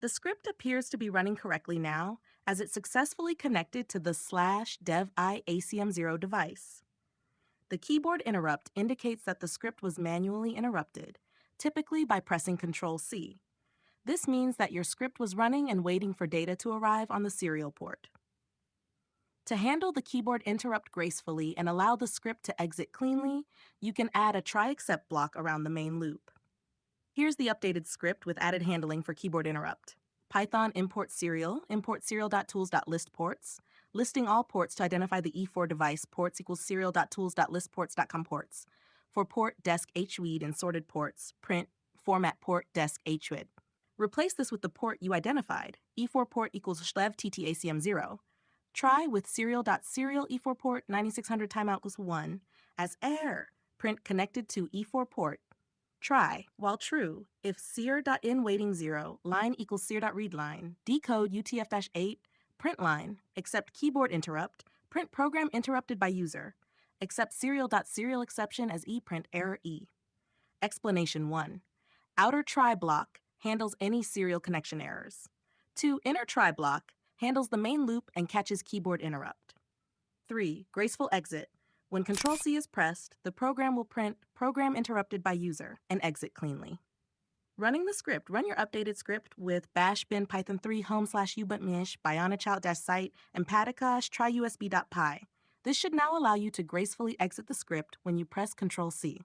The script appears to be running correctly now as it successfully connected to the /dev-i-acm0 device. The keyboard interrupt indicates that the script was manually interrupted, typically by pressing Ctrl-C. This means that your script was running and waiting for data to arrive on the serial port. To handle the keyboard interrupt gracefully and allow the script to exit cleanly, you can add a try except block around the main loop. Here's the updated script with added handling for keyboard interrupt. Python import serial.tools.list ports, listing all ports to identify the E4 device ports equals serial.tools.listports.com ports. For port desc hread and sorted ports, print format port desc hread. Replace this with the port you identified, E4 port equals shlev ttacm0. Try with serial.serial E4 port 9600 timeout equals 1 as error. Print connected to E4 port. Try, while true, if seer.in waiting 0, line equals seer.readline, decode UTF-8, print line, accept keyboard interrupt, print program interrupted by user, accept serial.serial exception as eprint error E. Explanation 1. Outer try block handles any serial connection errors. 2. Inner try block handles the main loop and catches keyboard interrupt. 3. Graceful exit. When Ctrl-C is pressed, the program will print program interrupted by user and exit cleanly. Running the script, run your updated script with bash bin python 3 home/ubuntu bionichout-site and patagosh tryusb.py. This should now allow you to gracefully exit the script when you press Ctrl-C.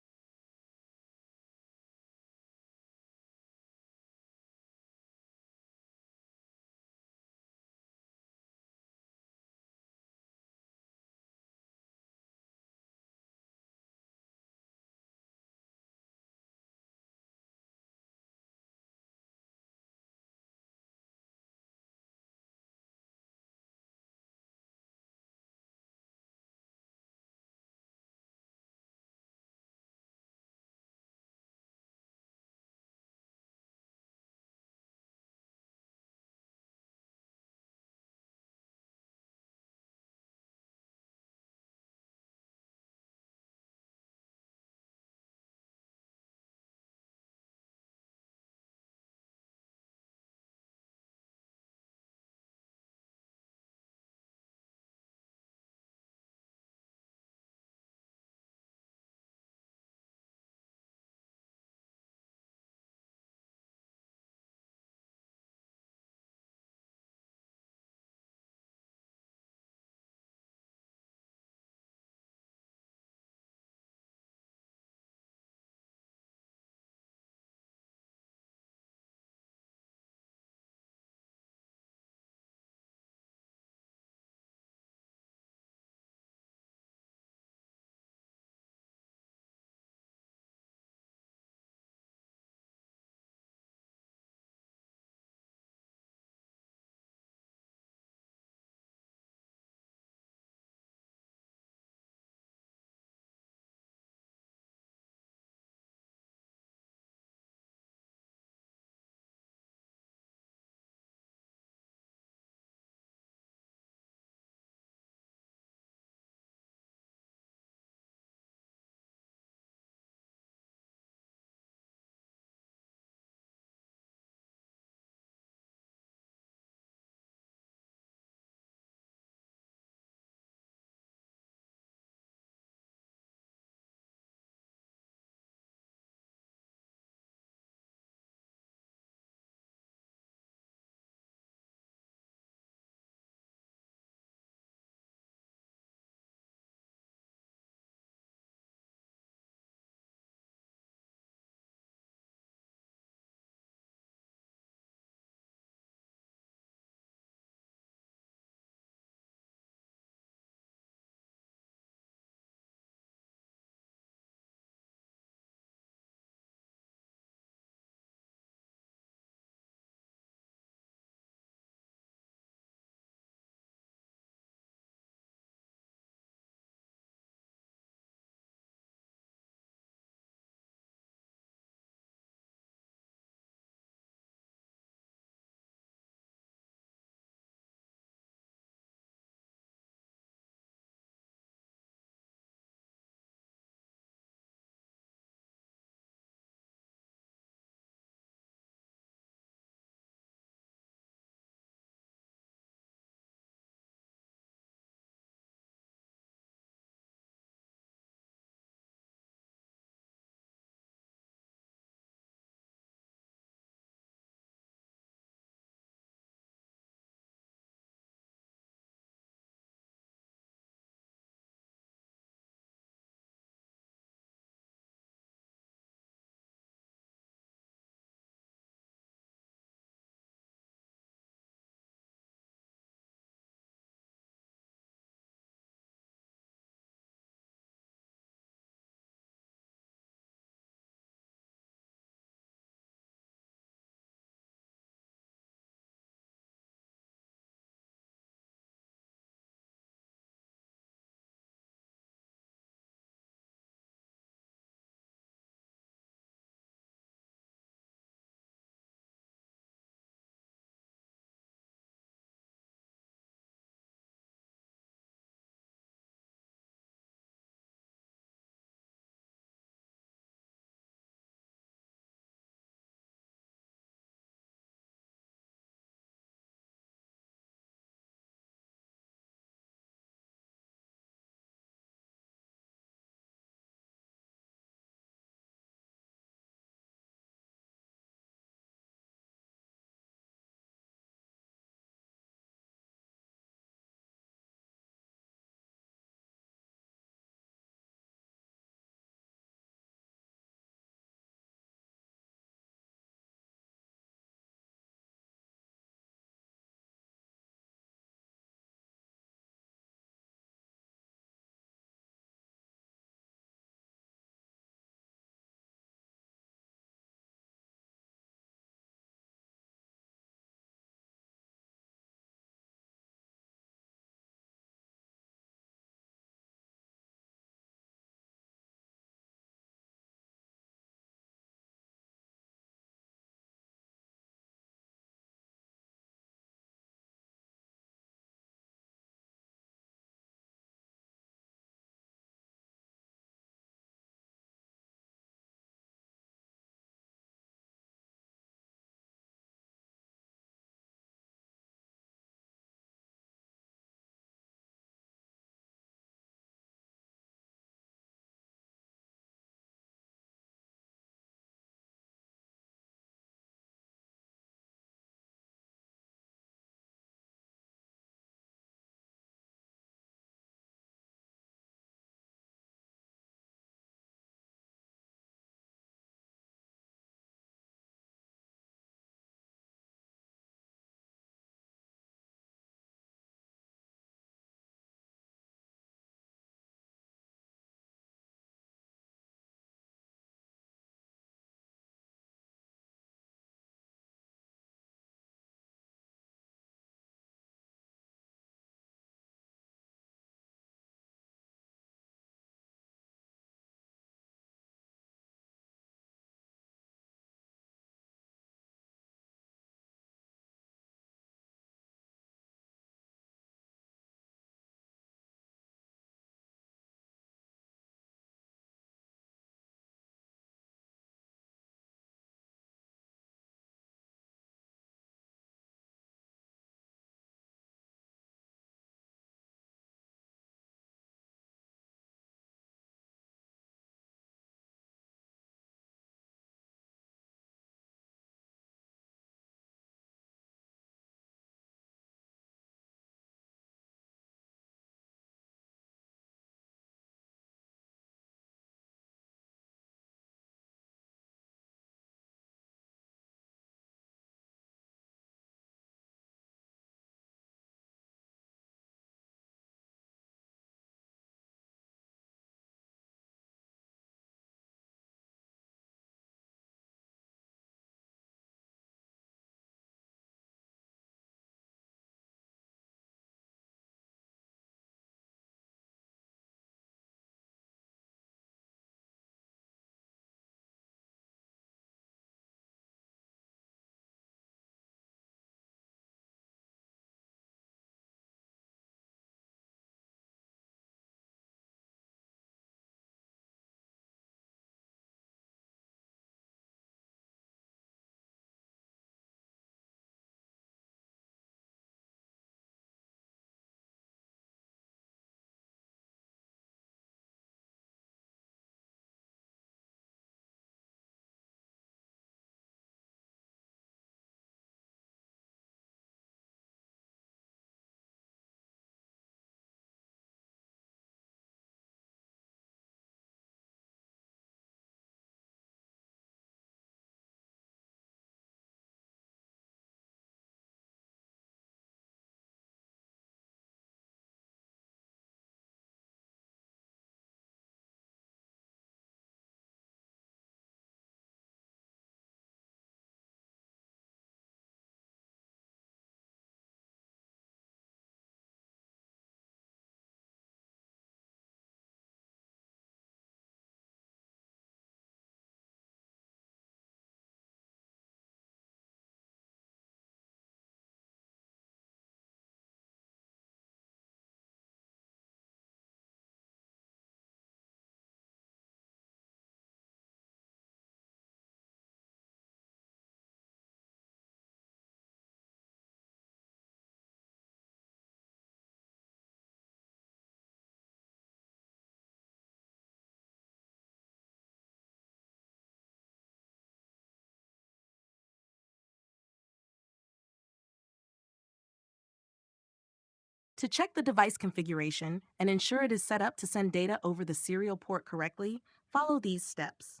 To check the device configuration and ensure it is set up to send data over the serial port correctly, follow these steps.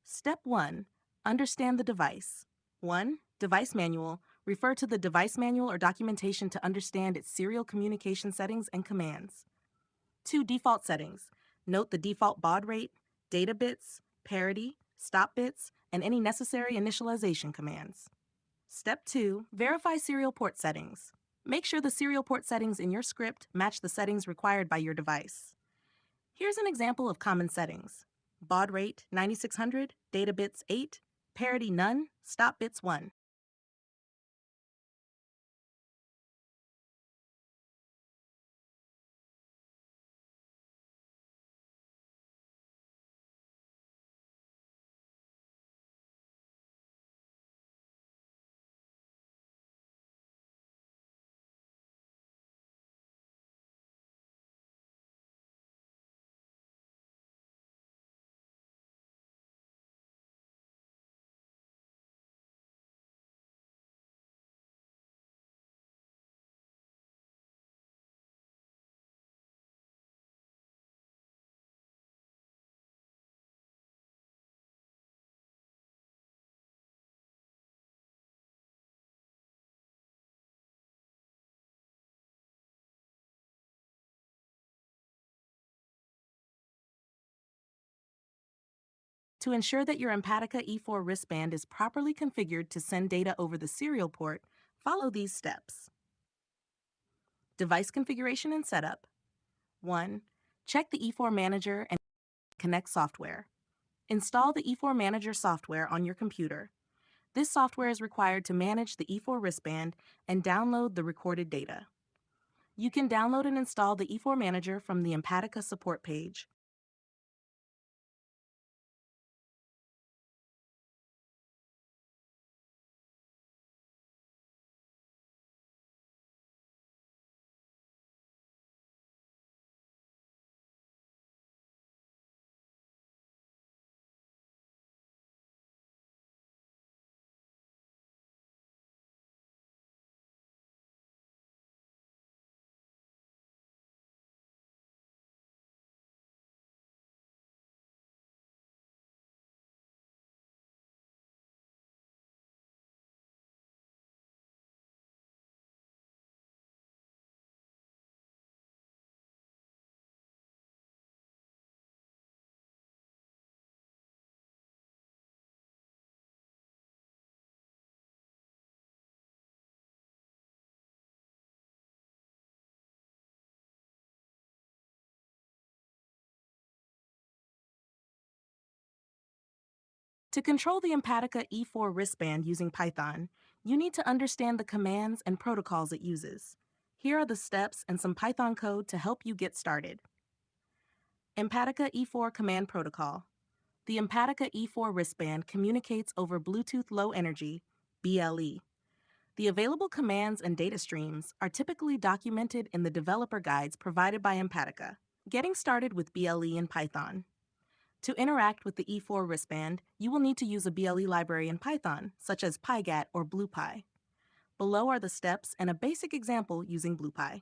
Step 1. Understand the device. 1. Device manual. Refer to the device manual or documentation to understand its serial communication settings and commands. 2. Default settings. Note the default baud rate, data bits, parity, stop bits, and any necessary initialization commands. Step 2. Verify serial port settings. Make sure the serial port settings in your script match the settings required by your device. Here's an example of common settings. Baud rate 9600, data bits 8, parity none, stop bits 1. To ensure that your Empatica E4 wristband is properly configured to send data over the serial port, follow these steps. Device configuration and setup. 1. Check the E4 Manager and Connect software. Install the E4 Manager software on your computer. This software is required to manage the E4 wristband and download the recorded data. You can download and install the E4 Manager from the Empatica support page. To control the Empatica E4 wristband using Python, you need to understand the commands and protocols it uses. Here are the steps and some Python code to help you get started. Empatica E4 Command Protocol. The Empatica E4 wristband communicates over Bluetooth Low Energy, BLE. The available commands and data streams are typically documented in the developer guides provided by Empatica. Getting started with BLE in Python. To interact with the E4 wristband, you will need to use a BLE library in Python, such as PyGat or BluePy. Below are the steps and a basic example using BluePy.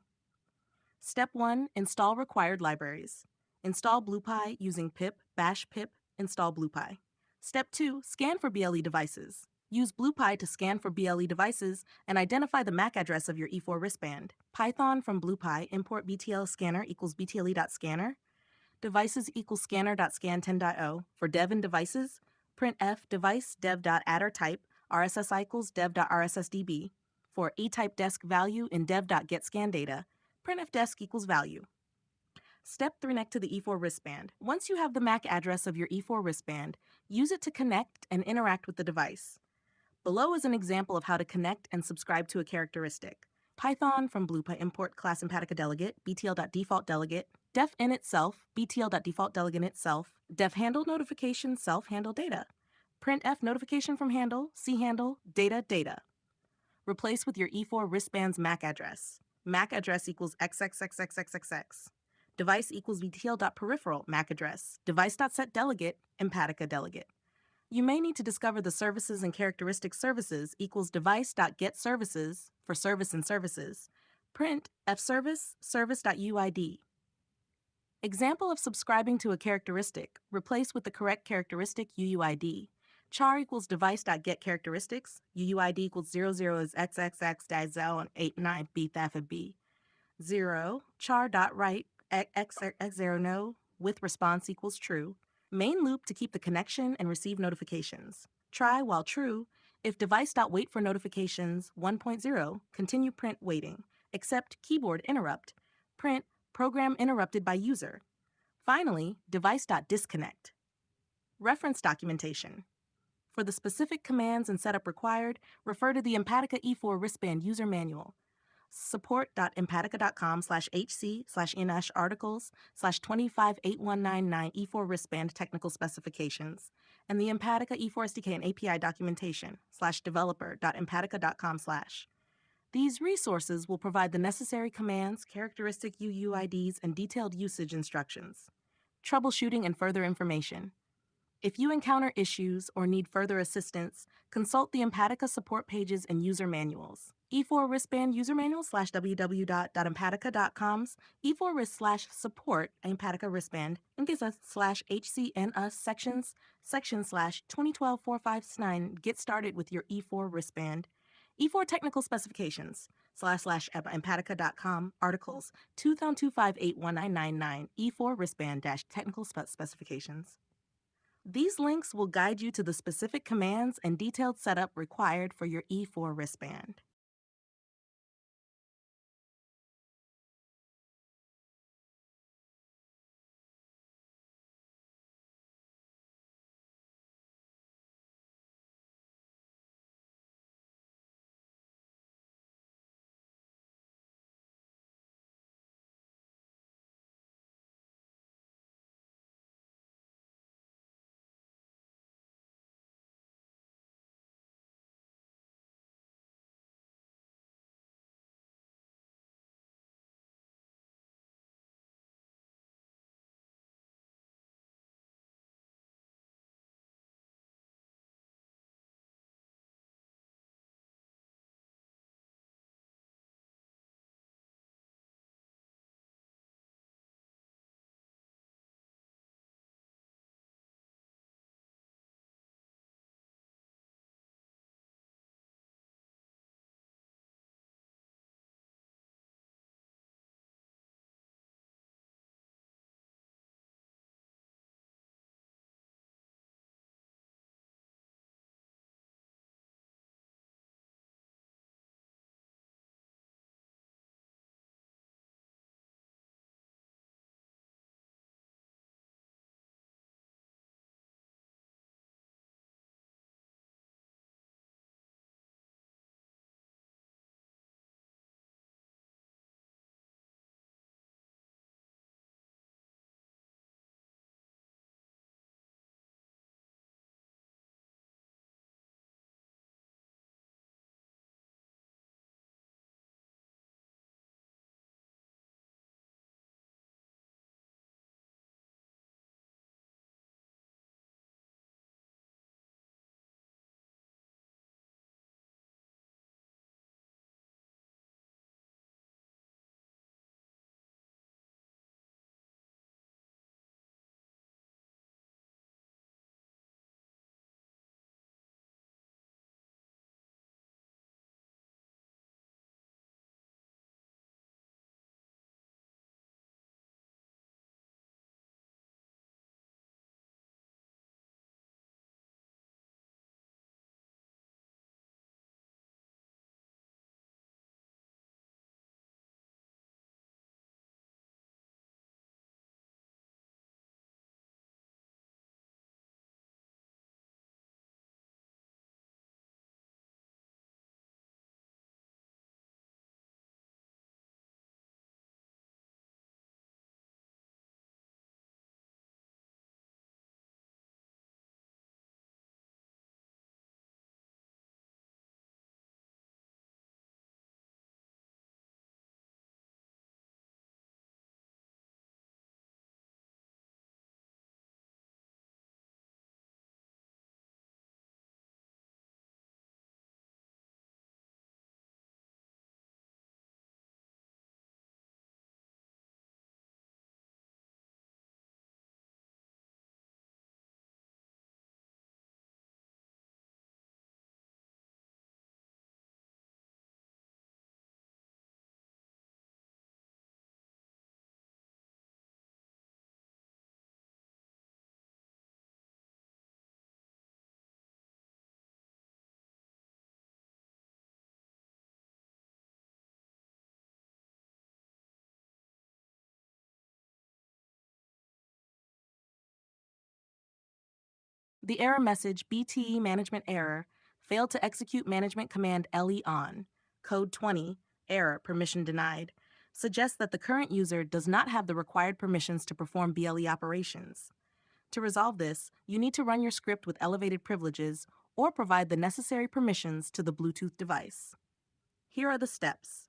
Step 1. Install required libraries. Install BluePy using pip bash pip install BluePy. Step 2. Scan for BLE devices. Use BluePy to scan for BLE devices and identify the MAC address of your E4 wristband. Python from BluePy import btl scanner equals btle.scanner. Devices equals scanner.scan10.o. For dev and devices, printf device dev.adderType RSS equals dev.rssdb. For eType desk value in dev.getScanData, printf desk equals value. Step 3. Connect to the E4 wristband. Once you have the MAC address of your E4 wristband, use it to connect and interact with the device. Below is an example of how to connect and subscribe to a characteristic. Python from BluePy import class Empatica delegate, btl.default delegate, def in itself, btl.default delegate itself, def handle notification self handle data, printf notification from handle, c handle, data, data. Replace with your E4 wristband's MAC address. MAC address equals xxxxxxx. Device equals btl.peripheral MAC address. Device.set delegate, Empatica delegate. You may need to discover the services and characteristic services equals device.getServices for service and services. Print fservice service.uid. Example of subscribing to a characteristic, replace with the correct characteristic UUID. Char equals device.getCharacteristics, UUID equals 00 is xxx-089 b thafid b. 0, char.write x0 no with response equals true. Main loop to keep the connection and receive notifications. Try while true. If device.wait for notifications 1.0, continue print waiting, except keyboard interrupt. Print program interrupted by user. Finally, device.disconnect. Reference documentation. For the specific commands and setup required, refer to the Empatica E4 wristband user manual. support.empatica.com/hc/nh articles/25819 E4 wristband technical specifications, and the Empatica E4 SDK and API documentation /developer.empatica.com/. These resources will provide the necessary commands, characteristic UUIDs, and detailed usage instructions. Troubleshooting and further information. If you encounter issues or need further assistance, consult the Empatica support pages and user manuals. E4 wristband user manual /www.empatica.com's E4 wrist /support Empatica wristband and gives us /HCNUS section /2012-459 get started with your E4 wristband. E4 technical specifications /empatica.com articles 2,2581999 E4 wristband technical specifications. These links will guide you to the specific commands and detailed setup required for your E4 wristband. The error message BTE management error failed to execute management command LE on, code 20, error permission denied, suggests that the current user does not have the required permissions to perform BLE operations. To resolve this, you need to run your script with elevated privileges or provide the necessary permissions to the Bluetooth device. Here are the steps.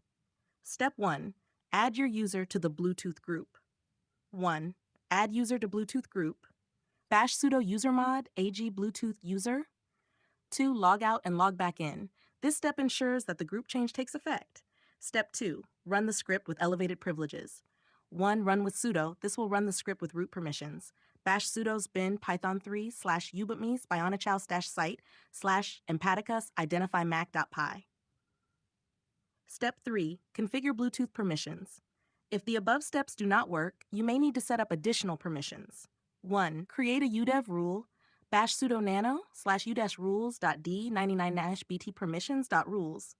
Step 1. Add your user to the Bluetooth group. 1. Add user to Bluetooth group. Bash sudo usermod ag Bluetooth user. 2. Log out and log back in. This step ensures that the group change takes effect. Step 2. Run the script with elevated privileges. 1. Run with sudo. This will run the script with root permissions. Bash sudo's bin python3 /ubitme bionachow site /empaticus identify mac.py. Step 3. Configure Bluetooth permissions. If the above steps do not work, you may need to set up additional permissions. 1. Create a udev rule bash sudo nano /u-rules.d99-bt permissions.rules.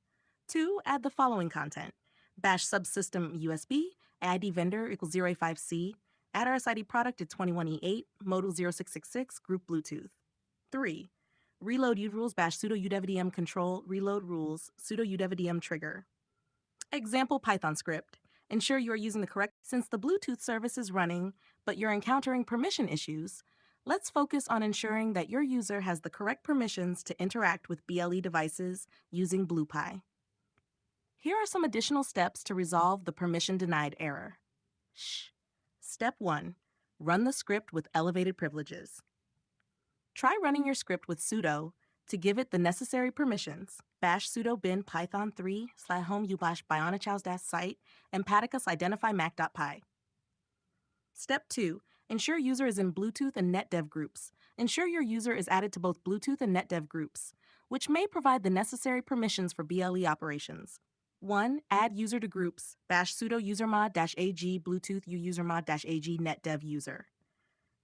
2. Add the following content. Bash subsystem USB, ID vendor equals 085C, add RSID product to 21E8, modal 0666, group Bluetooth. 3. Reload urules bash sudo udevdm control, reload rules, sudo udevdm trigger. Example Python script. Ensure you are using the correct. Since the Bluetooth service is running, but you're encountering permission issues, let's focus on ensuring that your user has the correct permissions to interact with BLE devices using BluePy. Here are some additional steps to resolve the permission denied error. Step 1. Run the script with elevated privileges. Try running your script with sudo to give it the necessary permissions. Bash sudo bin python3 /home ubash bionachow site empaticus identify mac.py. Step 2. Ensure user is in Bluetooth and NetDev groups. Ensure your user is added to both Bluetooth and NetDev groups, which may provide the necessary permissions for BLE operations. 1. Add user to groups. Bash sudo usermod-ag Bluetooth usermod-ag NetDev user.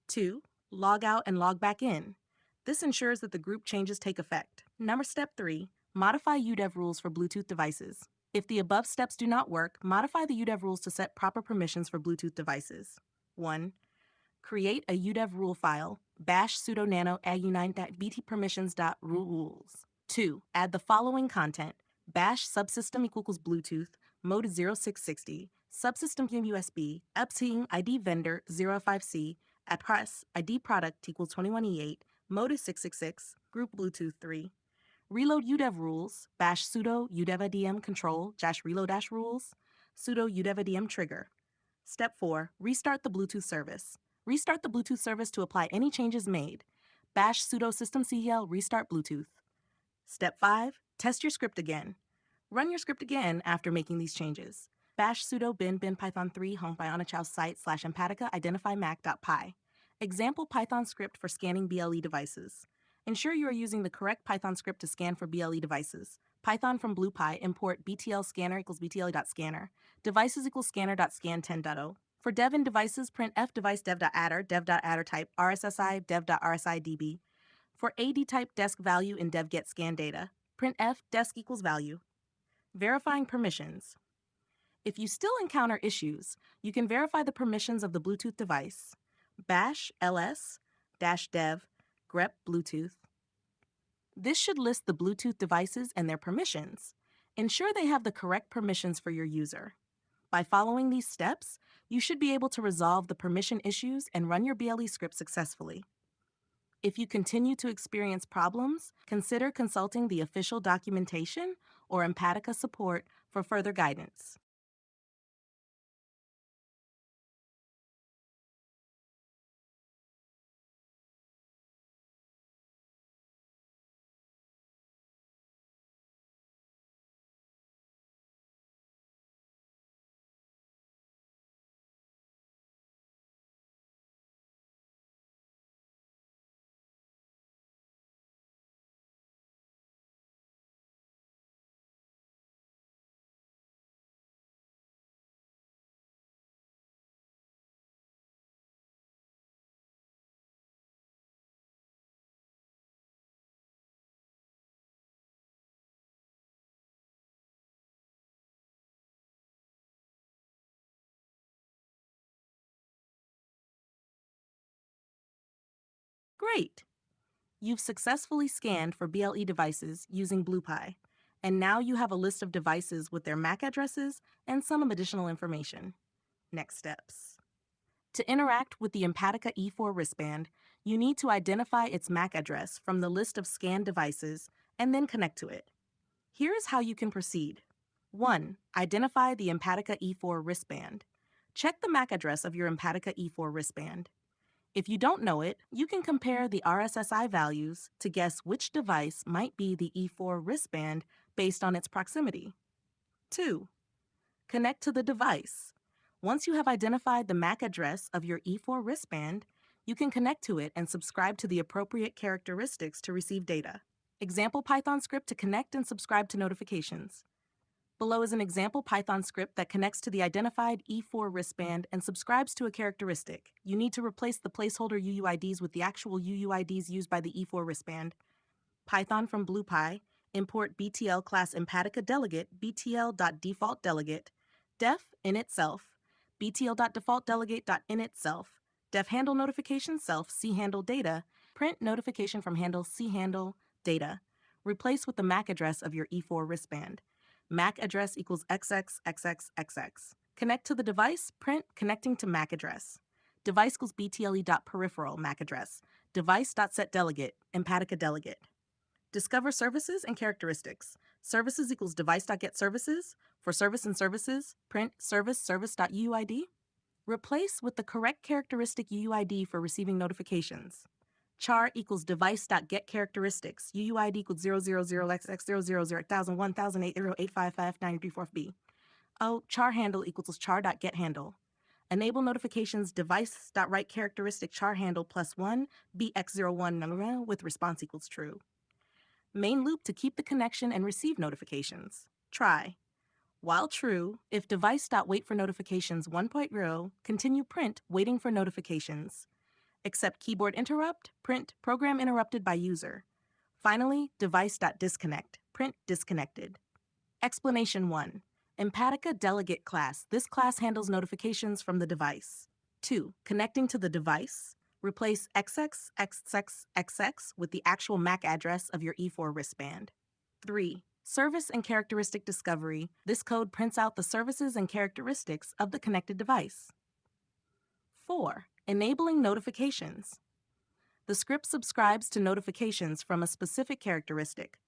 2. Log out and log back in. This ensures that the group changes take effect. Step 3. Modify UDEV rules for Bluetooth devices. If the above steps do not work, modify the UDEV rules to set proper permissions for Bluetooth devices. 1. Create a UDEV rule file, bash sudo nano ag9.bt permissions.rules. 2. Add the following content: bash subsystem equals Bluetooth, mode 0660, subsystem USB, upting ID vendor 05C, at press ID product equals 21E8, mode 666, group Bluetooth 3. Reload UDEV rules, bash sudo udevdm control -reload -rules, sudo udevdm trigger. Step 4. Restart the Bluetooth service. Restart the Bluetooth service to apply any changes made. Bash sudo systemcl restart Bluetooth. Step 5. Test your script again. Run your script again after making these changes. Bash sudo bin python3 home bionachow site /empatica identify mac.py. Example Python script for scanning BLE devices. Ensure you are using the correct Python script to scan for BLE devices. Python from BluePy, import btl scanner equals btle.scanner. Devices equals scanner.scan10.0. For dev in devices, print f device dev.adder, dev.adder type, RSSI, dev.rsidb. For AD type desk value in dev get scan data, print f desk equals value. Verifying permissions. If you still encounter issues, you can verify the permissions of the Bluetooth device. Bash ls-dev grep Bluetooth. This should list the Bluetooth devices and their permissions. Ensure they have the correct permissions for your user. By following these steps, you should be able to resolve the permission issues and run your BLE script successfully. If you continue to experience problems, consider consulting the official documentation or Empatica support for further guidance. Great! You've successfully scanned for BLE devices using BluePie, and now you have a list of devices with their MAC addresses and some additional information. Next steps. To interact with the Empatica E4 wristband, you need to identify its MAC address from the list of scanned devices and then connect to it. Here is how you can proceed. 1. Identify the Empatica E4 wristband. Check the MAC address of your Empatica E4 wristband. If you don't know it, you can compare the RSSI values to guess which device might be the E4 wristband based on its proximity. 2. Connect to the device. Once you have identified the MAC address of your E4 wristband, you can connect to it and subscribe to the appropriate characteristics to receive data. Example Python script to connect and subscribe to notifications. Below is an example Python script that connects to the identified E4 wristband and subscribes to a characteristic. You need to replace the placeholder UUIDs with the actual UUIDs used by the E4 wristband. Python from BluePie, import BTL class Empatica delegate btl.defaultDelegate, def initself, btl.defaultDelegate.initself, def handle notification self chandle data, print notification from handle chandle data. Replace with the MAC address of your E4 wristband. MAC address equals xxxxxx. Connect to the device, print connecting to MAC address. Device equals btle.peripheral MAC address. Device.setDelegate, Empatica delegate. Discover services and characteristics. Services equals device.getServices. For service and services, print service.UUID. Replace with the correct characteristic UUID for receiving notifications. Char equals device.getCharacteristics. UUID equals 000xx00010001008559345B. Oh, char handle equals char.getHandle. Enable notifications device.writeCharacteristic char handle +1 bx01 with response equals true. Main loop to keep the connection and receive notifications. Try. While true, if device.wait for notifications 1.0, continue print waiting for notifications. Except keyboard interrupt, print program interrupted by user. Finally, device.disconnect, print disconnected. Explanation 1. Empatica delegate class. This class handles notifications from the device. 2. Connecting to the device. Replace xxxxx with the actual MAC address of your E4 wristband. 3. Service and characteristic discovery. This code prints out the services and characteristics of the connected device. 4. Enabling notifications. The script subscribes to notifications from a specific characteristic.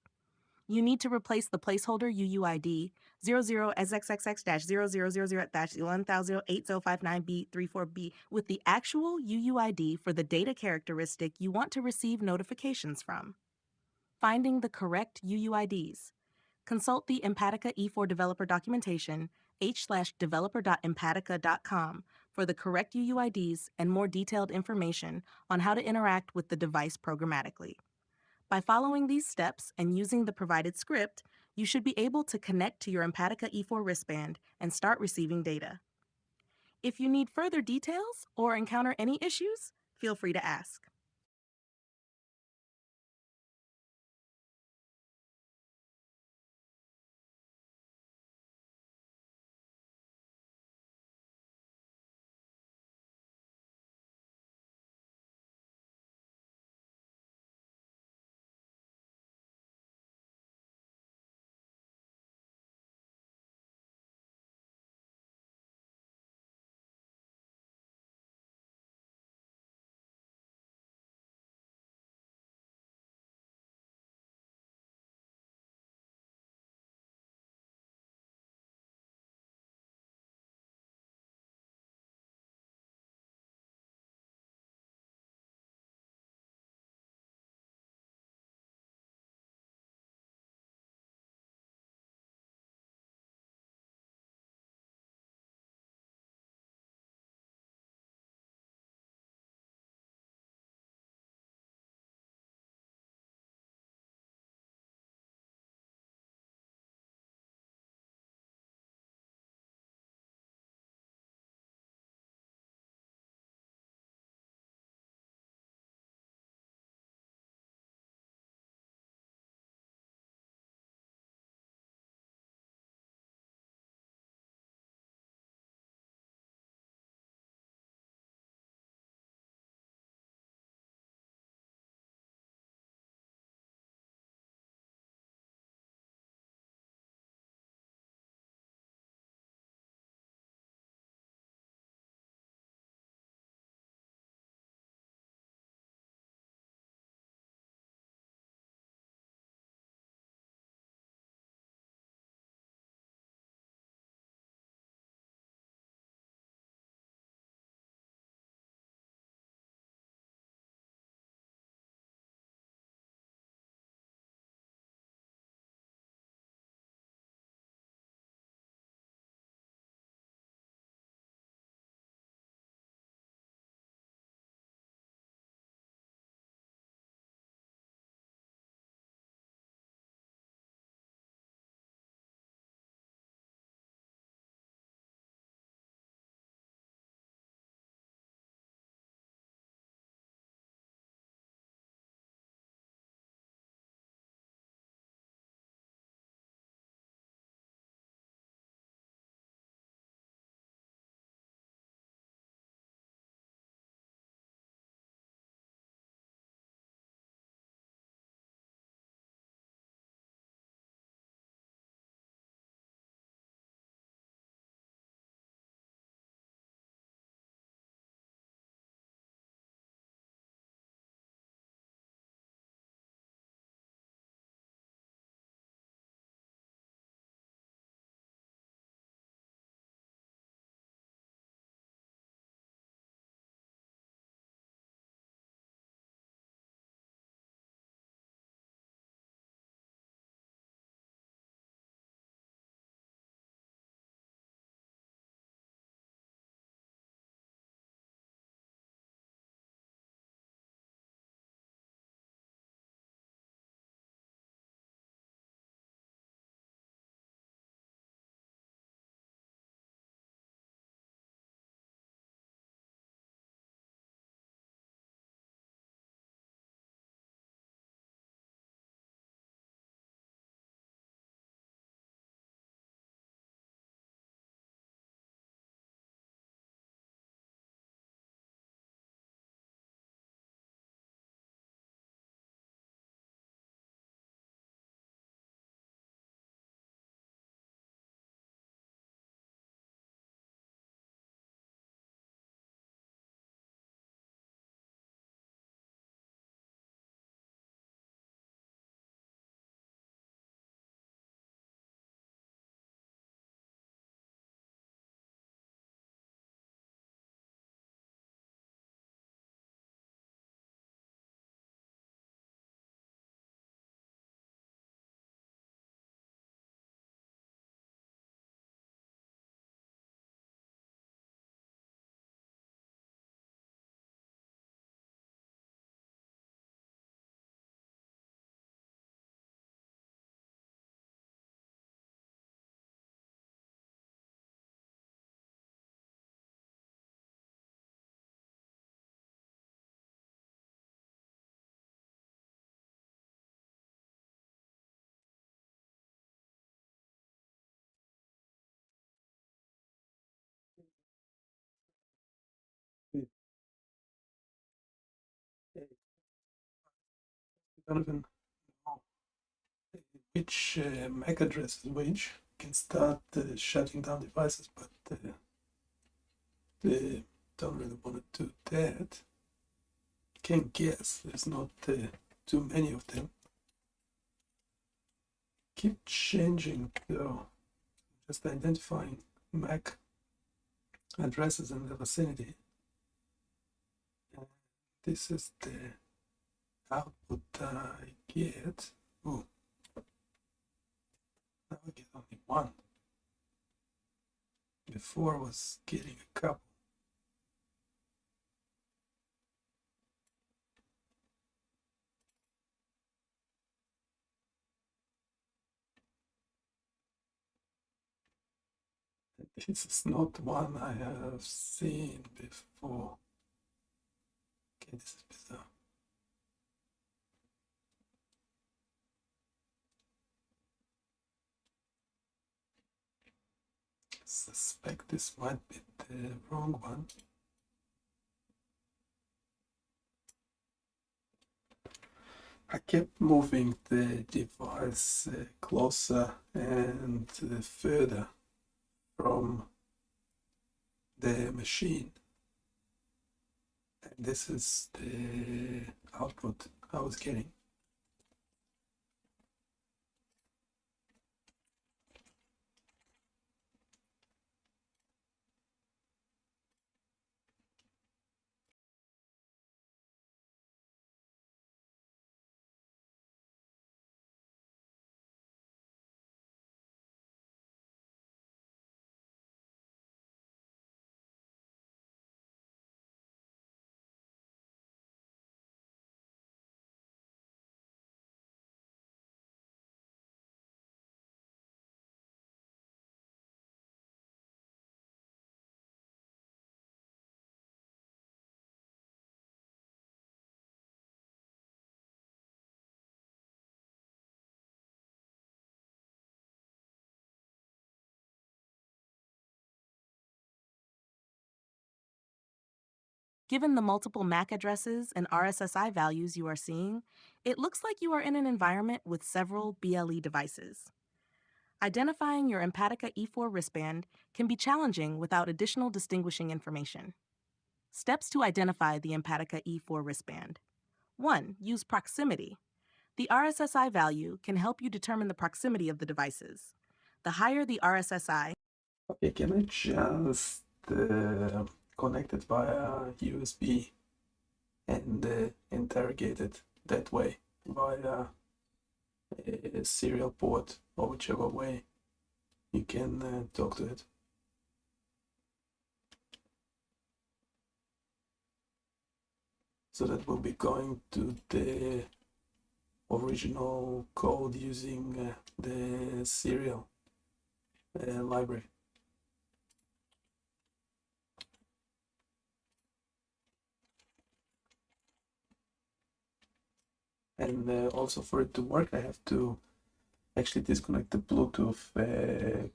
You need to replace the placeholder UUID 00xxx-0000-10008059B34B with the actual UUID for the data characteristic you want to receive notifications from. Finding the correct UUIDs. Consult the Empatica E4 developer documentation h/developer.empatica.com for the correct UUIDs and more detailed information on how to interact with the device programmatically. By following these steps and using the provided script, you should be able to connect to your Empatica E4 wristband and start receiving data. If you need further details or encounter any issues, feel free to ask. don't even know which MAC address is which. You can start shutting down devices, but they don't really want to do that. Can guess, there's not too many of them. Keep changing though, just identifying MAC addresses in the vicinity. And this is the output I get. Ooh. Now I get only one. Before I was getting a couple. This is not one I have seen before. Okay, this is bizarre. Suspect this might be the wrong one. I kept moving the device closer and further from the machine. And this is the output I was getting. Given the multiple MAC addresses and RSSI values you are seeing, it looks like you are in an environment with several BLE devices. Identifying your Empatica E4 wristband can be challenging without additional distinguishing information. Steps to identify the Empatica E4 wristband. 1. Use proximity. The RSSI value can help you determine the proximity of the devices. The higher the RSSI, Okay, can I just connect it via USB and interrogate it that way via a serial port or whichever way you can talk to it? So that will be going to the original code using the serial library. And also for it to work, I have to actually disconnect the Bluetooth,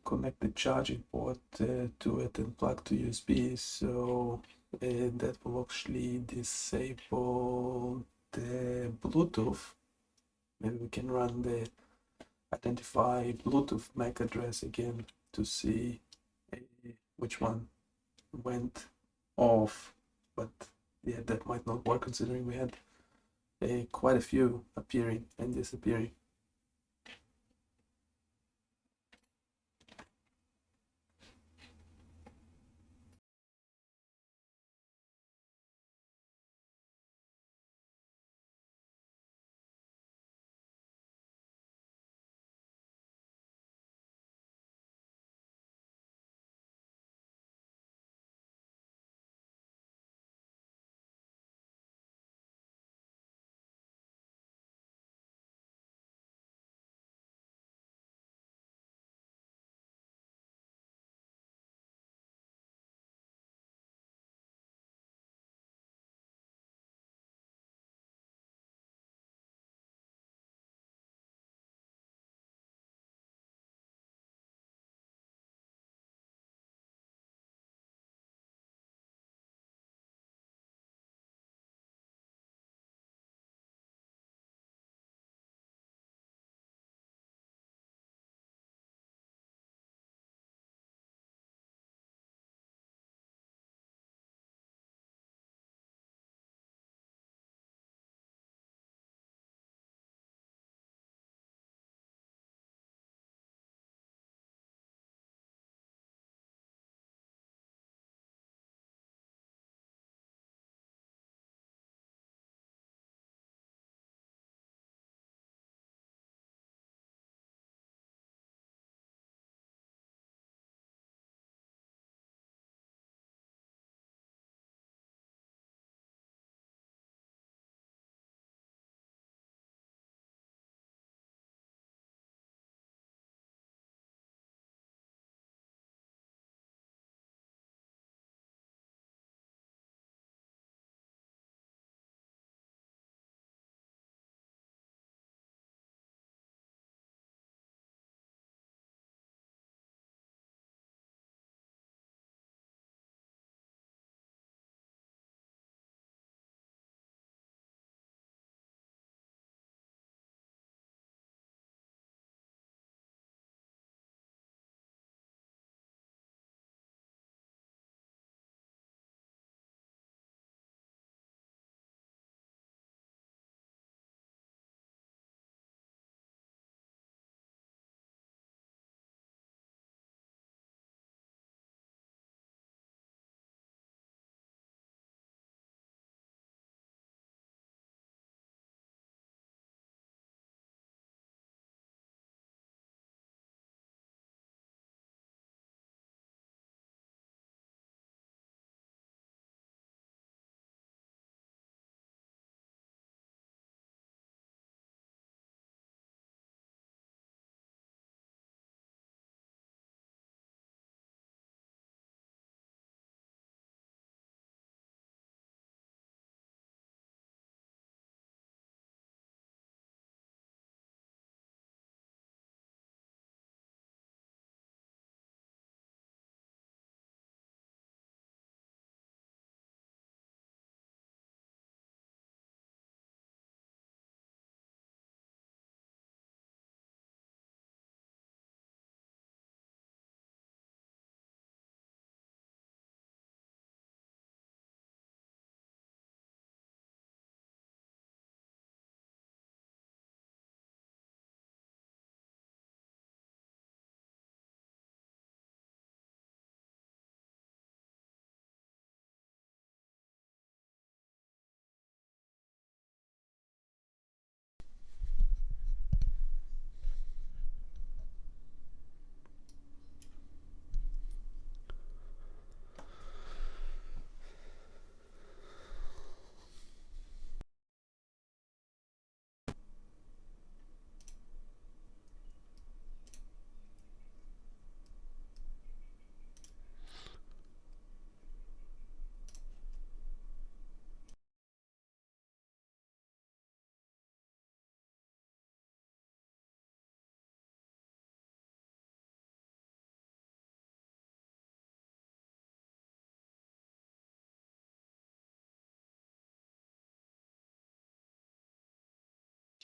connect the charging port to it and plug to USB. So that will actually disable the Bluetooth. Maybe we can run the identify Bluetooth MAC address again to see which one went off. But yeah, that might not work considering we had quite a few appearing and disappearing.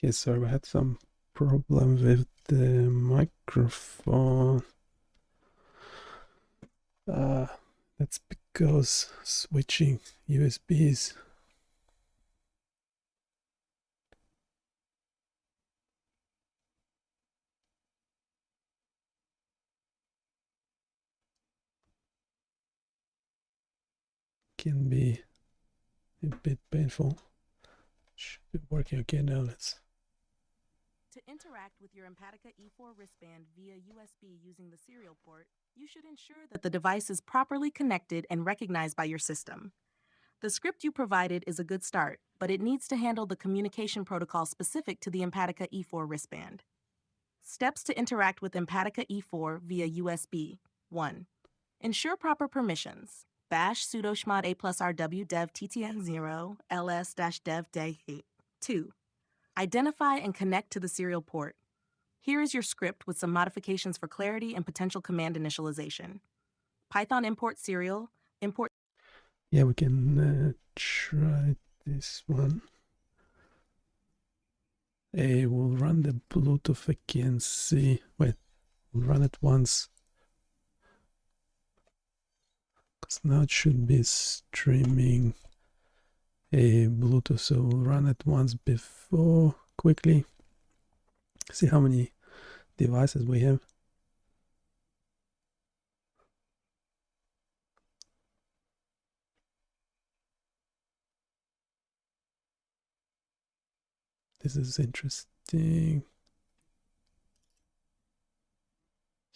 Okay, sorry, I had some problem with the microphone. Uh, that's because switching USBs. Can be a bit painful. Should be working okay now. Let's. To interact with your Empatica E4 wristband via USB using the serial port, you should ensure that the device is properly connected and recognized by your system. The script you provided is a good start, but it needs to handle the communication protocol specific to the Empatica E4 wristband. Steps to interact with Empatica E4 via USB. 1. Ensure proper permissions. Bash sudo shmod a plus rw dev ttn0 ls-dev day 8. 2. Identify and connect to the serial port. Here is your script with some modifications for clarity and potential command initialization. Python import serial, import. Yeah, we can try this one. We'll run the Bluetooth again. See, wait, we'll run it once. Because now it should be streaming a Bluetooth, so we'll run it once before quickly. See how many devices we have. This is interesting.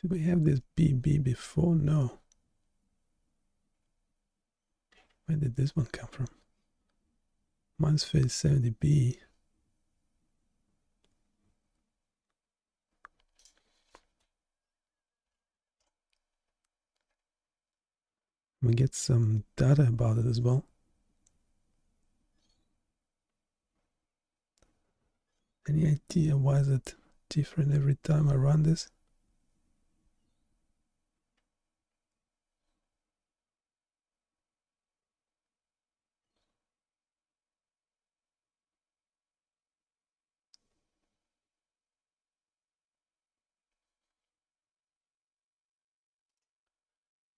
Did we have this BB before? No. Where did this one come from? Mine's phase 70B. We get some data about it as well. Any idea why is it different every time I run this?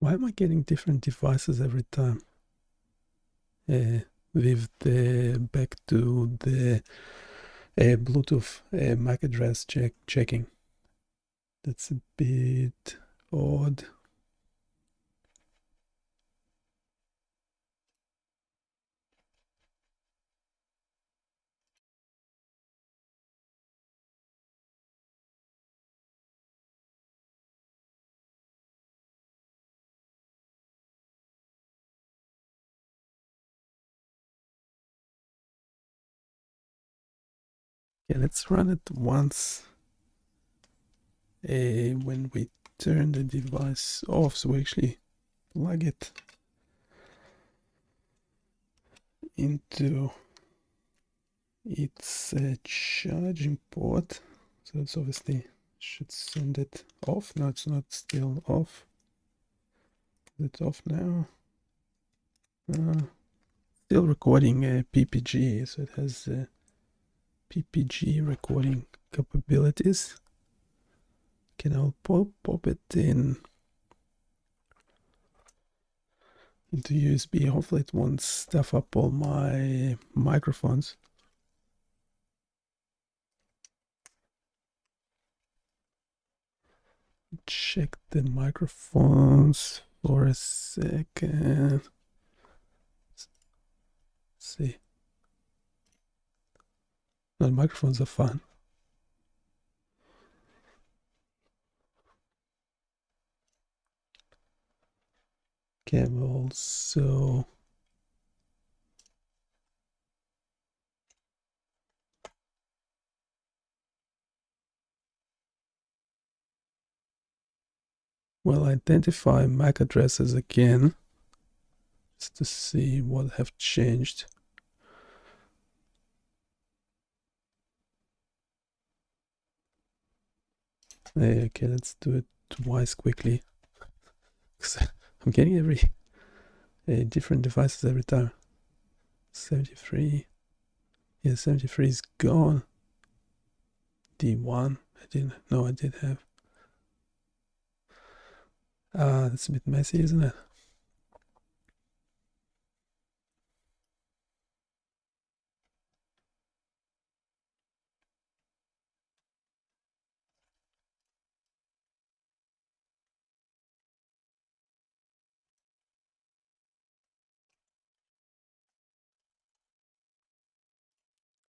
Why am I getting different devices every time? With the back to the Bluetooth MAC address checking. That's a bit odd. Okay, let's run it once. When we turn the device off, so we actually plug it into its charging port. So it's obviously should send it off. No, it's not still off. Is it off now? Still recording PPG, so it has PPG recording capabilities. Okay, I'll pop it in into USB. Hopefully it won't stuff up all my microphones. Check the microphones for a second. Let's see. No, the microphones are fine. Okay, we'll also we'll identify MAC addresses again just to see what have changed. Okay, let's do it twice quickly. I'm getting every different devices every time. 73. Yeah, 73 is gone. D1. I did have. That's a bit messy, isn't it?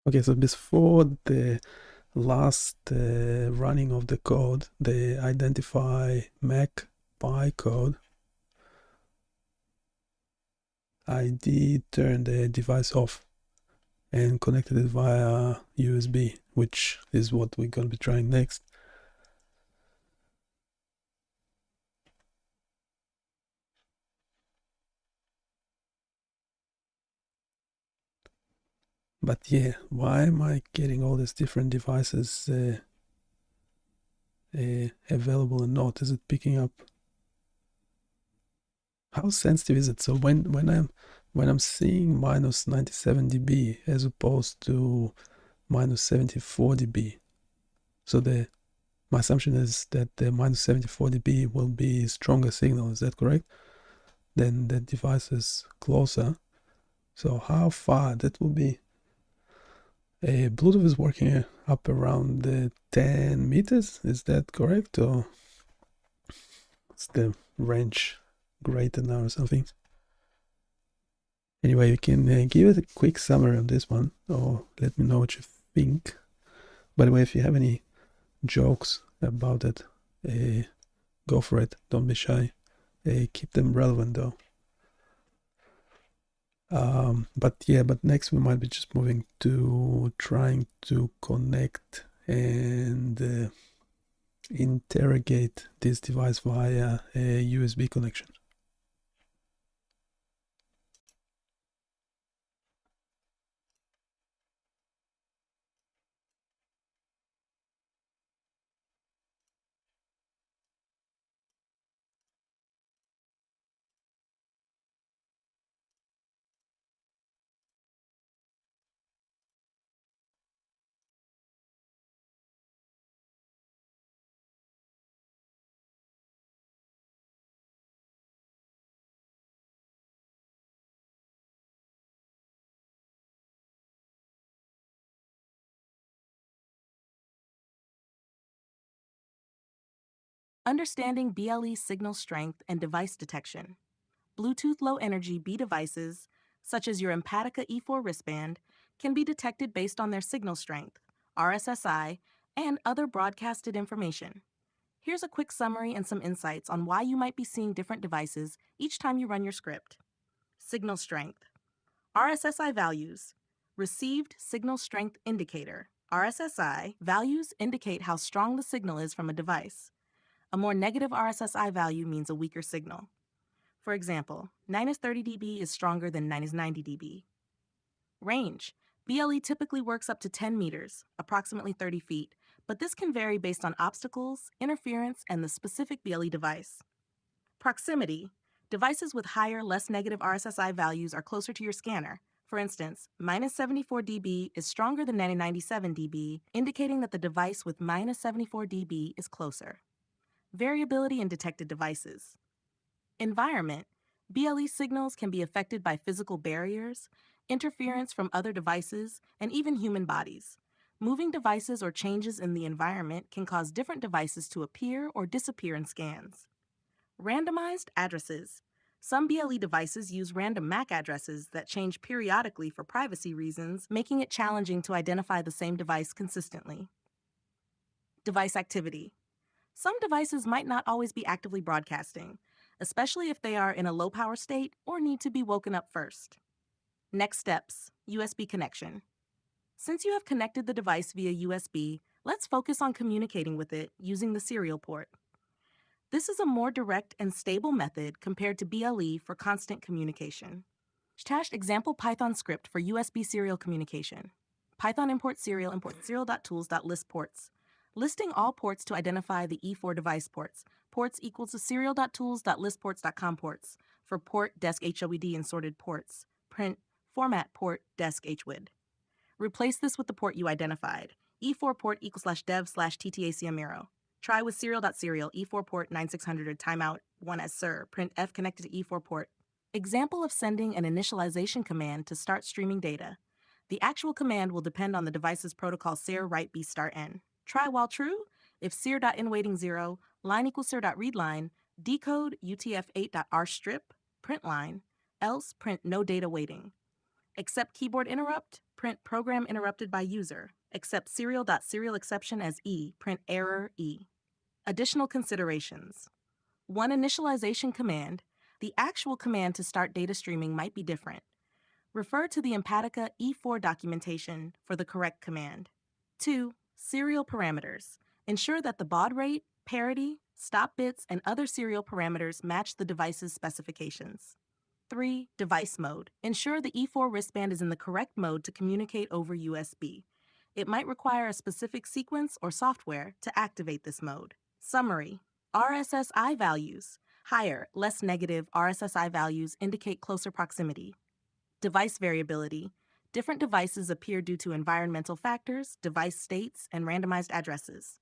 Okay, so before the last running of the code, they identify Mac bytecode. I did turn the device off and connected it via USB, which is what we're going to be trying next. But yeah, why am I getting all these different devices available and not? Is it picking up? How sensitive is it? So when I'm seeing minus 97 dB as opposed to minus 74 dB, so my assumption is that the minus 74 dB will be stronger signal. Is that correct? Then the device is closer. So how far that will be? Bluetooth is working up around 10 meters. Is that correct, or is the range greater now or something? Anyway, you can give it a quick summary of this one, or let me know what you think. By the way, if you have any jokes about it, go for it. Don't be shy. Keep them relevant though. But next we might be just moving to trying to connect and interrogate this device via a USB connection. Understanding BLE signal strength and device detection. Bluetooth Low Energy B devices, such as your Empatica E4 wristband, can be detected based on their signal strength, RSSI, and other broadcasted information. Here's a quick summary and some insights on why you might be seeing different devices each time you run your script. Signal strength. RSSI values. Received Signal Strength Indicator. RSSI values indicate how strong the signal is from a device. A more negative RSSI value means a weaker signal. For example, -30 dB is stronger than -90 dB. Range. BLE typically works up to 10 meters, approximately 30 feet, but this can vary based on obstacles, interference, and the specific BLE device. Proximity. Devices with higher, less negative RSSI values are closer to your scanner. For instance, -74 dB is stronger than -97 dB, indicating that the device with -74 dB is closer. Variability in detected devices. Environment. BLE signals can be affected by physical barriers, interference from other devices, and even human bodies. Moving devices or changes in the environment can cause different devices to appear or disappear in scans. Randomized addresses. Some BLE devices use random MAC addresses that change periodically for privacy reasons, making it challenging to identify the same device consistently. Device activity. Some devices might not always be actively broadcasting, especially if they are in a low power state or need to be woken up first. Next steps, USB connection. Since you have connected the device via USB, let's focus on communicating with it using the serial port. This is a more direct and stable method compared to BLE for constant communication. Hashed example Python script for USB serial communication. Python import serial.tools.list ports. Listing all ports to identify the E4 device ports. Ports equals to serial.tools.listports.com ports. For port desk HOED and sorted ports. Print format port desk HWID. Replace this with the port you identified. E4 port equal / dev / ttacm0. Try with serial.serial E4 port 9600 timeout 1 as sir. Print F connected to E4 port. Example of sending an initialization command to start streaming data. The actual command will depend on the device's protocol ser write b start n. Try while true. If ser.in waiting 0, line equals ser.readline, decode utf8.rstrip, print line, else print no data waiting. Accept keyboard interrupt, print program interrupted by user. Accept serial.serial exception as E, print error E. Additional considerations. One initialization command. The actual command to start data streaming might be different. Refer to the Empatica E4 documentation for the correct command. 2. Serial parameters. Ensure that the baud rate, parity, stop bits, and other serial parameters match the device's specifications. 3. Device mode. Ensure the E4 wristband is in the correct mode to communicate over USB. It might require a specific sequence or software to activate this mode. Summary. RSSI values. Higher, less negative RSSI values indicate closer proximity. Device variability. Different devices appear due to environmental factors, device states, and randomized addresses.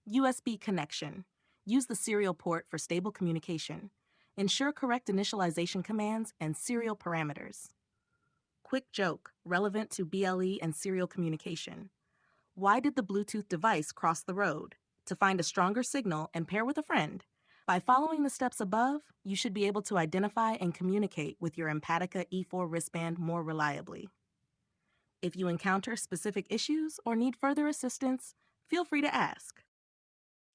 USB connection. Use the serial port for stable communication. Ensure correct initialization commands and serial parameters. Quick joke, relevant to BLE and serial communication. Why did the Bluetooth device cross the road? To find a stronger signal and pair with a friend. By following the steps above, you should be able to identify and communicate with your Empatica E4 wristband more reliably. If you encounter specific issues or need further assistance, feel free to ask.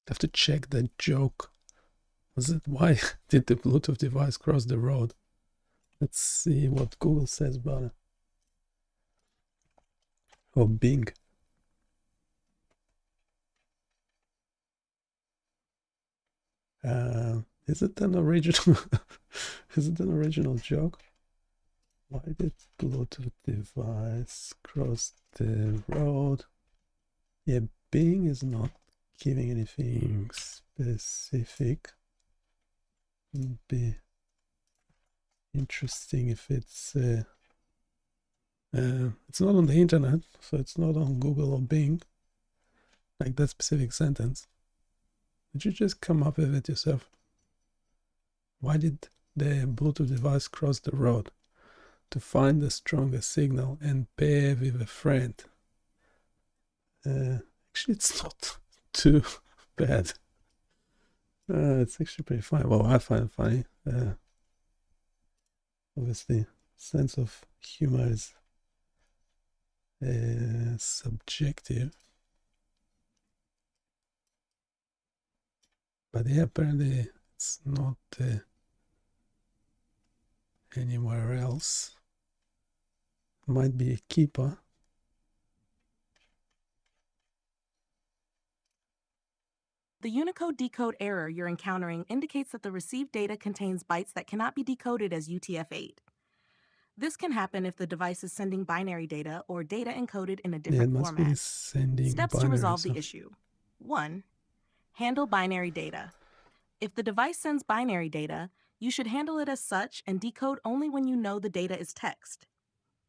I have to check that joke. Was it why did the Bluetooth device cross the road? Let's see what Google says about it. Or Bing. Is it an original? Is it an original joke? Why did Bluetooth device cross the road? Yeah, Bing is not giving anything specific. Would be interesting if it's not on the internet, so it's not on Google or Bing, like that specific sentence. Did you just come up with it yourself? Why did the Bluetooth device cross the road? To find the strongest signal and pair with a friend. Actually, it's not too bad. It's actually pretty funny. Well, I find it funny. Obviously, sense of humor is subjective. But yeah, apparently it's not anywhere else. Might be a keeper. The Unicode decode error you're encountering indicates that the received data contains bytes that cannot be decoded as UTF-8. This can happen if the device is sending binary data or data encoded in a different format. Steps to resolve the issue. 1. Handle binary data. If the device sends binary data, you should handle it as such and decode only when you know the data is text.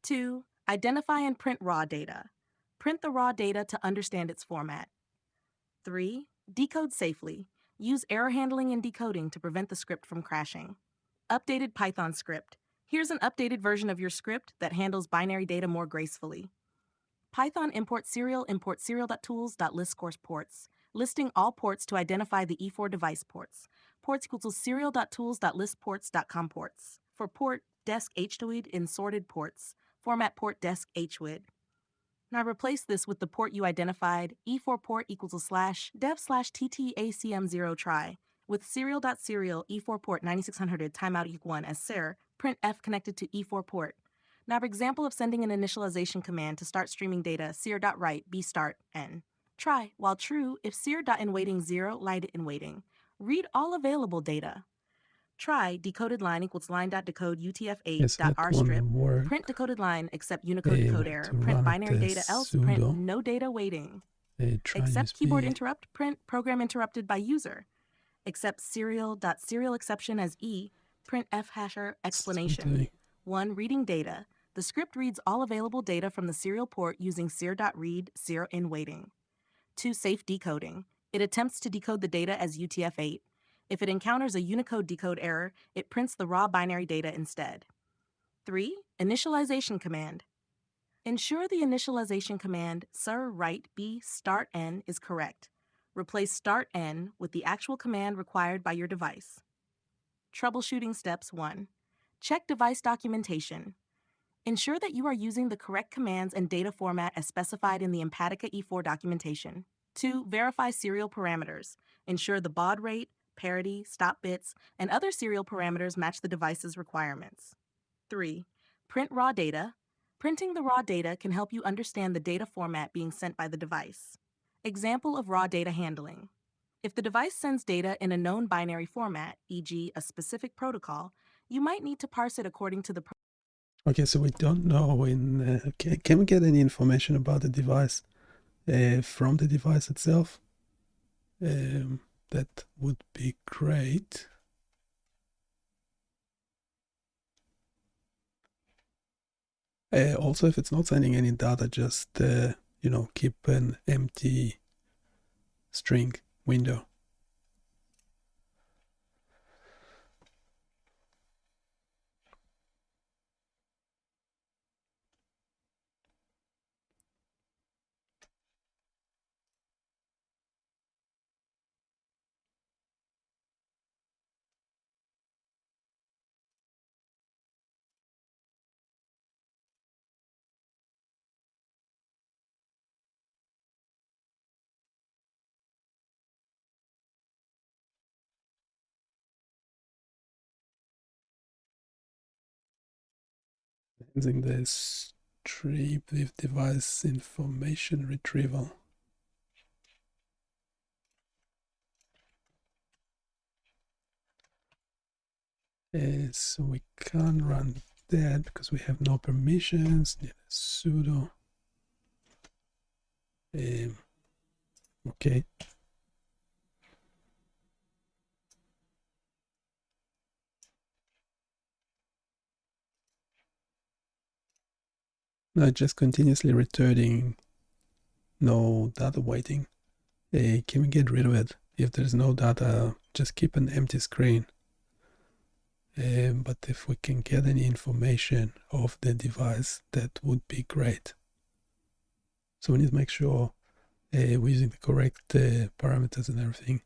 2. Identify and print raw data. Print the raw data to understand its format. 3. Decode safely. Use error handling and decoding to prevent the script from crashing. Updated Python script. Here's an updated version of your script that handles binary data more gracefully. Python import serial.tools.list course ports, listing all ports to identify the E4 device ports. Ports equals to serial.tools.listports.com ports. For port, desc HWID in sorted ports. Format port desc HWID. Now replace this with the port you identified, E4 port equals to /dev /ttacm0 try, with serial.serial E4 port 9600 timeout equal 1 as ser, print F connected to E4 port. Now for example of sending an initialization command to start streaming data, ser.write b start n. Try, while true, if ser.in waiting 0, line in waiting. Read all available data. Try decoded line equals line.decode utf8.rstrip. Print decoded line except Unicode decode error. Print binary data else. Print no data waiting. Accept keyboard interrupt. Print program interrupted by user. Accept serial.serial exception as E. Print f hasher explanation. 1. Reading data. The script reads all available data from the serial port using ser.read 0 in waiting. 2. Safe decoding. It attempts to decode the data as UTF-8. If it encounters a Unicode decode error, it prints the raw binary data instead. 3. Initialization command. Ensure the initialization command sir write b start n is correct. Replace start n with the actual command required by your device. Troubleshooting steps 1. Check device documentation. Ensure that you are using the correct commands and data format as specified in the Empatica E4 documentation. 2. Verify serial parameters. Ensure the baud rate, parity, stop bits, and other serial parameters match the device's requirements. 3. Print raw data. Printing the raw data can help you understand the data format being sent by the device. Example of raw data handling. If the device sends data in a known binary format, e.g. a specific protocol, you might need to parse it according to the Okay, so we don't know can we get any information about the device from the device itself? That would be great. Also, if it's not sending any data, just keep an empty string window. Using the strip with device information retrieval. So we can't run that because we have no permissions. Sudo. Okay. Now just continuously returning no data waiting. Can we get rid of it? If there's no data, just keep an empty screen. But if we can get any information of the device, that would be great. So we need to make sure we're using the correct parameters and everything.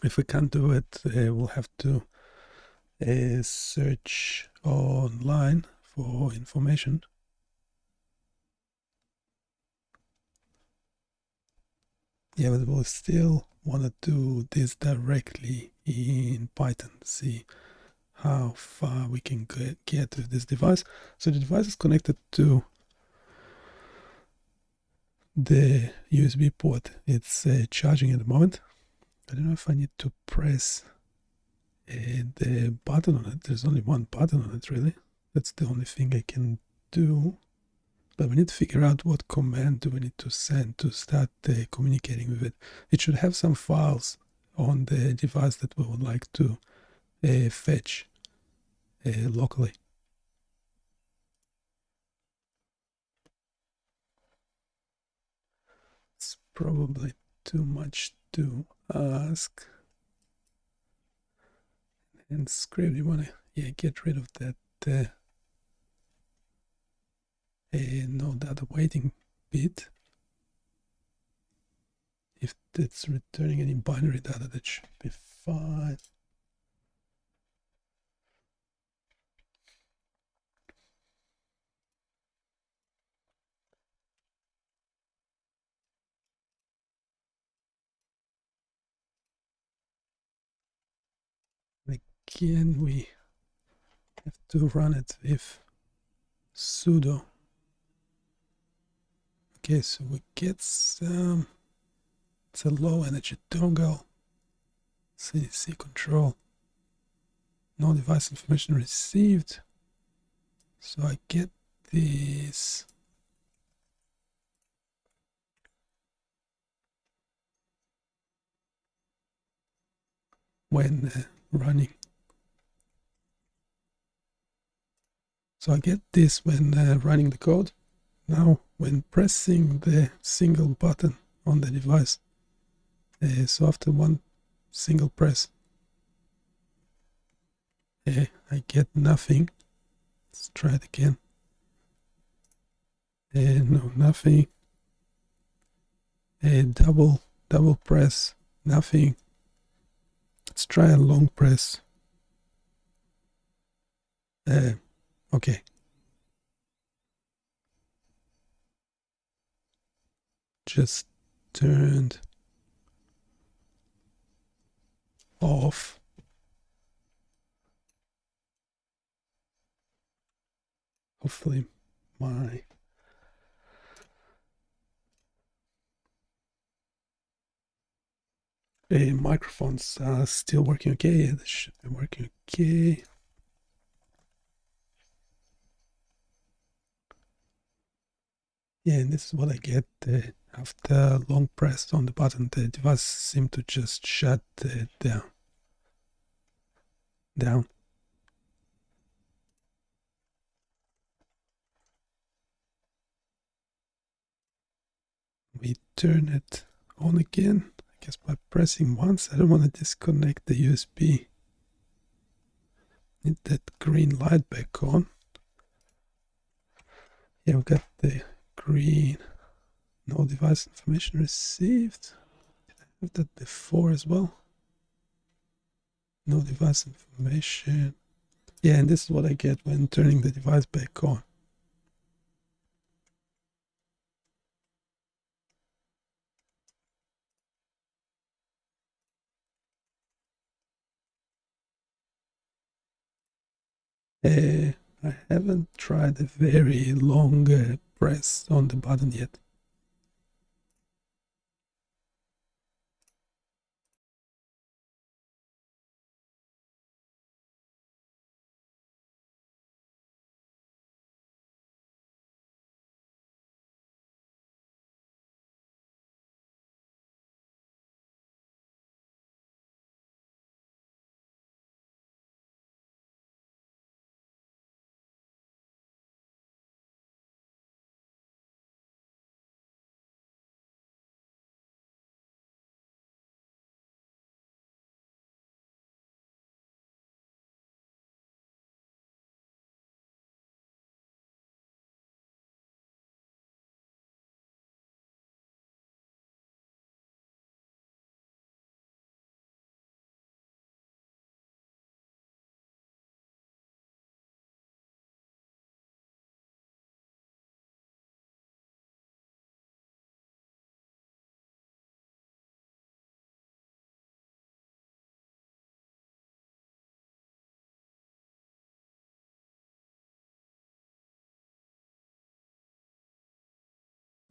If we can't do it, we'll have to search online for information. Yeah, but we'll still want to do this directly in Python, see how far we can get with this device. So the device is connected to the USB port. It's charging at the moment. I don't know if I need to press the button on it. There's only one button on it, really. That's the only thing I can do. But we need to figure out what command do we need to send to start communicating with it. It should have some files on the device that we would like to fetch locally. It's probably too much to ask. And script, you want to get rid of that no data waiting bit. If it's returning any binary data, that should be fine. Again, we have to run it with sudo. Okay, so we get some, it's a low energy dongle, CDC control, no device information received. So I get this. When running. So I get this when running the code. Now when pressing the single button on the device. So after one single press, I get nothing. Let's try it again. No, nothing. Double press, nothing. Let's try a long press. Okay. Just turned off. Hopefully my microphones are still working okay. Yeah, this should be working okay. Yeah, and this is what I get after long press on the button. The device seemed to just shut down. We turn it on again, I guess by pressing once. I don't want to disconnect the USB. Need that green light back on. Yeah, we got the green. No device information received. Did I have that before as well? No device information. Yeah, and this is what I get when turning the device back on. I haven't tried a very long press on the button yet.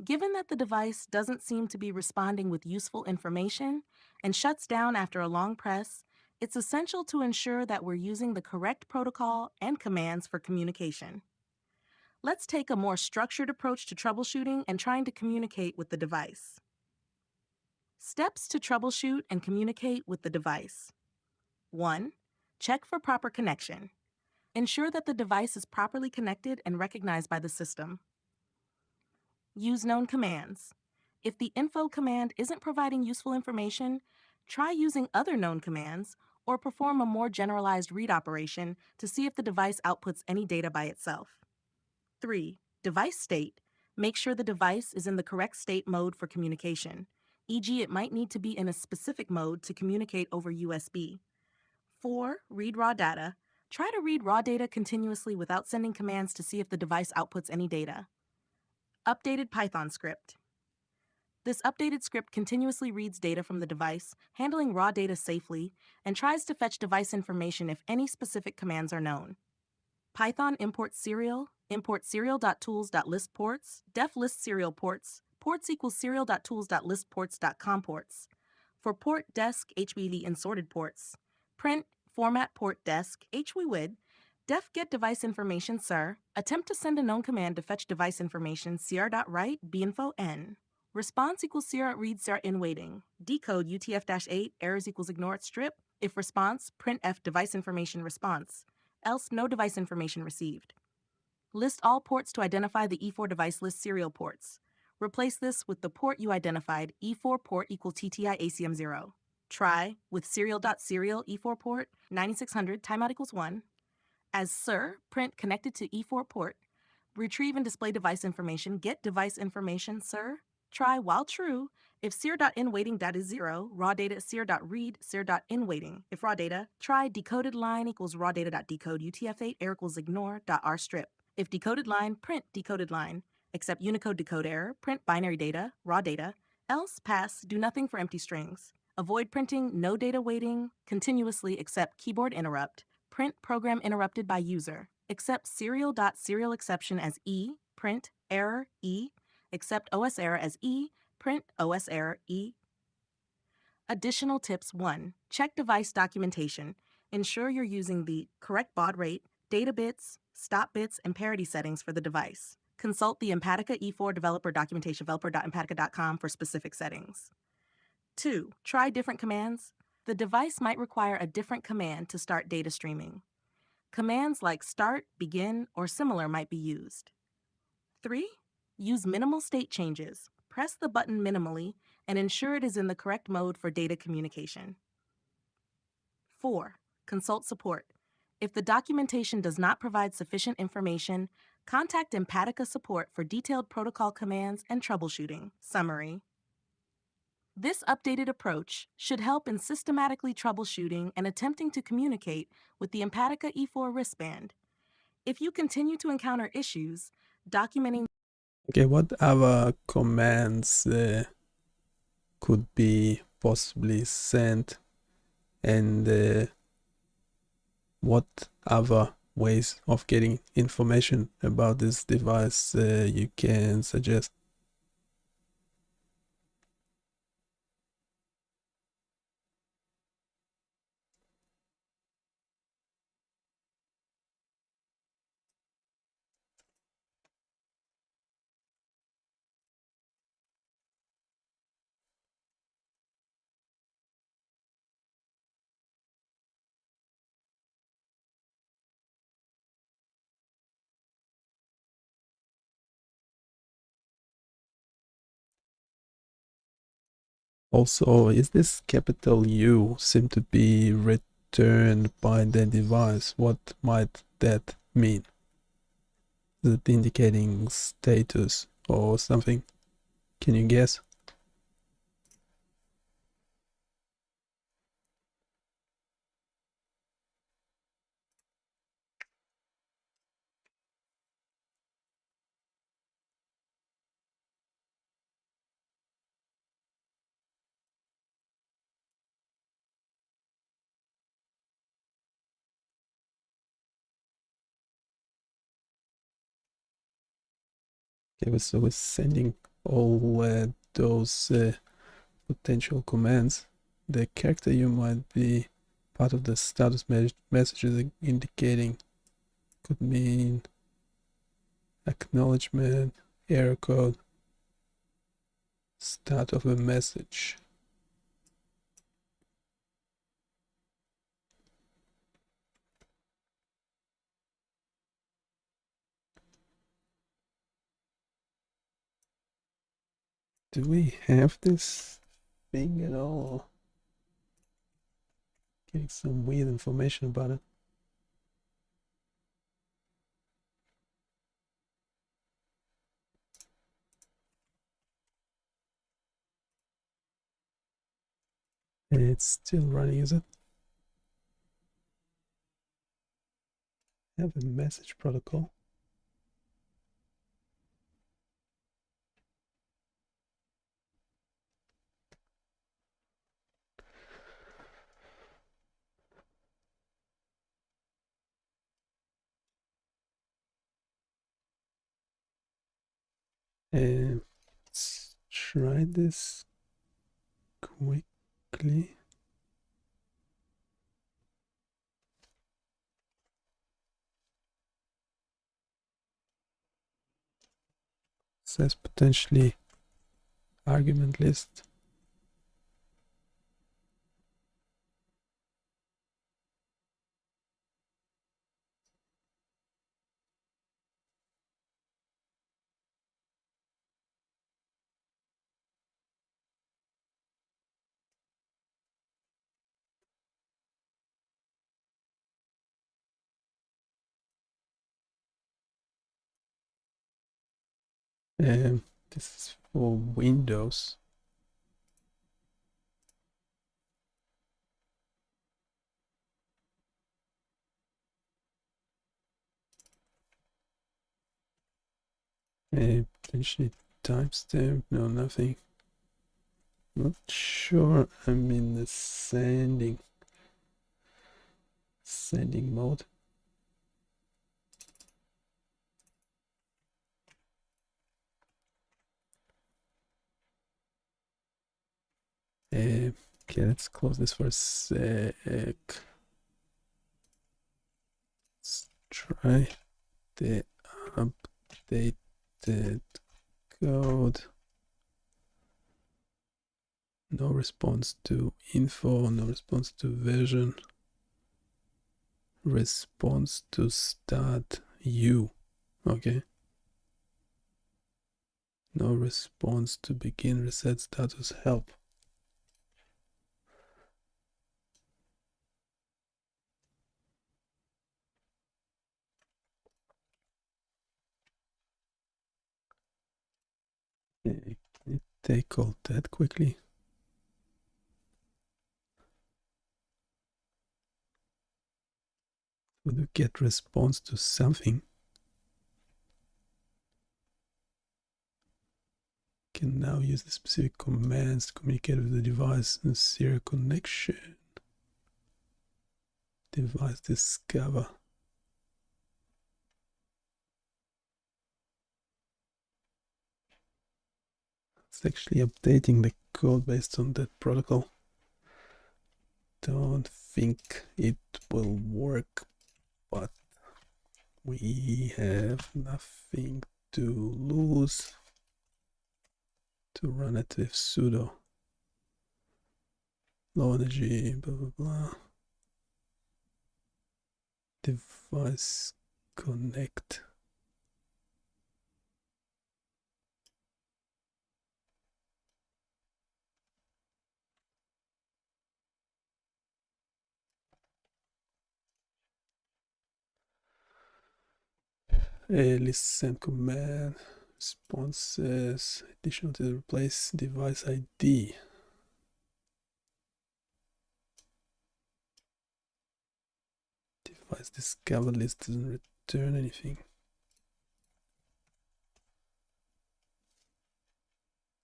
Given that the device doesn't seem to be responding with useful information and shuts down after a long press, it's essential to ensure that we're using the correct protocol and commands for communication. Let's take a more structured approach to troubleshooting and trying to communicate with the device. Steps to troubleshoot and communicate with the device. 1. Check for proper connection. Ensure that the device is properly connected and recognized by the system. Use known commands. If the info command isn't providing useful information, try using other known commands or perform a more generalized read operation to see if the device outputs any data by itself. 3. Device state. Make sure the device is in the correct state mode for communication, e.g., it might need to be in a specific mode to communicate over USB. 4. Read raw data. Try to read raw data continuously without sending commands to see if the device outputs any data. Updated Python script. This updated script continuously reads data from the device, handling raw data safely, and tries to fetch device information if any specific commands are known. Python import serial.tools.list ports, def list serial ports, ports equals serial.tools.listports.com ports. For port desc HBV and sorted ports, print format port desc hwwid, def get device information sir, attempt to send a known command to fetch device information cr.write binfo n. Response equals cr.read cr.in waiting. Decode UTF-8 errors equals ignore it strip. If response, printf device information response. Else no device information received. List all ports to identify the E4 device list serial ports. Replace this with the port you identified, E4 port equals TTI ACM0. Try with serial.serial E4 port 9600 timeout equals 1. As SIR, print connected to E4 port. Retrieve and display device information. Get device information, SIR. Try while true. If seer.in waiting data is 0, raw data seer.read seer.in waiting. If raw data, try decoded line equals raw data.decode UTF-8 error equals ignore.r strip. If decoded line, print decoded line. Except Unicode decode error, print binary data, raw data. Else, pass, do nothing for empty strings. Avoid printing no data waiting continuously except keyboard interrupt. Print program interrupted by user. Accept serial.serial exception as E, print error E. Accept OS error as E, print OS error E. Additional tips 1. Check device documentation. Ensure you're using the correct baud rate, data bits, stop bits, and parity settings for the device. Consult the Empatica E4 developer documentation developer.empatica.com for specific settings. 2. Try different commands. The device might require a different command to start data streaming. Commands like start, begin, or similar might be used. 3. Use minimal state changes. Press the button minimally and ensure it is in the correct mode for data communication. 4. Consult support. If the documentation does not provide sufficient information, contact Empatica support for detailed protocol commands and troubleshooting. Summary. This updated approach should help in systematically troubleshooting and attempting to communicate with the Empatica E4 wristband. If you continue to encounter issues, documenting. Okay, what other commands could be possibly sent, and what other ways of getting information about this device you can suggest? Also, is this capital U seem to be returned by the device? What might that mean? Is it indicating status or something? Can you guess? Okay, so we're sending all those potential commands. The character U might be part of the status messages indicating, could mean acknowledgement, error code, start of a message. Do we have this thing at all? Getting some weird information about it. It's still running, is it? Have a message protocol. Let's try this quickly. Says potentially argument list. This is for Windows. Potentially timestamp, no, nothing. Not sure I'm in the sending mode. Okay, let's close this for a sec. Let's try the updated code. No response to info, no response to version. Response to start U. Okay. No response to begin reset status help. Okay, can you take all that quickly? Would you get response to something? Can now use the specific commands to communicate with the device and serial connection. Device discover. It's actually updating the code based on that protocol. Don't think it will work, but we have nothing to lose to run it with sudo low energy blah blah blah device connect. Listen command responses additional to replace device ID. Device discover list doesn't return anything.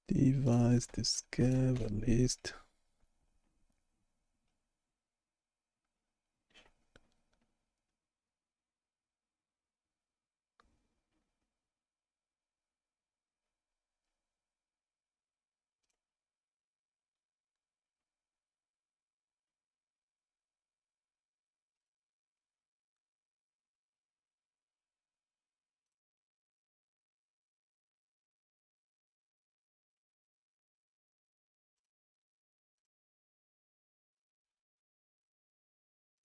Device discover list.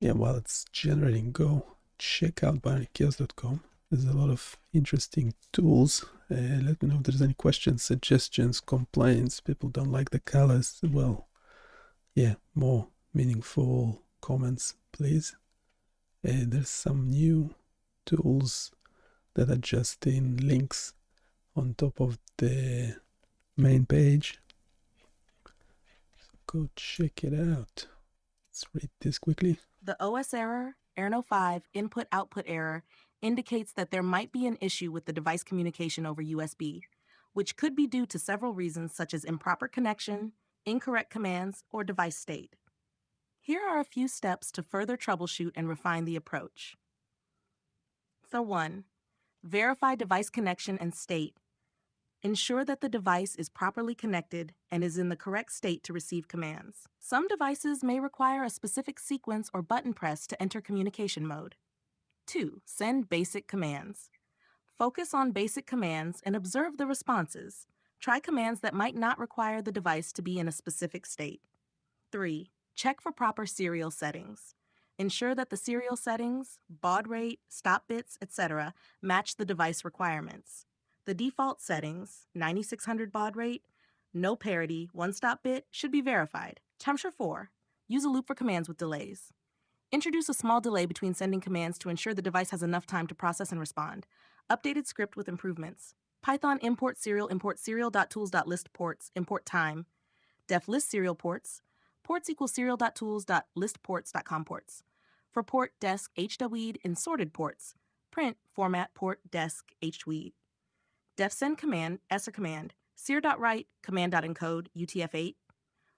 Yeah, while it's generating, go check out binarychaos.com. There's a lot of interesting tools. Let me know if there's any questions, suggestions, complaints. People don't like the colors. Well, yeah, more meaningful comments, please. There's some new tools that are just in links on top of the main page. So go check it out. Let's read this quickly. The OS error, ERNO5 input-output error, indicates that there might be an issue with the device communication over USB, which could be due to several reasons such as improper connection, incorrect commands, or device state. Here are a few steps to further troubleshoot and refine the approach. So 1. Verify device connection and state. Ensure that the device is properly connected and is in the correct state to receive commands. Some devices may require a specific sequence or button press to enter communication mode. 2. Send basic commands. Focus on basic commands and observe the responses. Try commands that might not require the device to be in a specific state. 3. Check for proper serial settings. Ensure that the serial settings, baud rate, stop bits, etc., match the device requirements. The default settings, 9600 baud rate, no parity, one stop bit, should be verified. Temperature 4. Use a loop for commands with delays. Introduce a small delay between sending commands to ensure the device has enough time to process and respond. Updated script with improvements. Python import serial.tools.list ports, import time, def list serial ports, ports equals serial.tools.listports.com ports. For port desc hweed in sorted ports, print format port desc hweed. Def send command, ESR command, seer.write, command.encode, UTF-8,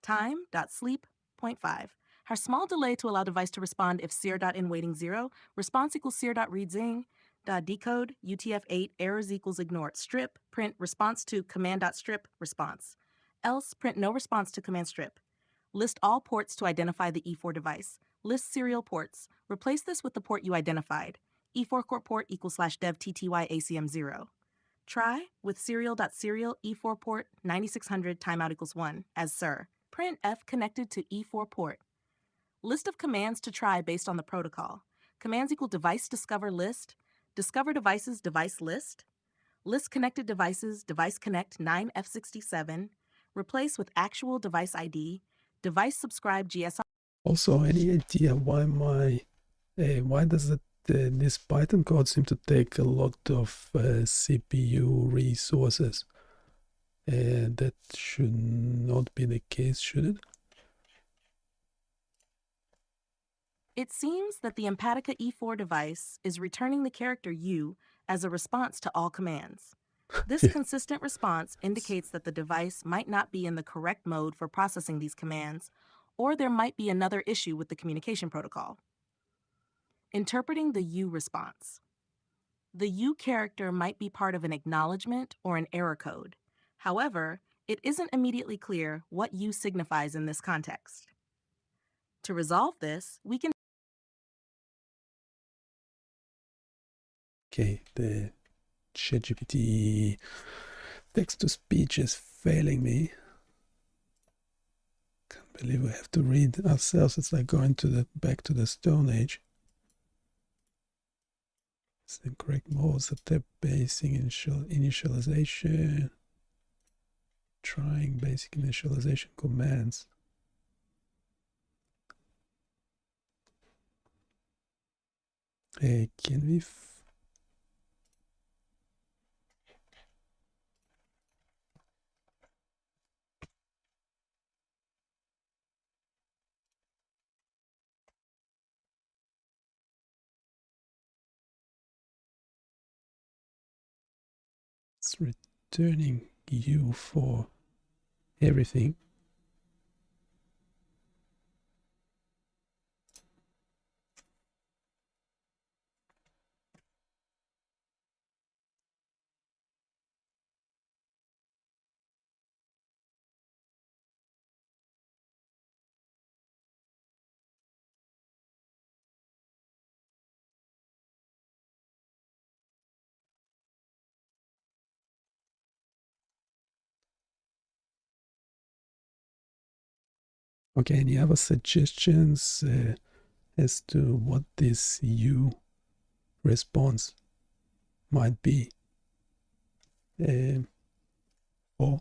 time.sleep, 0.5. Har small delay to allow device to respond if seer.in waiting 0, response equals seer.readzing, decode, UTF-8, errors equals ignore, strip, print, response to command.strip, response. Else, print no response to command strip. List all ports to identify the E4 device. List serial ports. Replace this with the port you identified. E4 core port equals /dev tty acm 0. Try with serial.serial E4 port 9600 timeout equals 1 as sir. Print F connected to E4 port. List of commands to try based on the protocol. Commands equal device discover list, discover devices device list, list connected devices device connect 9F67, replace with actual device ID, device subscribe GSR. Also, any idea why does this Python code seem to take a lot of CPU resources? That should not be the case, should it? It seems that the Empatica E4 device is returning the character U as a response to all commands. This consistent response indicates that the device might not be in the correct mode for processing these commands, or there might be another issue with the communication protocol. Interpreting the U response. The U character might be part of an acknowledgement or an error code. However, it isn't immediately clear what U signifies in this context. To resolve this, we can Okay, the ChatGPT text-to-speech is failing me. Can't believe we have to read ourselves. It's like going back to the Stone Age. It's the correct modes, the tab basic initialization, trying basic initialization commands. Can we it's returning U for everything. Okay, any other suggestions as to what this U response might be? Or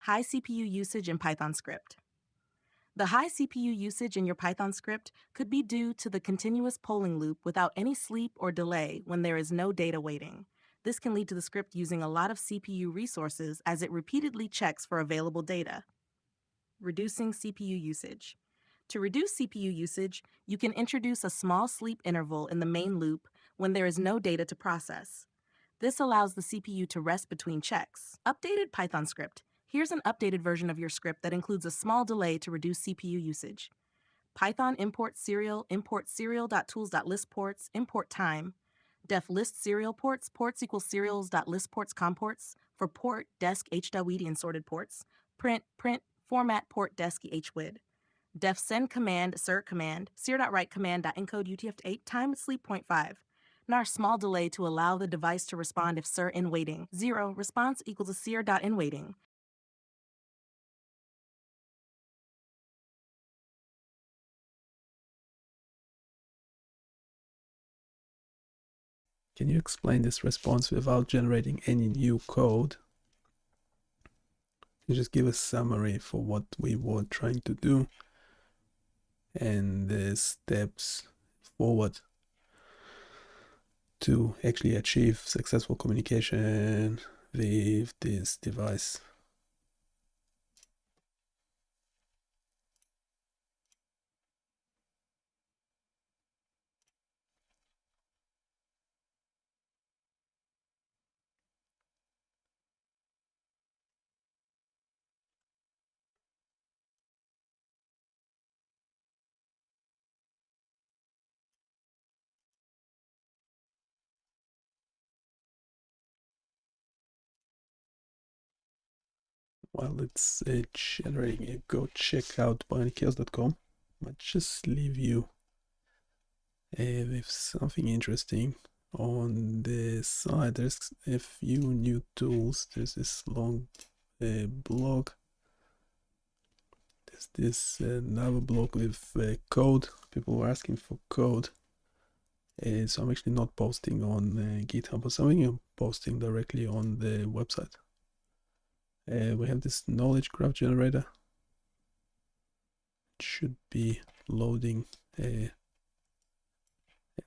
high CPU usage in Python script. The high CPU usage in your Python script could be due to the continuous polling loop without any sleep or delay when there is no data waiting. This can lead to the script using a lot of CPU resources as it repeatedly checks for available data. Reducing CPU usage. To reduce CPU usage, you can introduce a small sleep interval in the main loop when there is no data to process. This allows the CPU to rest between checks. Updated Python script. Here's an updated version of your script that includes a small delay to reduce CPU usage. Python import serial.tools.list ports, import time, def list serial ports, ports equals serials.list ports comports, for port, desc, hwd, and sorted ports, print, format, port, desc, hwid, def send command, ser command, ser.write command.encode utf8, time sleep 0.5. nar small delay to allow the device to respond if ser in waiting, 0, response equals a ser.in waiting. Can you explain this response without generating any new code? You just give a summary for what we were trying to do and the steps forward to actually achieve successful communication with this device. While it's generating, go check out biomedical.com. I might just leave you with something interesting. On the side, there's a few new tools. There's this long blog. There's this another blog with code. People were asking for code. So I'm actually not posting on GitHub or something. I'm posting directly on the website. We have this knowledge graph generator. It should be loading a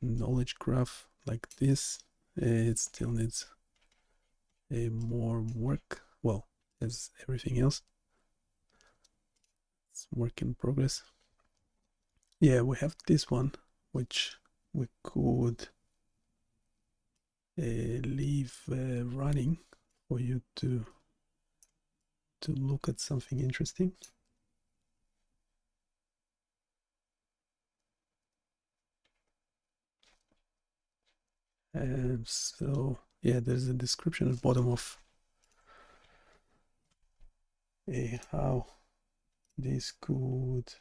knowledge graph like this. It still needs more work, well, as everything else. It's work in progress. Yeah, we have this one, which we could leave running for you to look at something interesting. And so, yeah, there's a description at the bottom of how this could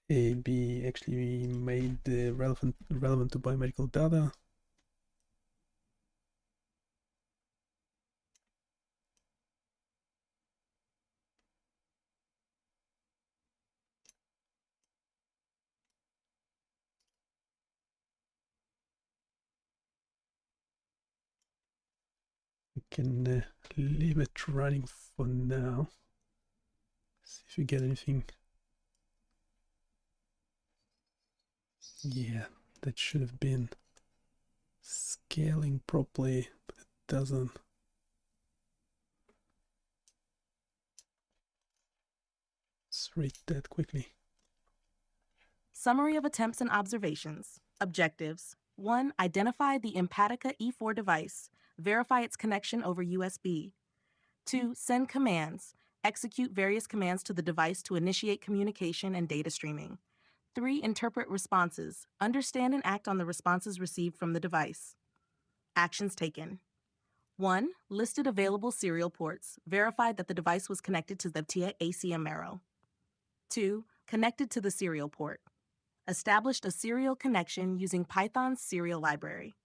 be actually made relevant to biomedical data. We can leave it running for now. See if we get anything. Yeah, that should have been scaling properly, but it doesn't. Let's read that quickly. Summary of attempts and observations. Objectives. 1. Identify the Empatica E4 device. Verify its connection over USB. 2. Send commands. Execute various commands to the device to initiate communication and data streaming. 3. Interpret responses. Understand and act on the responses received from the device. Actions taken. 1. Listed available serial ports. Verified that the device was connected to the ACM arrow. 2. Connected to the serial port. Established a serial connection using Python's serial library.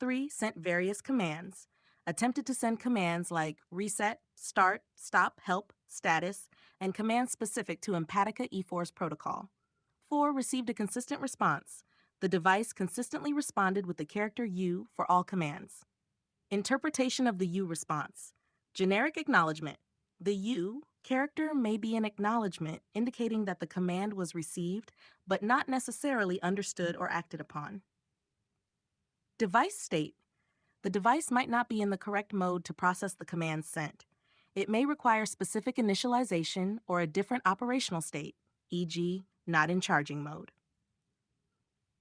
3. Sent various commands. Attempted to send commands like reset, start, stop, help, status, and commands specific to Empatica E4's protocol. 4. Received a consistent response. The device consistently responded with the character U for all commands. Interpretation of the U response. Generic acknowledgement. The U character may be an acknowledgement indicating that the command was received, but not necessarily understood or acted upon. Device state. The device might not be in the correct mode to process the command sent. It may require specific initialization or a different operational state, e.g., not in charging mode.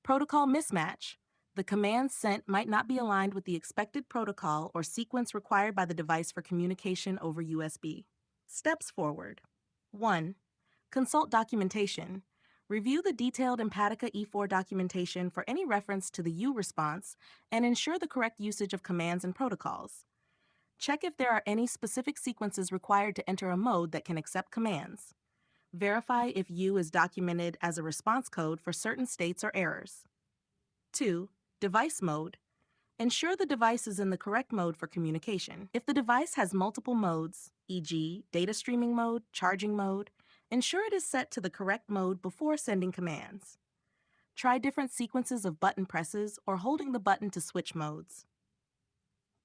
Protocol mismatch. The commands sent might not be aligned with the expected protocol or sequence required by the device for communication over USB. Steps forward. 1. Consult documentation. Review the detailed Empatica E4 documentation for any reference to the U response and ensure the correct usage of commands and protocols. Check if there are any specific sequences required to enter a mode that can accept commands. Verify if U is documented as a response code for certain states or errors. 2. Device mode. Ensure the device is in the correct mode for communication. If the device has multiple modes, e.g., data streaming mode, charging mode, ensure it is set to the correct mode before sending commands. Try different sequences of button presses or holding the button to switch modes.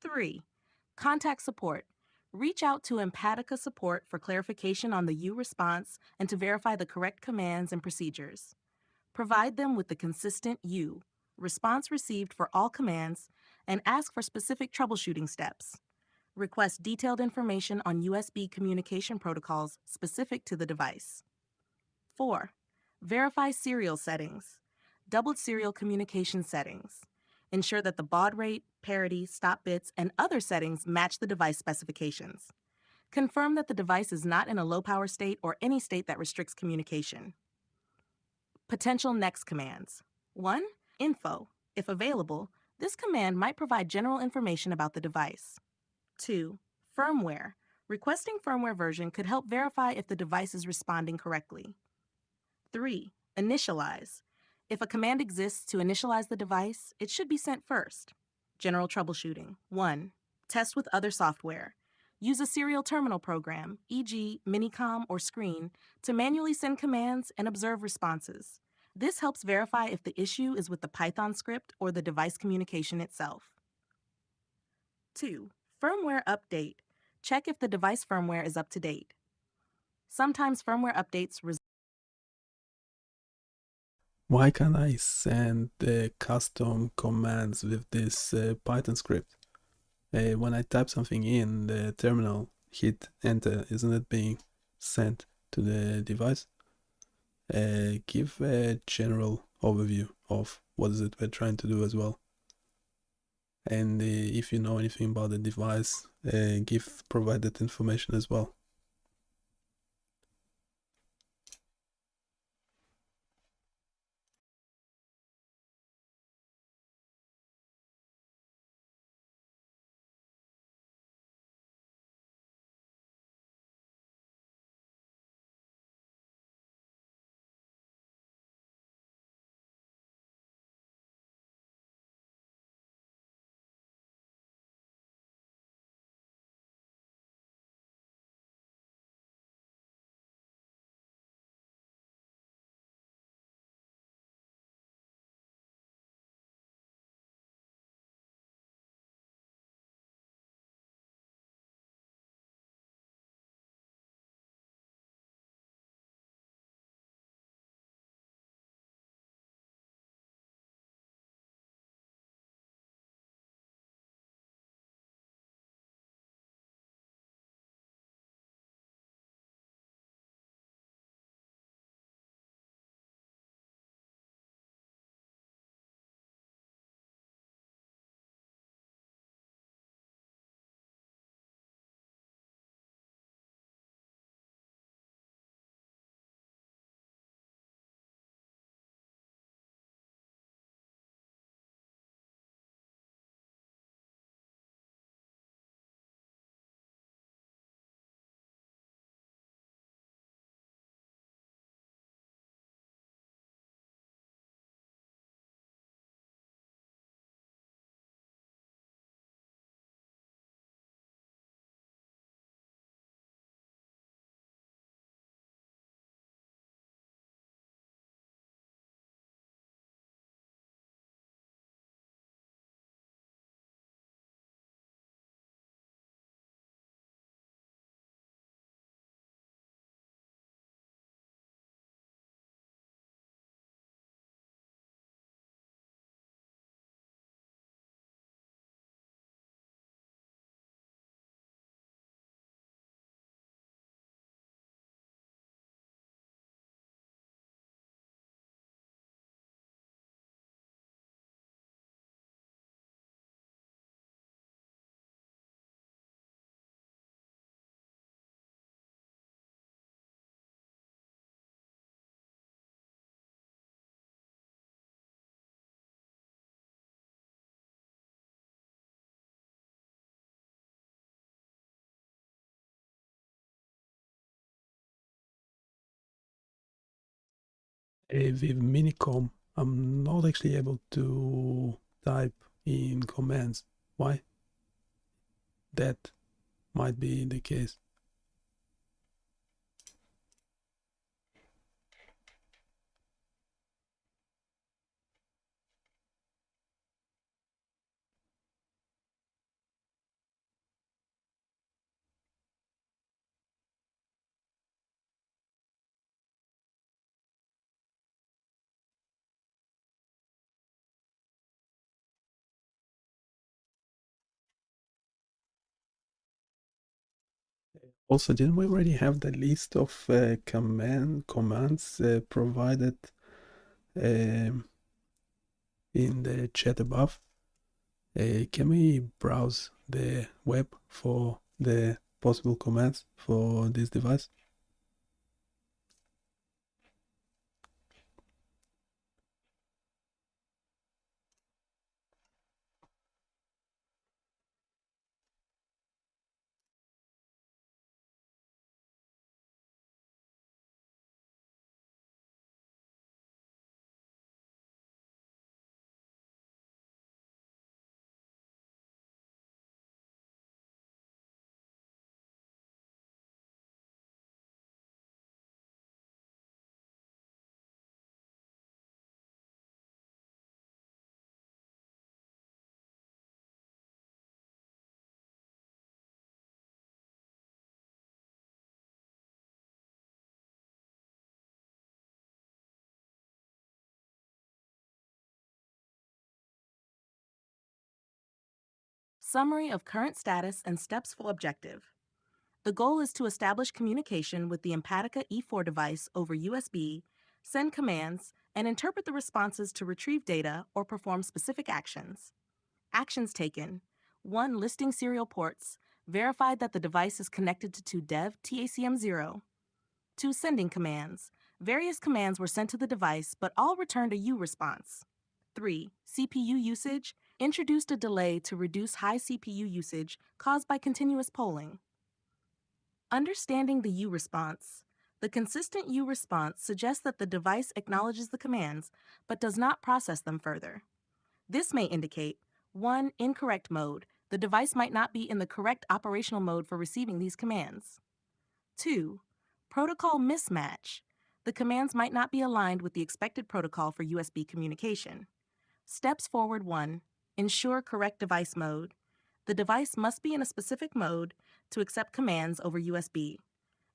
3. Contact support. Reach out to Empatica support for clarification on the U response and to verify the correct commands and procedures. Provide them with the consistent U, response received for all commands, and ask for specific troubleshooting steps. Request detailed information on USB communication protocols specific to the device. 4. Verify serial settings. Doubled serial communication settings. Ensure that the baud rate, parity, stop bits, and other settings match the device specifications. Confirm that the device is not in a low power state or any state that restricts communication. Potential next commands. 1. Info. If available, this command might provide general information about the device. 2. Firmware. Requesting firmware version could help verify if the device is responding correctly. 3. Initialize. If a command exists to initialize the device, it should be sent first. General troubleshooting. 1. Test with other software. Use a serial terminal program, e.g., Minicom or Screen, to manually send commands and observe responses. This helps verify if the issue is with the Python script or the device communication itself. 2. Firmware update. Check if the device firmware is up to date. Sometimes firmware updates Why can't I send custom commands with this Python script? When I type something in the terminal, hit enter, isn't it being sent to the device? Give a general overview of what is it we're trying to do as well. And if you know anything about the device, provide that information as well. With Minicom, I'm not actually able to type in commands. Why? That might be the case. Also, didn't we already have the list of commands provided um, in the chat above? Can we browse the web for the possible commands for this device? Summary of current status and steps for objective. The goal is to establish communication with the Empatica E4 device over USB, send commands, and interpret the responses to retrieve data or perform specific actions. Actions taken: 1. Listing serial ports, verified that the device is connected to dev TACM0. 2. Sending commands. Various commands were sent to the device, but all returned a U response. 3. CPU usage, introduced a delay to reduce high CPU usage caused by continuous polling. Understanding the U response. The consistent U response suggests that the device acknowledges the commands, but does not process them further. This may indicate 1. Incorrect mode. The device might not be in the correct operational mode for receiving these commands. 2. Protocol mismatch. The commands might not be aligned with the expected protocol for USB communication. Steps forward: 1. Ensure correct device mode. The device must be in a specific mode to accept commands over USB.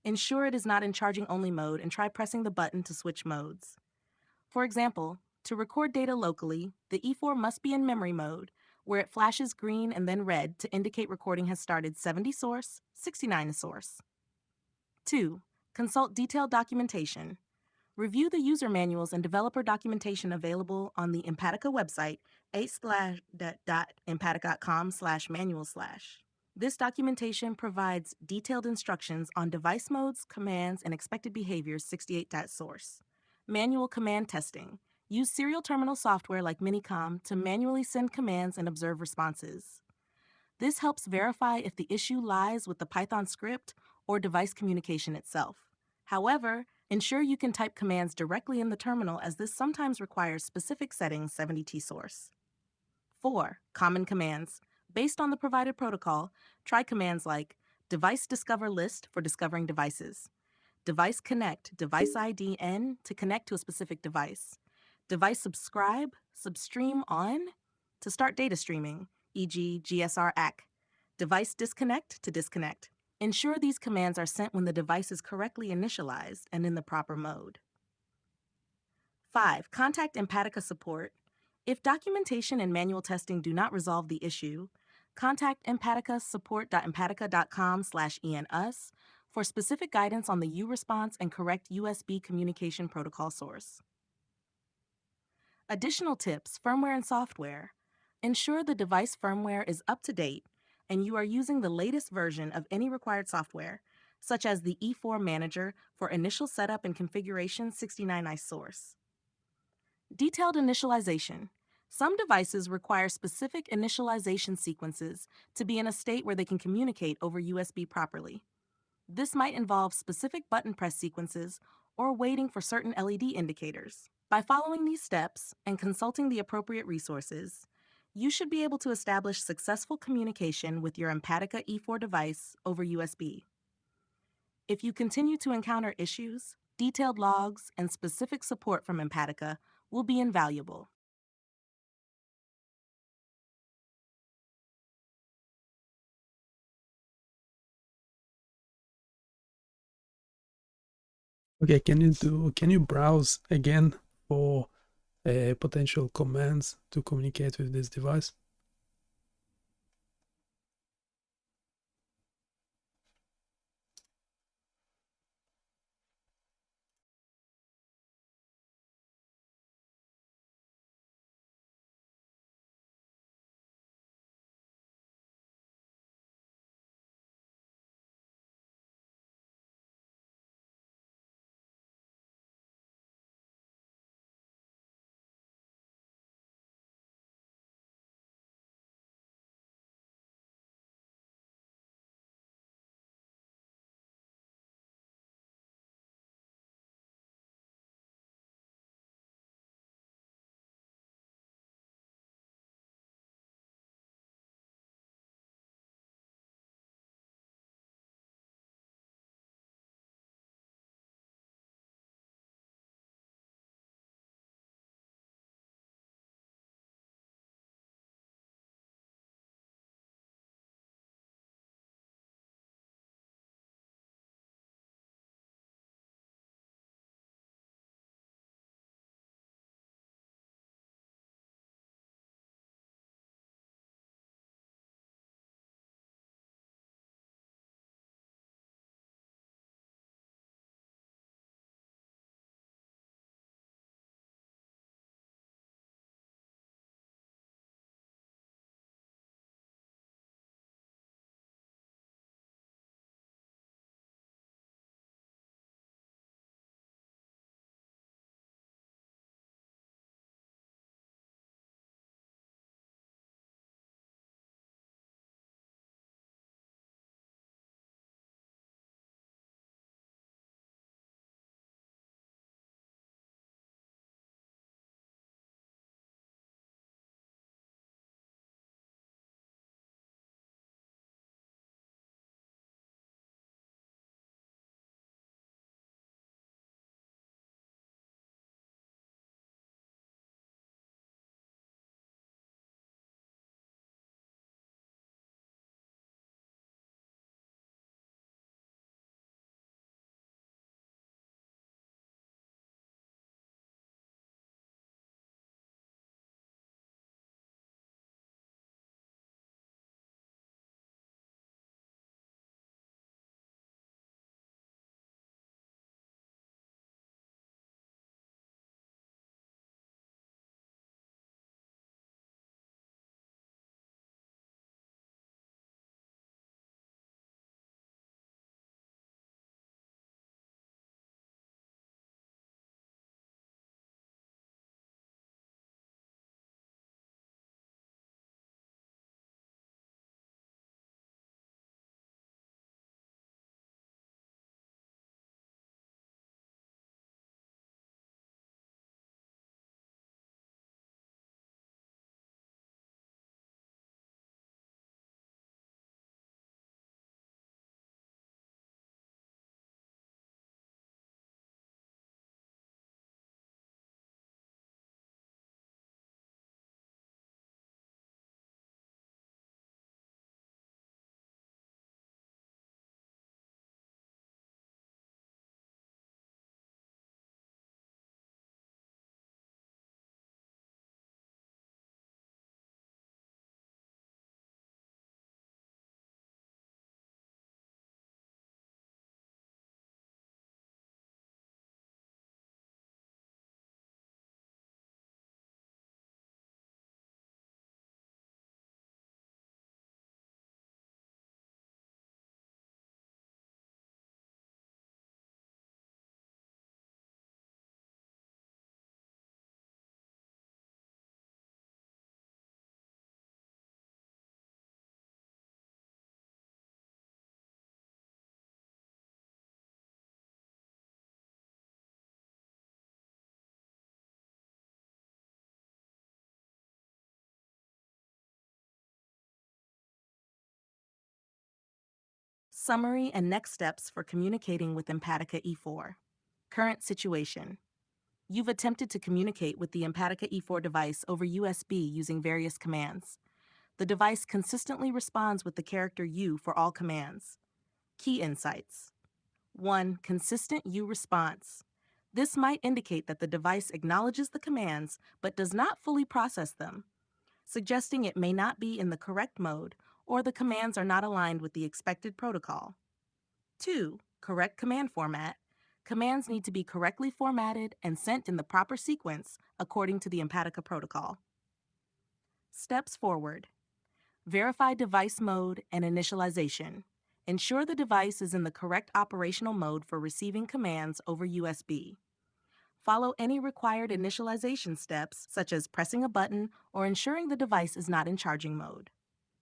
Ensure it is not in charging only mode and try pressing the button to switch modes. For example, to record data locally, the E4 must be in memory mode, where it flashes green and then red to indicate recording has started 70 source, 69 source. 2. Consult detailed documentation. Review the user manuals and developer documentation available on the Empatica website, a/empatica.com/manual/. This documentation provides detailed instructions on device modes, commands, and expected behaviors 68.source. Manual command testing. Use serial terminal software like Minicom to manually send commands and observe responses. This helps verify if the issue lies with the Python script or device communication itself. However, ensure you can type commands directly in the terminal, as this sometimes requires specific settings 70T source. 4. Common commands. Based on the provided protocol, try commands like device discover list for discovering devices, device connect, device ID N to connect to a specific device, device subscribe, substream on to start data streaming, e.g. GSR ACK, device disconnect to disconnect. Ensure these commands are sent when the device is correctly initialized and in the proper mode. 5. Contact Empatica support. If documentation and manual testing do not resolve the issue, contact Empatica support.empatica.com/enus for specific guidance on the U response and correct USB communication protocol source. Additional tips: firmware and software. Ensure the device firmware is up to date and you are using the latest version of any required software, such as the E4 Manager for initial setup and configuration 69i source. Detailed initialization. Some devices require specific initialization sequences to be in a state where they can communicate over USB properly. This might involve specific button press sequences or waiting for certain LED indicators. By following these steps and consulting the appropriate resources, you should be able to establish successful communication with your Empatica E4 device over USB. If you continue to encounter issues, detailed logs and specific support from Empatica will be invaluable. Okay, can you browse again for potential commands to communicate with this device? Summary and next steps for communicating with Empatica E4. Current situation. You've attempted to communicate with the Empatica E4 device over USB using various commands. The device consistently responds with the character U for all commands. Key insights. 1. Consistent U response. This might indicate that the device acknowledges the commands but does not fully process them, suggesting it may not be in the correct mode or the commands are not aligned with the expected protocol. 2. Correct command format. Commands need to be correctly formatted and sent in the proper sequence according to the Empatica protocol. Steps forward. Verify device mode and initialization. Ensure the device is in the correct operational mode for receiving commands over USB. Follow any required initialization steps, such as pressing a button or ensuring the device is not in charging mode.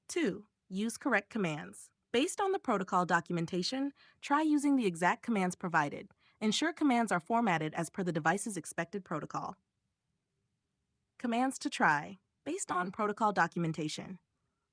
2. Use correct commands. Based on the protocol documentation, try using the exact commands provided. Ensure commands are formatted as per the device's expected protocol. Commands to try, based on protocol documentation.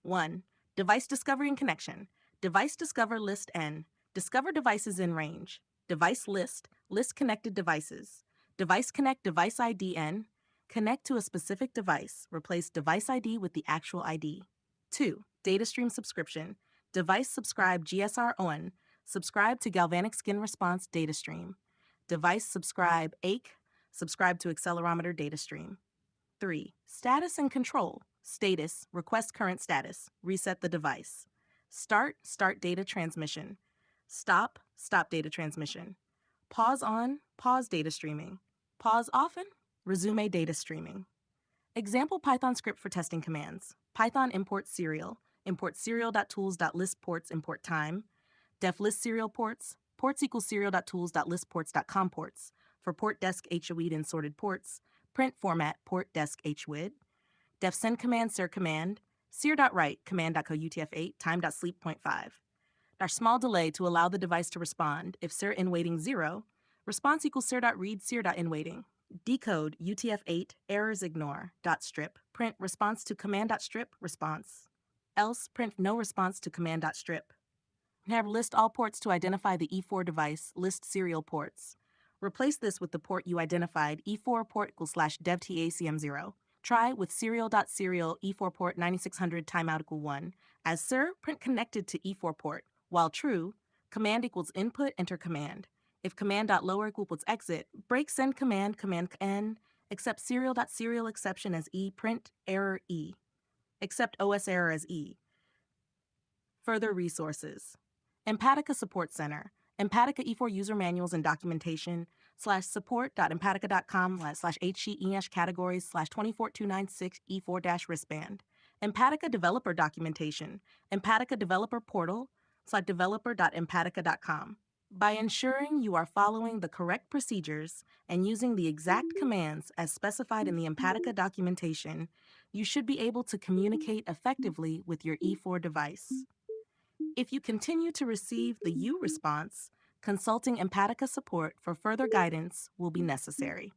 1. Device discovery and connection. Device discover list N. Discover devices in range. Device list, list connected devices. Device connect device ID N. Connect to a specific device. Replace device ID with the actual ID. 2. Data stream subscription. Device subscribe GSR on. Subscribe to galvanic skin response data stream. Device subscribe AIC. Subscribe to accelerometer data stream. 3. Status and control. Status, request current status. Reset the device. Start, start data transmission. Stop, stop data transmission. Pause on, pause data streaming. Pause often, resume data streaming. Example Python script for testing commands. Python import serial. Import serial.tools.list ports import time. Def list serial ports. Ports equals serial.tools.listports.com ports. For port desk HOID and sorted ports. Print format port desk HWID. Def send command ser command. Ser.write command.co.utf8 time.sleep.5. Small delay to allow the device to respond. If ser in waiting 0, response equals ser.read ser.in waiting. Decode UTF-8 errors ignore .strip. Print response to command.strip response. Else print no response to command.strip. Have list all ports to identify the E4 device, list serial ports. Replace this with the port you identified, E4 port equals /devtacm0. Try with serial.serial E4 port 9600 timeout equal 1. As ser, print connected to E4 port. While true, command equals input, enter command. If command.lower equals exit, break send command, command n, accept serial.serial exception as E, print error E. Accept OS error as E. Further resources. Empatica Support Center. Empatica E4 user manuals and documentation /support.empatica.com/HCENASH categories /24296 E4-wristband. Empatica developer documentation. Empatica developer portal /developer.empatica.com. By ensuring you are following the correct procedures and using the exact commands as specified in the Empatica documentation, you should be able to communicate effectively with your E4 device. If you continue to receive the U response, consulting Empatica support for further guidance will be necessary.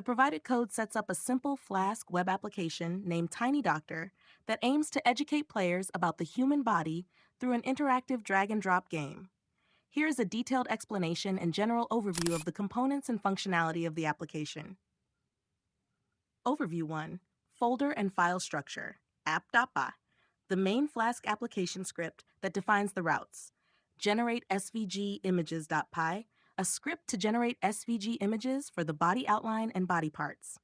The provided code sets up a simple Flask web application named Tiny Doctor that aims to educate players about the human body through an interactive drag and drop game. Here is a detailed explanation and general overview of the components and functionality of the application. Overview 1. Folder and File Structure. App.py. The main Flask application script that defines the routes. Generate SVG images.py, a script to generate SVG images for the body outline and body parts.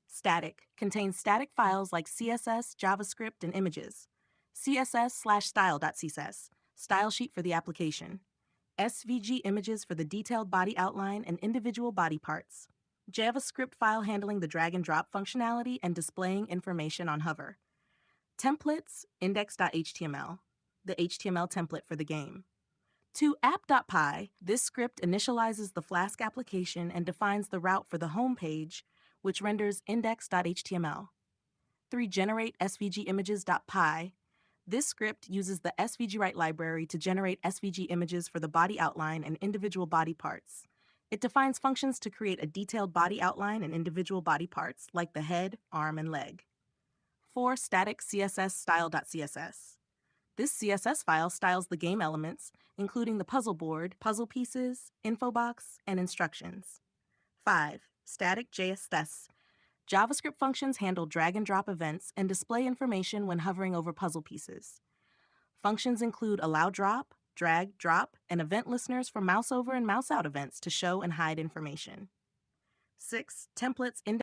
Static contains static files like CSS, JavaScript, and images. CSS/style.css, style sheet for the application. SVG images for the detailed body outline and individual body parts. JavaScript file handling the drag and drop functionality and displaying information on hover. Templates, index.html, the HTML template for the game. To app.py, this script initializes the Flask application and defines the route for the home page, which renders index.html. 3. Generate SVG images.py. This script uses the SVGWrite library to generate SVG images for the body outline and individual body parts. It defines functions to create a detailed body outline and individual body parts, like the head, arm, and leg. 4. Static CSS style.css. This CSS file styles the game elements, including the puzzle board, puzzle pieces, info box, and instructions. 5. Static JS. JavaScript functions handle drag and drop events and display information when hovering over puzzle pieces. Functions include allow drop, drag, drop, and event listeners for mouse over and mouse out events to show and hide information. 6. Templates index.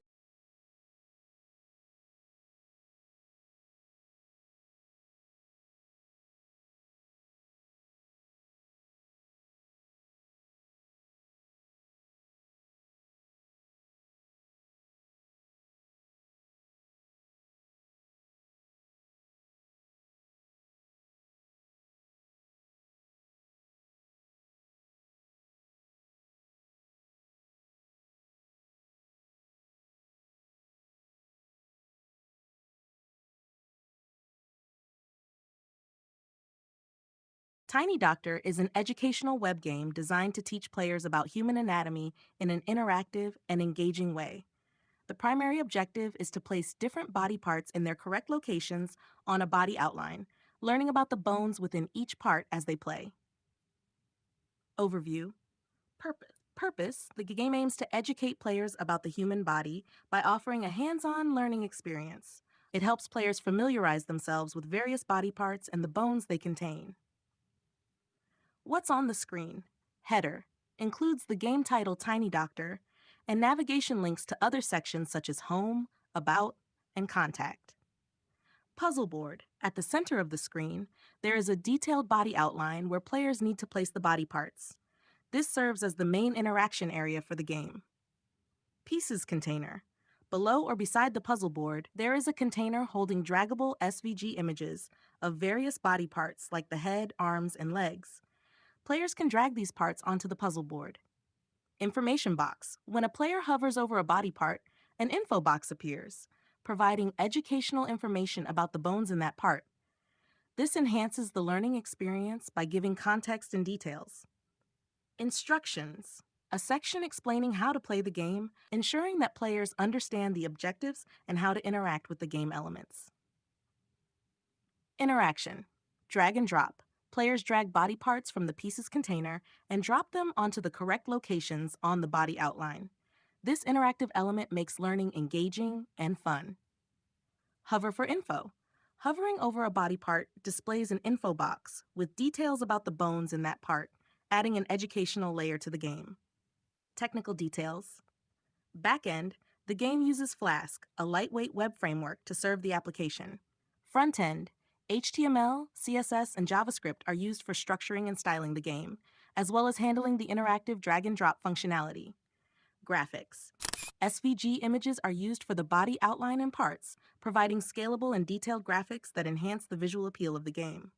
Tiny Doctor is an educational web game designed to teach players about human anatomy in an interactive and engaging way. The primary objective is to place different body parts in their correct locations on a body outline, learning about the bones within each part as they play. Overview. Purpose. The game aims to educate players about the human body by offering a hands-on learning experience. It helps players familiarize themselves with various body parts and the bones they contain. What's on the screen? Header includes the game title Tiny Doctor and navigation links to other sections such as Home, About, and Contact. Puzzle board. At the center of the screen, there is a detailed body outline where players need to place the body parts. This serves as the main interaction area for the game. Pieces container. Below or beside the puzzle board, there is a container holding draggable SVG images of various body parts like the head, arms, and legs. Players can drag these parts onto the puzzle board. Information box. When a player hovers over a body part, an info box appears, providing educational information about the bones in that part. This enhances the learning experience by giving context and details. Instructions. A section explaining how to play the game, ensuring that players understand the objectives and how to interact with the game elements. Interaction. Drag and drop. Players drag body parts from the pieces container and drop them onto the correct locations on the body outline. This interactive element makes learning engaging and fun. Hover for info. Hovering over a body part displays an info box with details about the bones in that part, adding an educational layer to the game. Technical details. Backend, the game uses Flask, a lightweight web framework to serve the application. Frontend, HTML, CSS, and JavaScript are used for structuring and styling the game, as well as handling the interactive drag and drop functionality. Graphics. SVG images are used for the body outline and parts, providing scalable and detailed graphics that enhance the visual appeal of the game.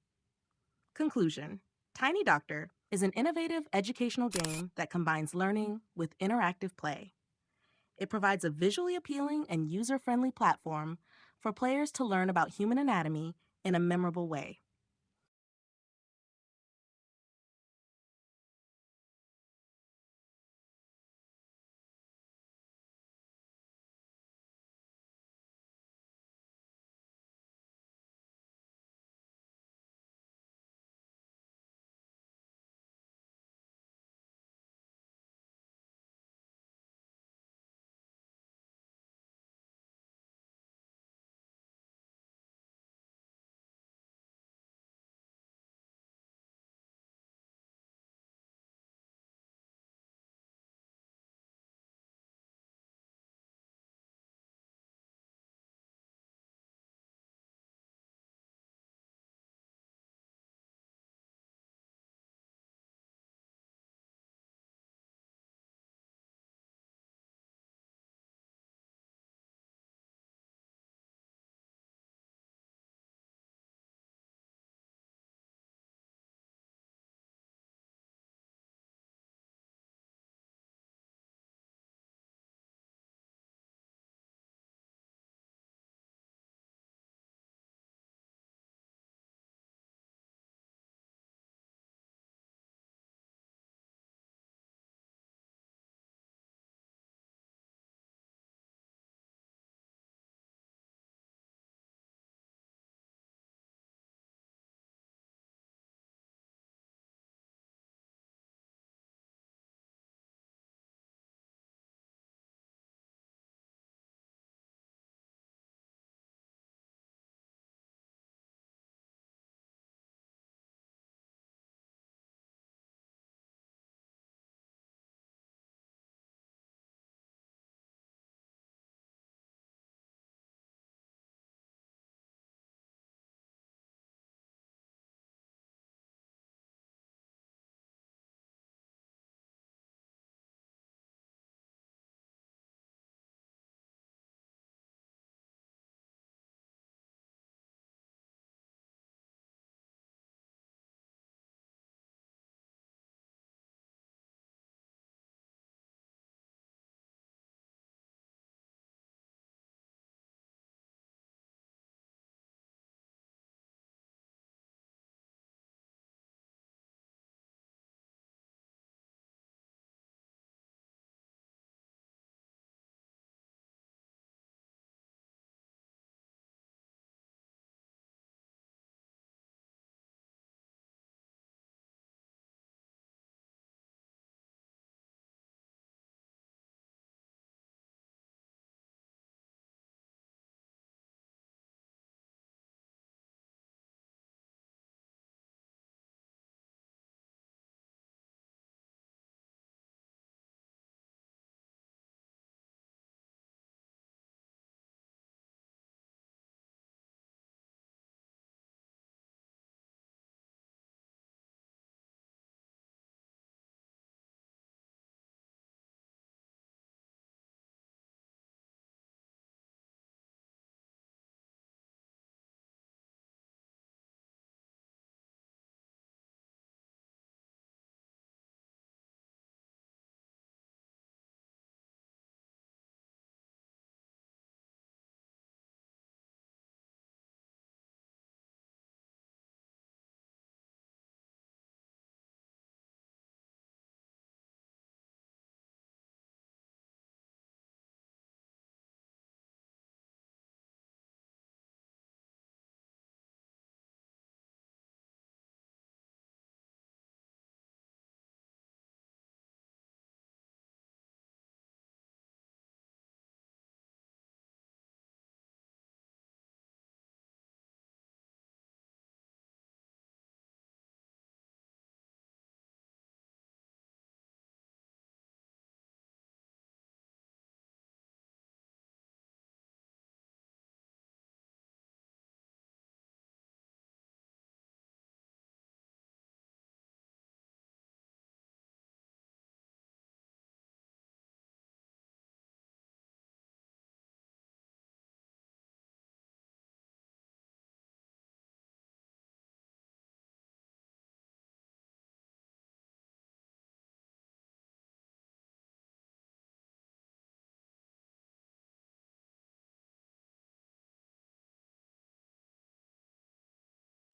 Conclusion. Tiny Doctor is an innovative educational game that combines learning with interactive play. It provides a visually appealing and user-friendly platform for players to learn about human anatomy in a memorable way.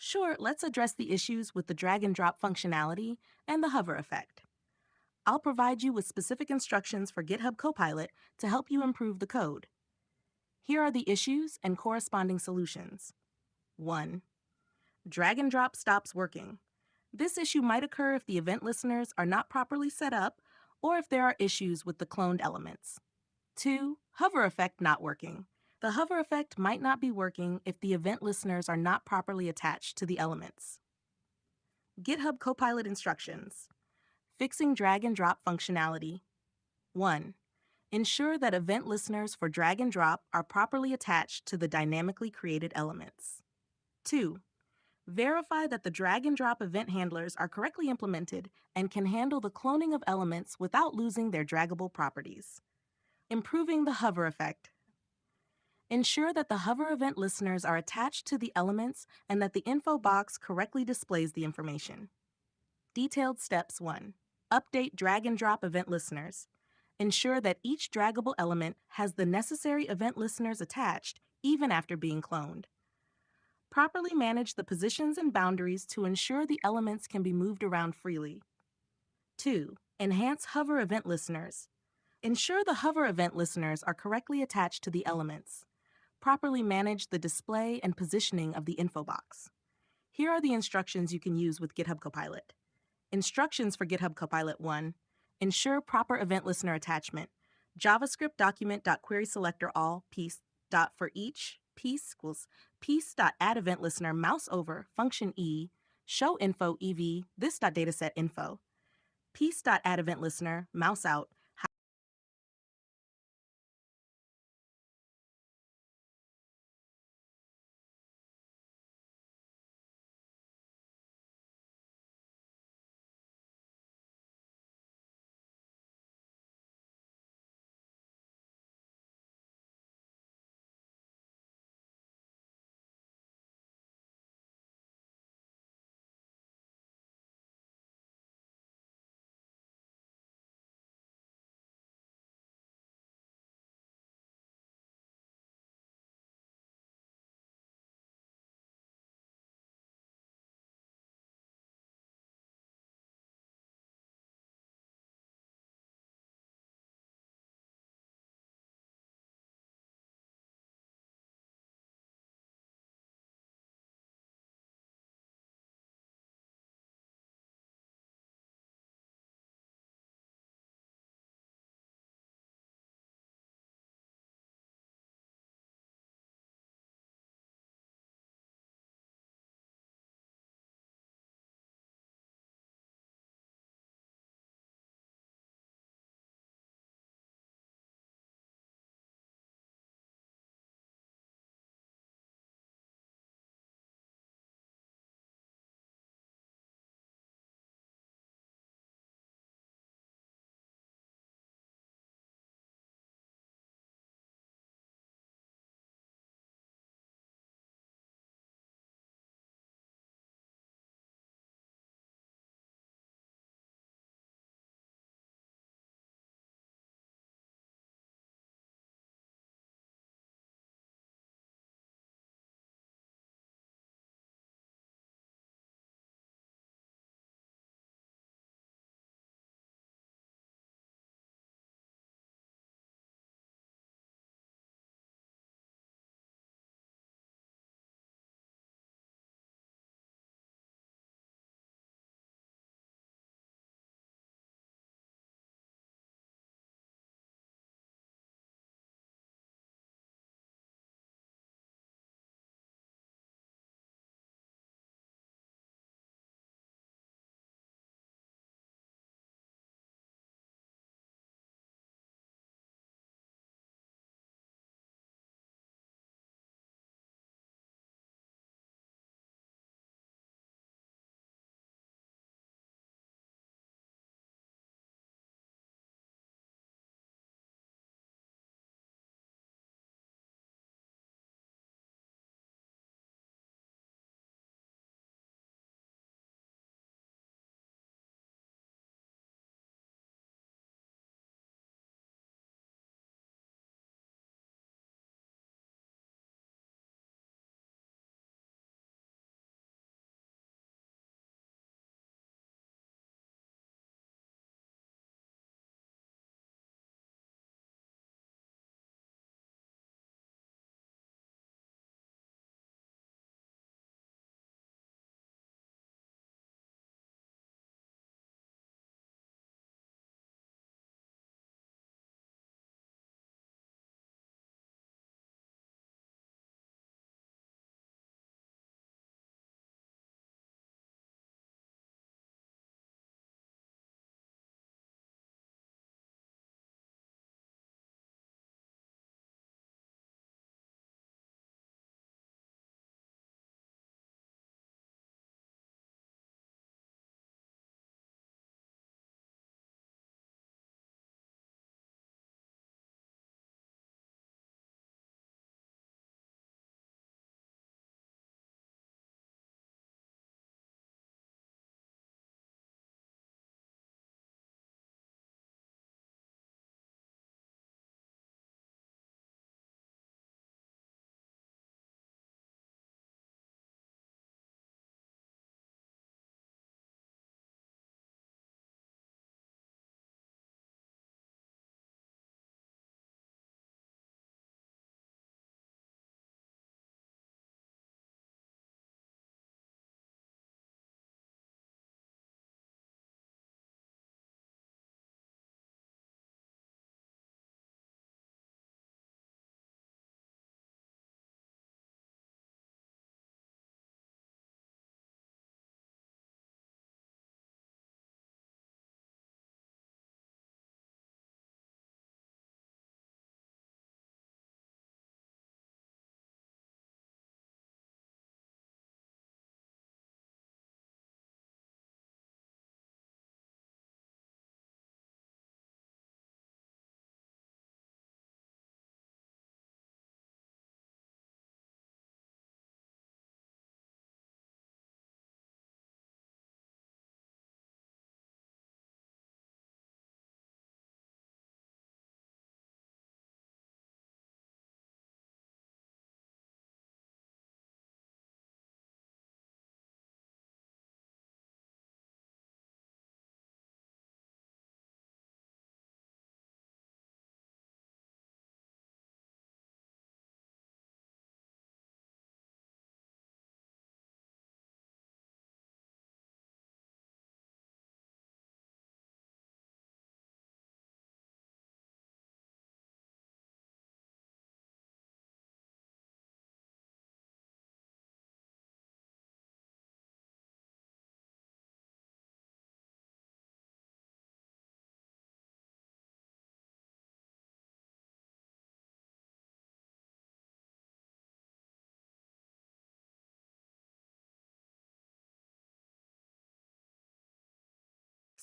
Sure, let's address the issues with the drag and drop functionality and the hover effect. I'll provide you with specific instructions for GitHub Copilot to help you improve the code. Here are the issues and corresponding solutions. 1. Drag and drop stops working. This issue might occur if the event listeners are not properly set up or if there are issues with the cloned elements. 2. Hover effect not working. The hover effect might not be working if the event listeners are not properly attached to the elements. GitHub Copilot instructions. Fixing drag and drop functionality. 1. Ensure that event listeners for drag and drop are properly attached to the dynamically created elements. 2. Verify that the drag and drop event handlers are correctly implemented and can handle the cloning of elements without losing their draggable properties. Improving the hover effect. Ensure that the hover event listeners are attached to the elements and that the info box correctly displays the information. Detailed steps 1. Update drag and drop event listeners. Ensure that each draggable element has the necessary event listeners attached even after being cloned. Properly manage the positions and boundaries to ensure the elements can be moved around freely. 2. Enhance hover event listeners. Ensure the hover event listeners are correctly attached to the elements. Properly manage the display and positioning of the info box. Here are the instructions you can use with GitHub Copilot. Instructions for GitHub Copilot 1. Ensure proper event listener attachment. JavaScript document.querySelectorAll piece.for each piece equals piece.add event listener mouse over function E show info ev this.dataset info piece.add event listener mouse out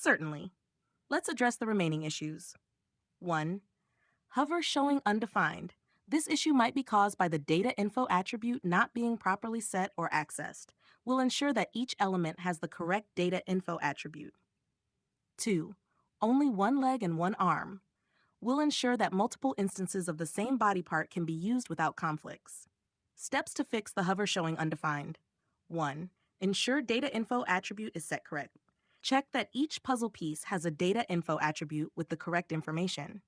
Certainly. Let's address the remaining issues. 1. Hover showing undefined. This issue might be caused by the data info attribute not being properly set or accessed. We'll ensure that each element has the correct data info attribute. 2. Only one leg and one arm. We'll ensure that multiple instances of the same body part can be used without conflicts. Steps to fix the hover showing undefined. 1. Ensure data info attribute is set correct. Check that each puzzle piece has a data info attribute with the correct information.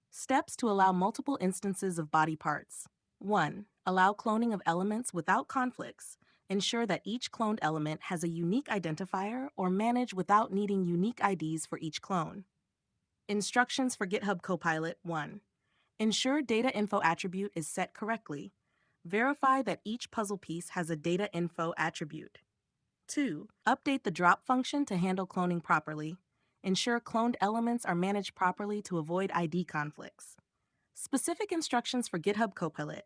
Steps to allow multiple instances of body parts. 1. Allow cloning of elements without conflicts. Ensure that each cloned element has a unique identifier or manage without needing unique IDs for each clone. Instructions for GitHub Copilot. 1. Ensure data info attribute is set correctly. Verify that each puzzle piece has a data info attribute. 2. Update the drop function to handle cloning properly. Ensure cloned elements are managed properly to avoid ID conflicts. Specific instructions for GitHub Copilot.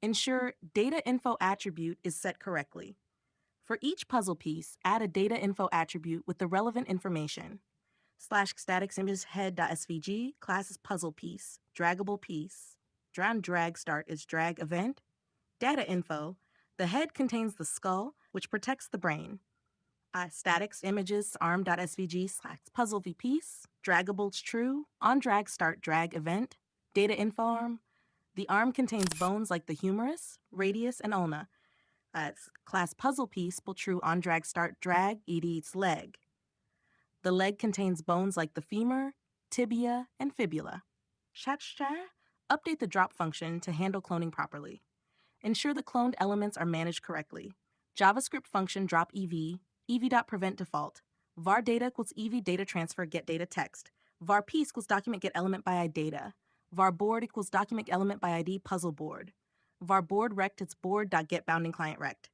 Ensure data info attribute is set correctly. For each puzzle piece, add a data info attribute with the relevant information. /statics image head.svg class is puzzle piece, draggable piece. Drag start is drag event. Data info. The head contains the skull, which protects the brain. Statics images arm.svg / puzzle v piece. Draggables true. On drag start drag event. Data info arm. The arm contains bones like the humerus, radius, and ulna. Class puzzle piece will true on drag start drag its leg. The leg contains bones like the femur, tibia, and fibula. Update the drop function to handle cloning properly. Ensure the cloned elements are managed correctly. JavaScript function drop ev.prevent default. var data equals ev data transfer get data text. var piece equals document get element by data. var board equals document element by ID puzzle board. var board rect its board.get bounding client rect.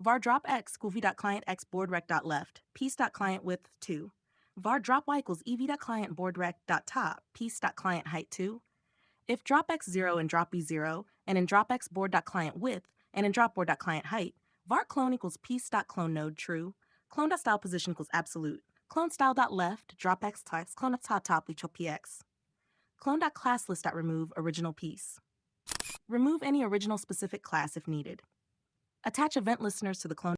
var drop x equals v.client x board rect.left. piece.client width 2. var drop y equals ev.client board rect.top piece.client height 2. If drop x 0 and drop b 0, and in drop x board.client width, and in drop board.client height, var clone equals piece.clone node true, clone.style position equals absolute, clone style.left, drop x types, clone top equal px. Clone.classlist.remove original piece. Remove any original specific class if needed. Attach event listeners to the clone.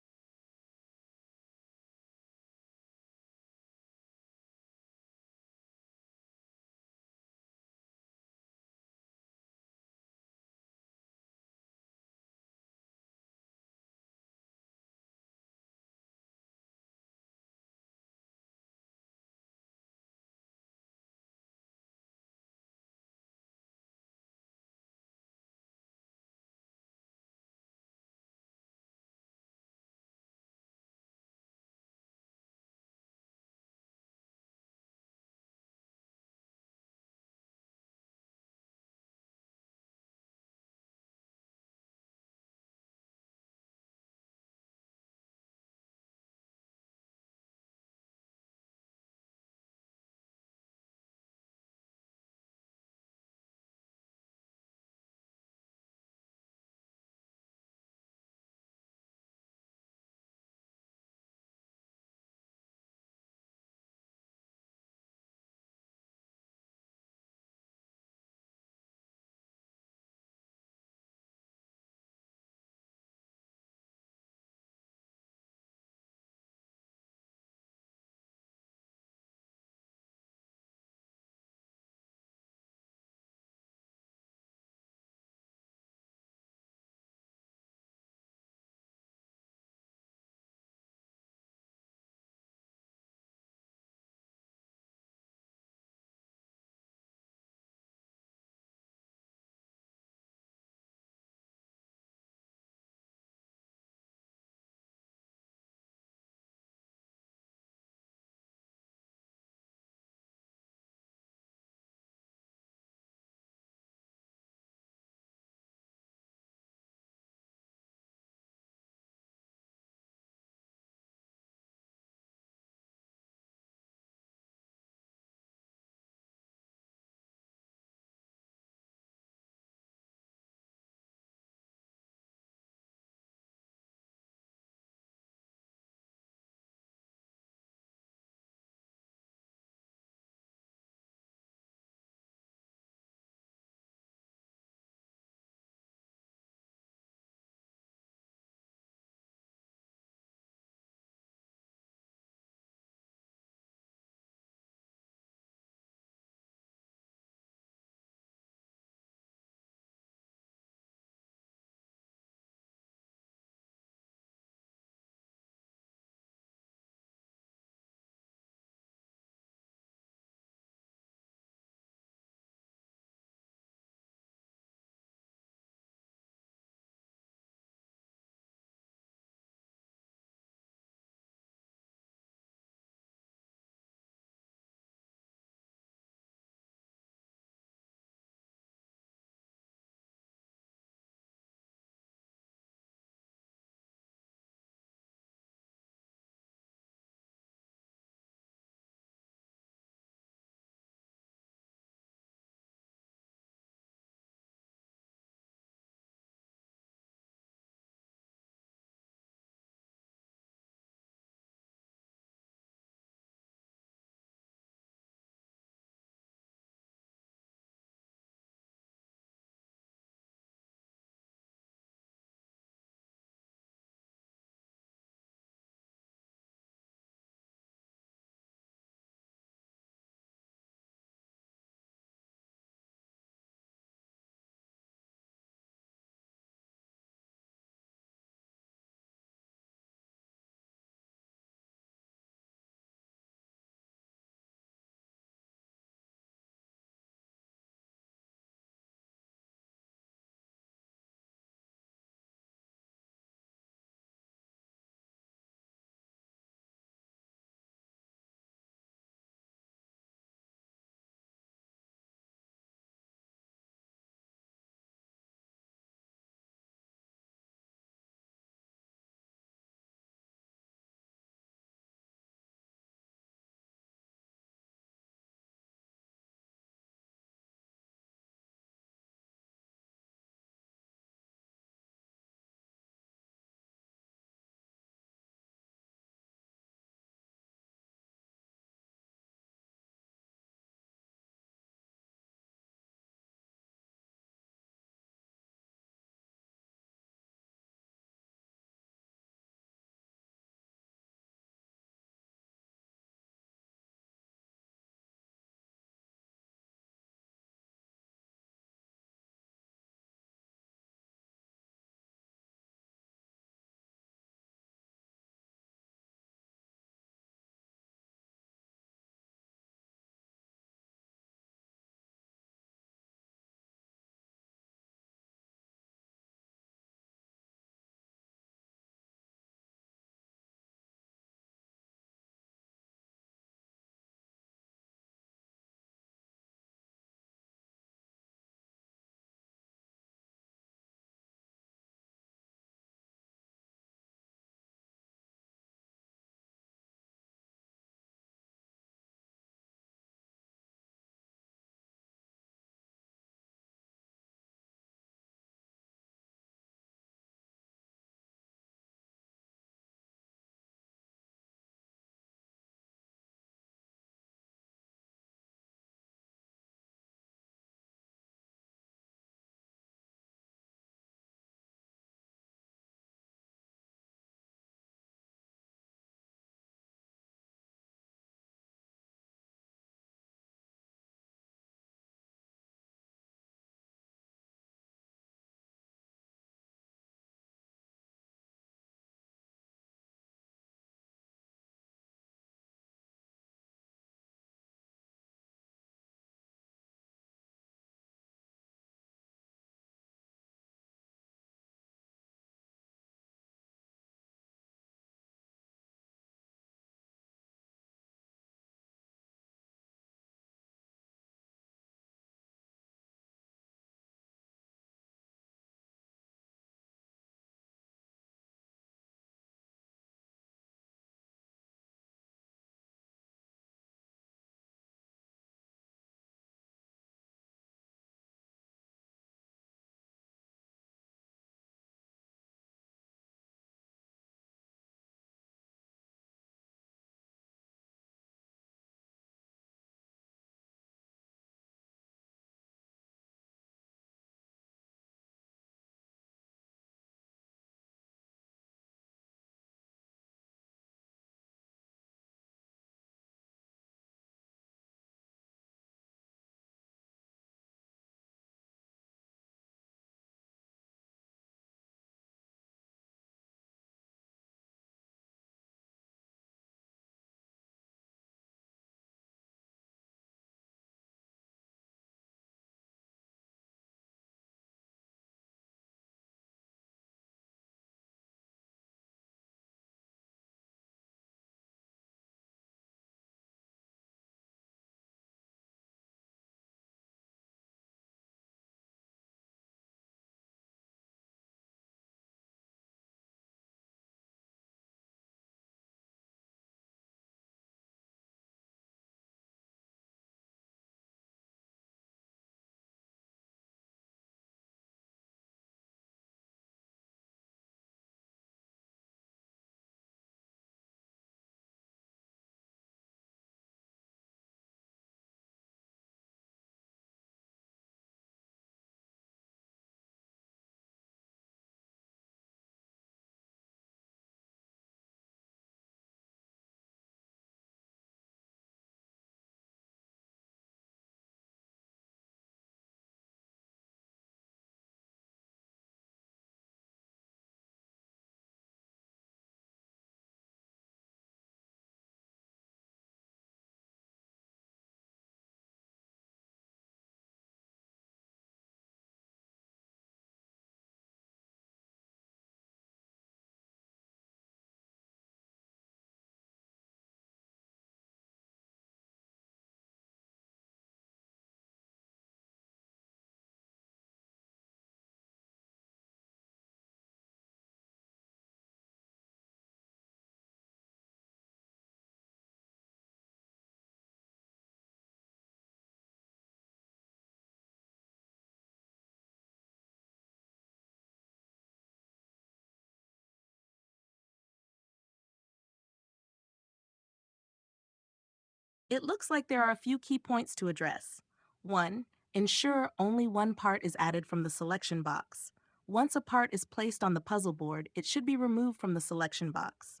It looks like there are a few key points to address. 1. Ensure only one part is added from the selection box. Once a part is placed on the puzzle board, it should be removed from the selection box.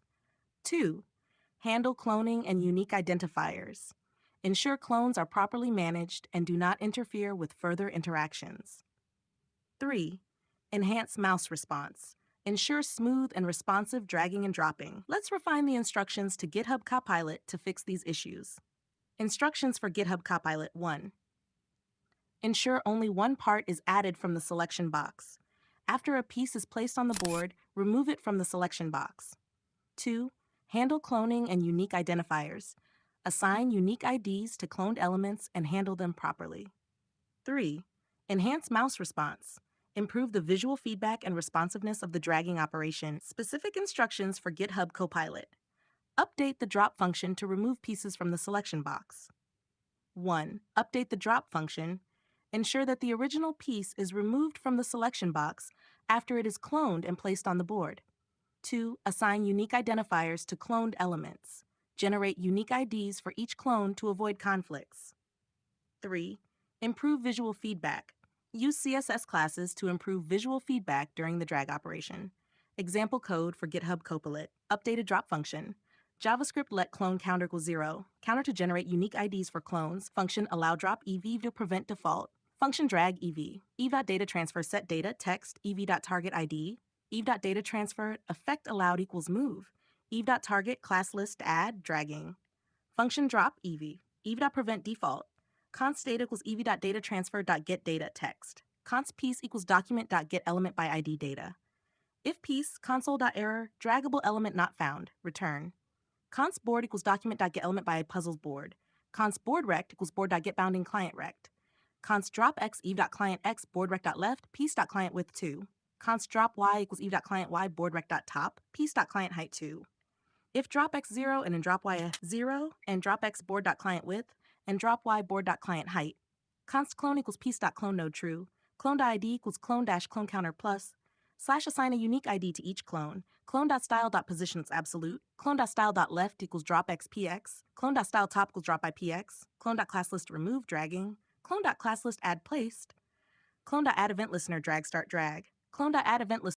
2. Handle cloning and unique identifiers. Ensure clones are properly managed and do not interfere with further interactions. 3. Enhance mouse response. Ensure smooth and responsive dragging and dropping. Let's refine the instructions to GitHub Copilot to fix these issues. Instructions for GitHub Copilot 1. Ensure only one part is added from the selection box. After a piece is placed on the board, remove it from the selection box. 2. Handle cloning and unique identifiers. Assign unique IDs to cloned elements and handle them properly. 3. Enhance mouse response. Improve the visual feedback and responsiveness of the dragging operation. Specific instructions for GitHub Copilot. Update the drop function to remove pieces from the selection box. 1. Update the drop function. Ensure that the original piece is removed from the selection box after it is cloned and placed on the board. 2. Assign unique identifiers to cloned elements. Generate unique IDs for each clone to avoid conflicts. 3. Improve visual feedback. Use CSS classes to improve visual feedback during the drag operation. Example code for GitHub Copilot. Updated drop function. JavaScript let clone counter equals 0. Counter to generate unique IDs for clones. Function allow drop EV to prevent default. Function drag EV. Eve.data transfer set data text EV.target ID. Eve.data transfer effect allowed equals move. Eve.target class list add dragging. Function drop EV. Eve.prevent default. Const data equals ev.data transfer.get data text. Const piece equals document.get element by ID data. If piece console.error draggable element not found, return. Const board equals document.get element by puzzles board. Const board rect equals board.get bounding client rect. Const drop x eve.client x board rect.left piece.client width 2. Const drop y equals eve.client y board rect.top piece.client height 2. If drop x 0 and then drop y 0 and drop x board.client width and drop y board.client height. Const clone equals piece.clone node true. Clone.id equals clone-clone counter plus. Slash assign a unique ID to each clone. Clone.style.position is absolute. Clone.style.left equals drop x px. Clone.style top equals drop by px. Clone.classlist remove dragging. Clone.classlist add placed. Clone.add event listener drag start drag. Clone.add event listener.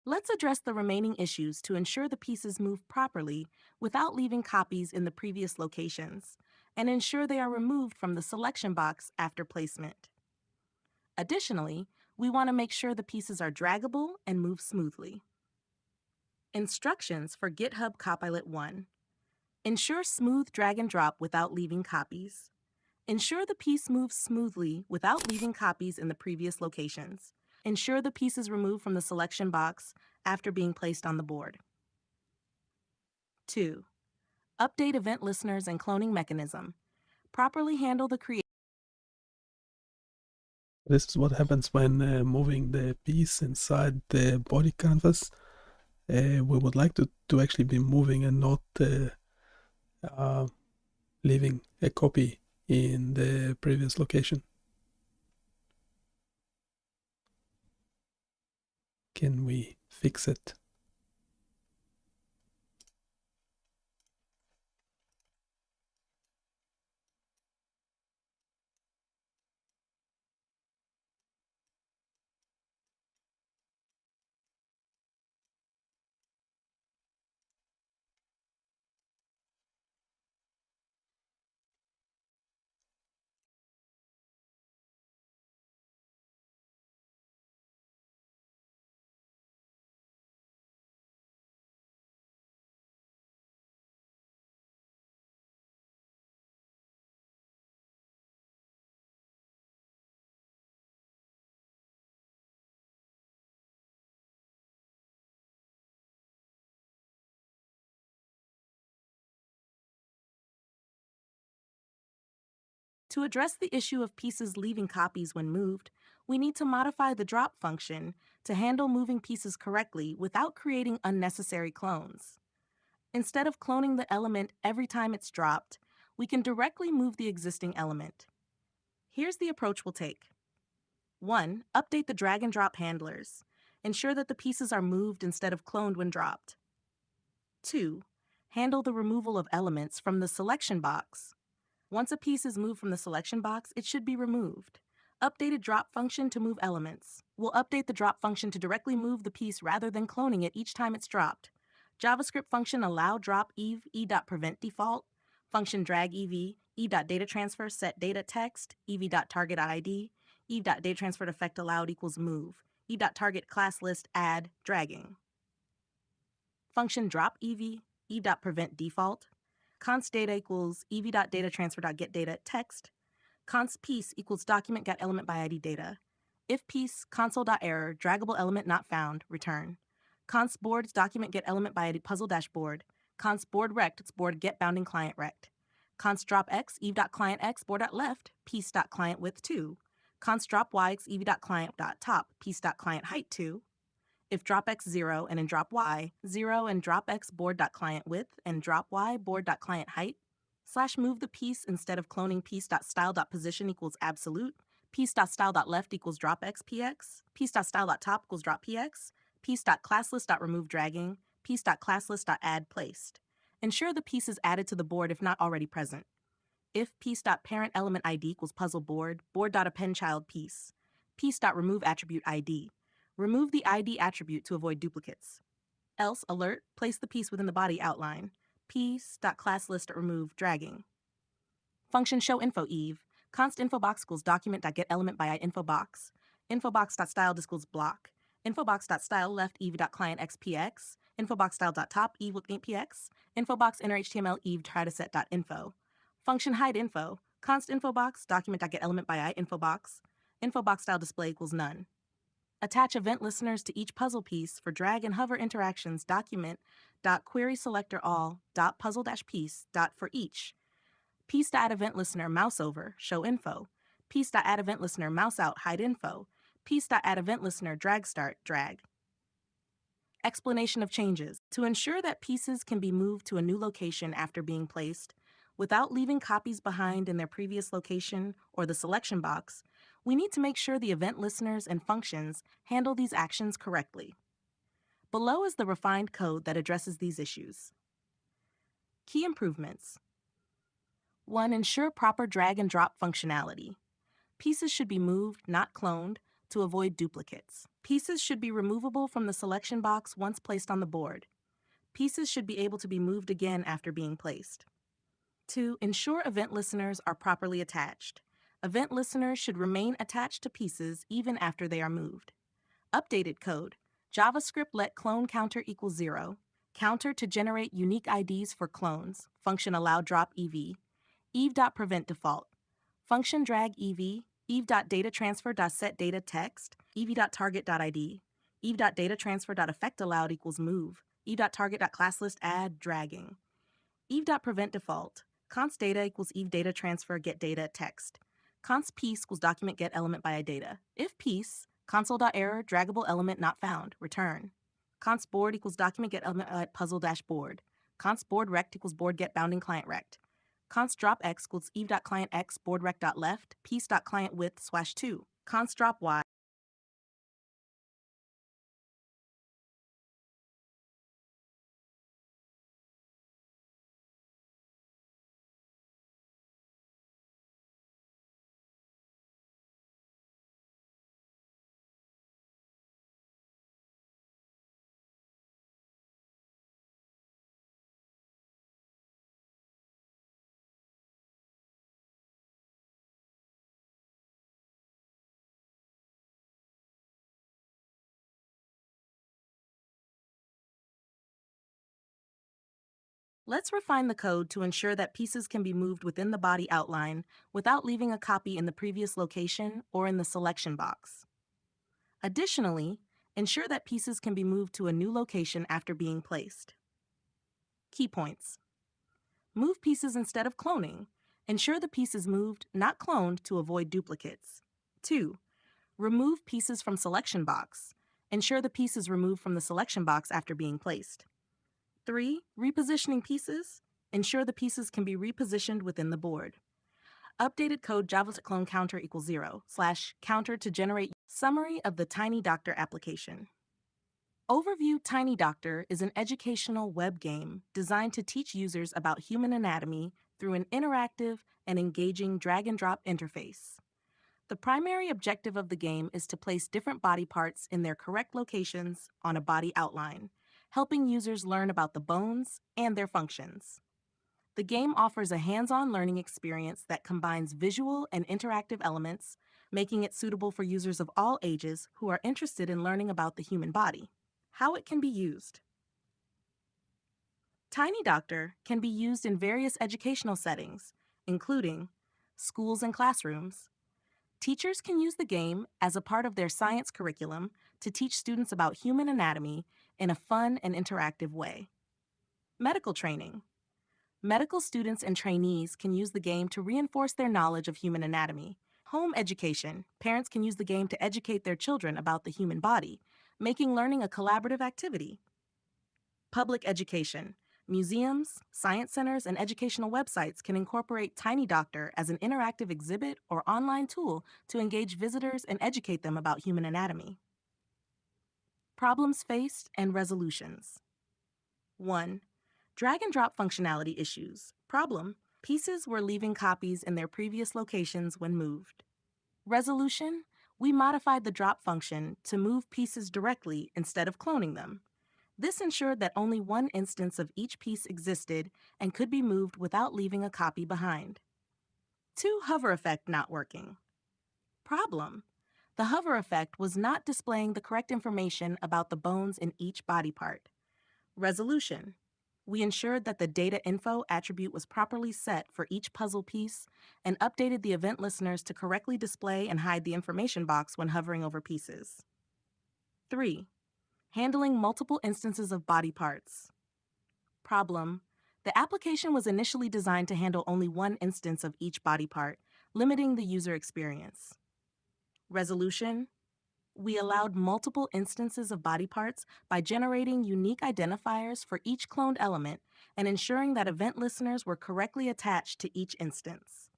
Let's address the remaining issues to ensure the pieces move properly without leaving copies in the previous locations, and ensure they are removed from the selection box after placement. Additionally, we want to make sure the pieces are draggable and move smoothly. Instructions for GitHub Copilot 1. Ensure smooth drag and drop without leaving copies. Ensure the piece moves smoothly without leaving copies in the previous locations. Ensure the piece is removed from the selection box after being placed on the board. 2. Update event listeners and cloning mechanism. Properly handle the creation. This is what happens when moving the piece inside the body canvas. We would like to actually be moving and not leaving a copy in the previous location. Can we fix it? To address the issue of pieces leaving copies when moved, we need to modify the drop function to handle moving pieces correctly without creating unnecessary clones. Instead of cloning the element every time it's dropped, we can directly move the existing element. Here's the approach we'll take. 1. Update the drag and drop handlers. Ensure that the pieces are moved instead of cloned when dropped. 2. Handle the removal of elements from the selection box. Once a piece is moved from the selection box, it should be removed. Updated drop function to move elements. We'll update the drop function to directly move the piece rather than cloning it each time it's dropped. JavaScript function allow drop ev e.prevent default. Function drag ev e.datatransfer set data text ev.target.id ev.datatransfer effect allowed equals move ev.target class list add dragging. Function drop ev ev.prevent default. Const data equals ev.datatransfer.getData text. Const piece equals document.getElementById data. If piece console.error draggable element not found return. Const boards document.getElementById puzzle dashboard. Const board rect it's board get bounding client rect. Const drop x eve.client x board.left piece.client width 2. Const drop y x ev.client.top piece.client height 2. If drop x 0 and in drop y 0 and drop x board.client width and drop y board.client height, slash move the piece instead of cloning piece.style.position equals absolute, piece.style.left equals drop x px, piece.style.top equals drop px, piece.classlist.remove dragging, piece.classlist.add placed. Ensure the piece is added to the board if not already present. If piece.parent element id equals puzzle board, board.append child piece, piece.remove attribute id. Remove the ID attribute to avoid duplicates. Else, alert, place the piece within the body outline. Piece.classlist.remove dragging. Function show info eve. Const infobox equals document.getElementByInfobox. Infobox.style equals block. Infobox.style left eve.client xpx. Infobox.style.top eve with px. Infobox inner html eve try to set.info. Function hide info. Const infobox document.getElementByInfobox. Infobox.style display equals none. Attach event listeners to each puzzle piece for drag and hover interactions document.querySelectorAll.puzzle-piece. For each. Piece.addEvent listener mouse over, show info. Piece.addEvent listener mouse out, hide info. Piece.addEvent listener drag start, drag. Explanation of changes. To ensure that pieces can be moved to a new location after being placed, without leaving copies behind in their previous location or the selection box, we need to make sure the event listeners and functions handle these actions correctly. Below is the refined code that addresses these issues. Key improvements. 1. Ensure proper drag and drop functionality. Pieces should be moved, not cloned, to avoid duplicates. Pieces should be removable from the selection box once placed on the board. Pieces should be able to be moved again after being placed. 2. Ensure event listeners are properly attached. Event listeners should remain attached to pieces even after they are moved. Updated code. JavaScript let clone counter equals 0. Counter to generate unique IDs for clones. Function allow drop ev. Eve.prevent default. Function drag ev. Eve.datatransfer.setData text. Ev.target.id. Eve.datatransfer.effect allowed equals move. Eve.target.classlist add dragging. Eve.prevent default. Const data equals Eve data transfer get data text. Const piece equals document get element by data. If piece, console.error draggable element not found, return. Const board equals document get element puzzle dashboard. Const board rect equals board get bounding client rect. Const drop x equals eve.client x board rect.left piece.client width /2. Const drop y. Let's refine the code to ensure that pieces can be moved within the body outline without leaving a copy in the previous location or in the selection box. Additionally, ensure that pieces can be moved to a new location after being placed. Key points. Move pieces instead of cloning. Ensure the piece is moved, not cloned, to avoid duplicates. 2. Remove pieces from selection box. Ensure the piece is removed from the selection box after being placed. 3. Repositioning pieces. Ensure the pieces can be repositioned within the board. Updated code Java clone counter equals 0 / counter to generate. Summary of the Tiny Doctor application. Overview. Tiny Doctor is an educational web game designed to teach users about human anatomy through an interactive and engaging drag-and-drop interface. The primary objective of the game is to place different body parts in their correct locations on a body outline, helping users learn about the bones and their functions. The game offers a hands-on learning experience that combines visual and interactive elements, making it suitable for users of all ages who are interested in learning about the human body. How it can be used. Tiny Doctor can be used in various educational settings, including schools and classrooms. Teachers can use the game as a part of their science curriculum to teach students about human anatomy in a fun and interactive way. Medical training. Medical students and trainees can use the game to reinforce their knowledge of human anatomy. Home education. Parents can use the game to educate their children about the human body, making learning a collaborative activity. Public education. Museums, science centers, and educational websites can incorporate Tiny Doctor as an interactive exhibit or online tool to engage visitors and educate them about human anatomy. Problems faced and resolutions. 1. Drag and drop functionality issues. Problem: pieces were leaving copies in their previous locations when moved. Resolution: we modified the drop function to move pieces directly instead of cloning them. This ensured that only one instance of each piece existed and could be moved without leaving a copy behind. 2. Hover effect not working. Problem: the hover effect was not displaying the correct information about the bones in each body part. Resolution: we ensured that the data info attribute was properly set for each puzzle piece and updated the event listeners to correctly display and hide the information box when hovering over pieces. 3. Handling multiple instances of body parts. Problem: the application was initially designed to handle only one instance of each body part, limiting the user experience. Resolution: we allowed multiple instances of body parts by generating unique identifiers for each cloned element and ensuring that event listeners were correctly attached to each instance.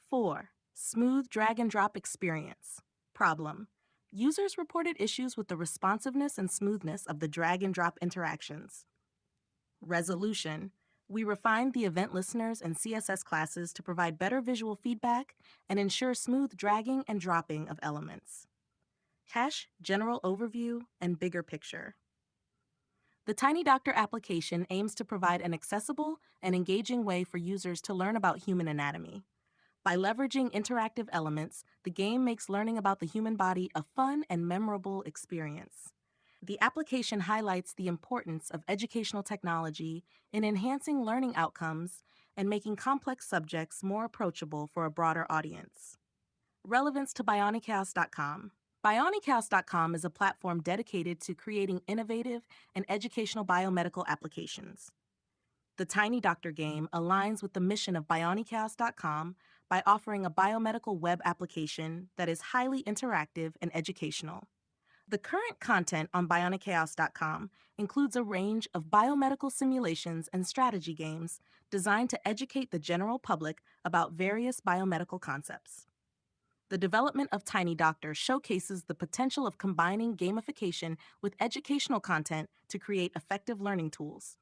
4. Smooth drag and drop experience. Problem: users reported issues with the responsiveness and smoothness of the drag and drop interactions. Resolution: we refined the event listeners and CSS classes to provide better visual feedback and ensure smooth dragging and dropping of elements. General overview and bigger picture. The Tiny Doctor application aims to provide an accessible and engaging way for users to learn about human anatomy. By leveraging interactive elements, the game makes learning about the human body a fun and memorable experience. The application highlights the importance of educational technology in enhancing learning outcomes and making complex subjects more approachable for a broader audience. Relevance to biomedical.com. Biomedical.com is a platform dedicated to creating innovative and educational biomedical applications. The Tiny Doctor game aligns with the mission of biomedical.com by offering a biomedical web application that is highly interactive and educational. The current content on biomedical.com includes a range of biomedical simulations and strategy games designed to educate the general public about various biomedical concepts. The development of Tiny Doctor showcases the potential of combining gamification with educational content to create effective learning tools.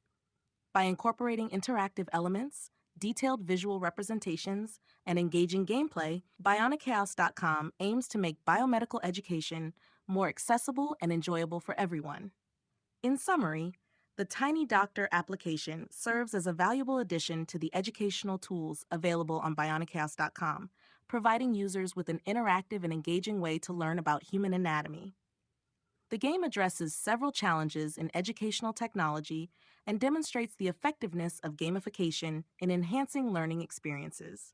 By incorporating interactive elements, detailed visual representations, and engaging gameplay, biomedical.com aims to make biomedical education more accessible and enjoyable for everyone. In summary, the Tiny Doctor application serves as a valuable addition to the educational tools available on biomedical.com, providing users with an interactive and engaging way to learn about human anatomy. The game addresses several challenges in educational technology and demonstrates the effectiveness of gamification in enhancing learning experiences.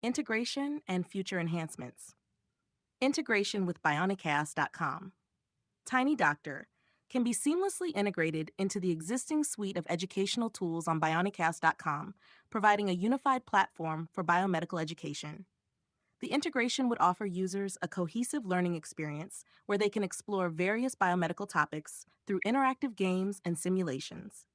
Integration and future enhancements. Integration with biomedical.com. Tiny Doctor can be seamlessly integrated into the existing suite of educational tools on biomedical.com, providing a unified platform for biomedical education. The integration would offer users a cohesive learning experience where they can explore various biomedical topics through interactive games and simulations.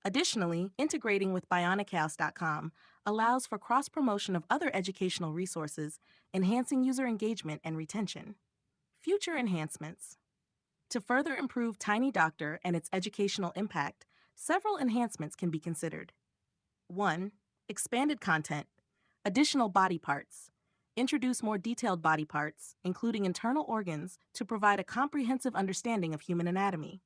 Additionally, integrating with biomedical.com allows for cross-promotion of other educational resources, enhancing user engagement and retention. Future enhancements. To further improve Tiny Doctor and its educational impact, several enhancements can be considered. 1. Expanded content. Additional body parts. Introduce more detailed body parts, including internal organs, to provide a comprehensive understanding of human anatomy.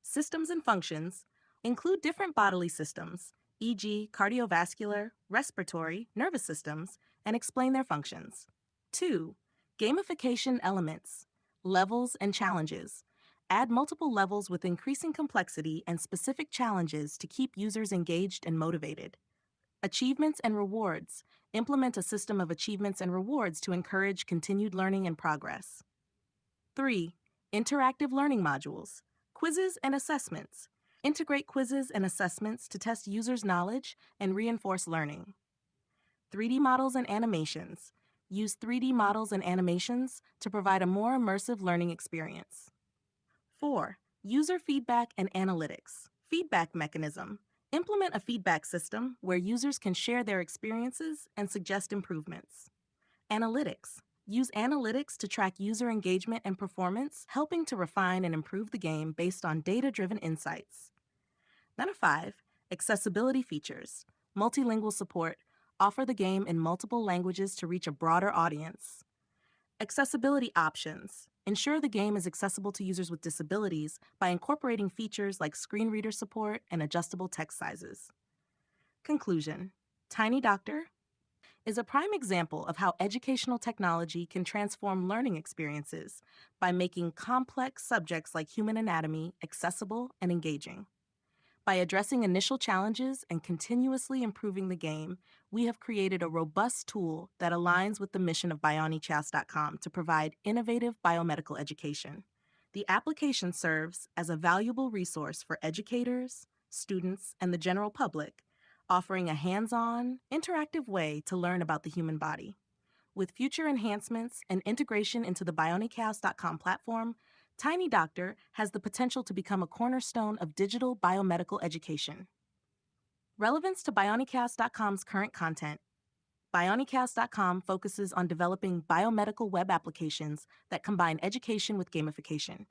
Systems and functions. Include different bodily systems, e.g., cardiovascular, respiratory, nervous systems, and explain their functions. 2. Gamification elements. Levels and challenges. Add multiple levels with increasing complexity and specific challenges to keep users engaged and motivated. Achievements and rewards. Implement a system of achievements and rewards to encourage continued learning and progress. 3. Interactive learning modules. Quizzes and assessments. Integrate quizzes and assessments to test users' knowledge and reinforce learning. 3D models and animations. Use 3D models and animations to provide a more immersive learning experience. 4. User feedback and analytics. Feedback mechanism. Implement a feedback system where users can share their experiences and suggest improvements. Analytics. Use analytics to track user engagement and performance, helping to refine and improve the game based on data-driven insights. 5. Accessibility features. Multilingual support. Offer the game in multiple languages to reach a broader audience. Accessibility options. Ensure the game is accessible to users with disabilities by incorporating features like screen reader support and adjustable text sizes. Conclusion. Tiny Doctor is a prime example of how educational technology can transform learning experiences by making complex subjects like human anatomy accessible and engaging. By addressing initial challenges and continuously improving the game, we have created a robust tool that aligns with the mission of biomedical.com to provide innovative biomedical education. The application serves as a valuable resource for educators, students, and the general public, offering a hands-on, interactive way to learn about the human body. With future enhancements and integration into the biomedical.com platform, Tiny Doctor has the potential to become a cornerstone of digital biomedical education. Relevance to biomedical.com's current content. Biomedical.com focuses on developing biomedical web applications that combine education with gamification.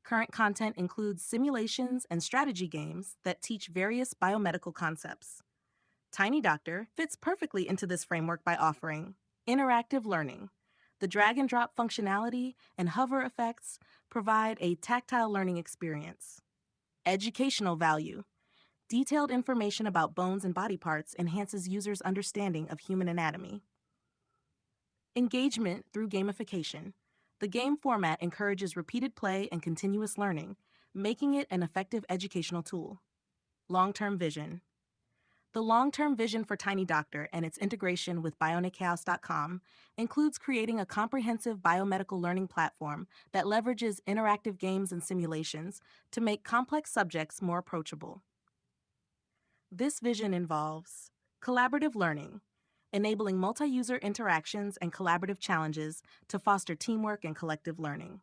Current content includes simulations and strategy games that teach various biomedical concepts. Tiny Doctor fits perfectly into this framework by offering interactive learning. The drag and drop functionality and hover effects provide a tactile learning experience. Educational value. Detailed information about bones and body parts enhances users' understanding of human anatomy. Engagement through gamification. The game format encourages repeated play and continuous learning, making it an effective educational tool. Long-term vision. The long-term vision for Tiny Doctor and its integration with biomedical.com includes creating a comprehensive biomedical learning platform that leverages interactive games and simulations to make complex subjects more approachable. This vision involves collaborative learning, enabling multi-user interactions and collaborative challenges to foster teamwork and collective learning.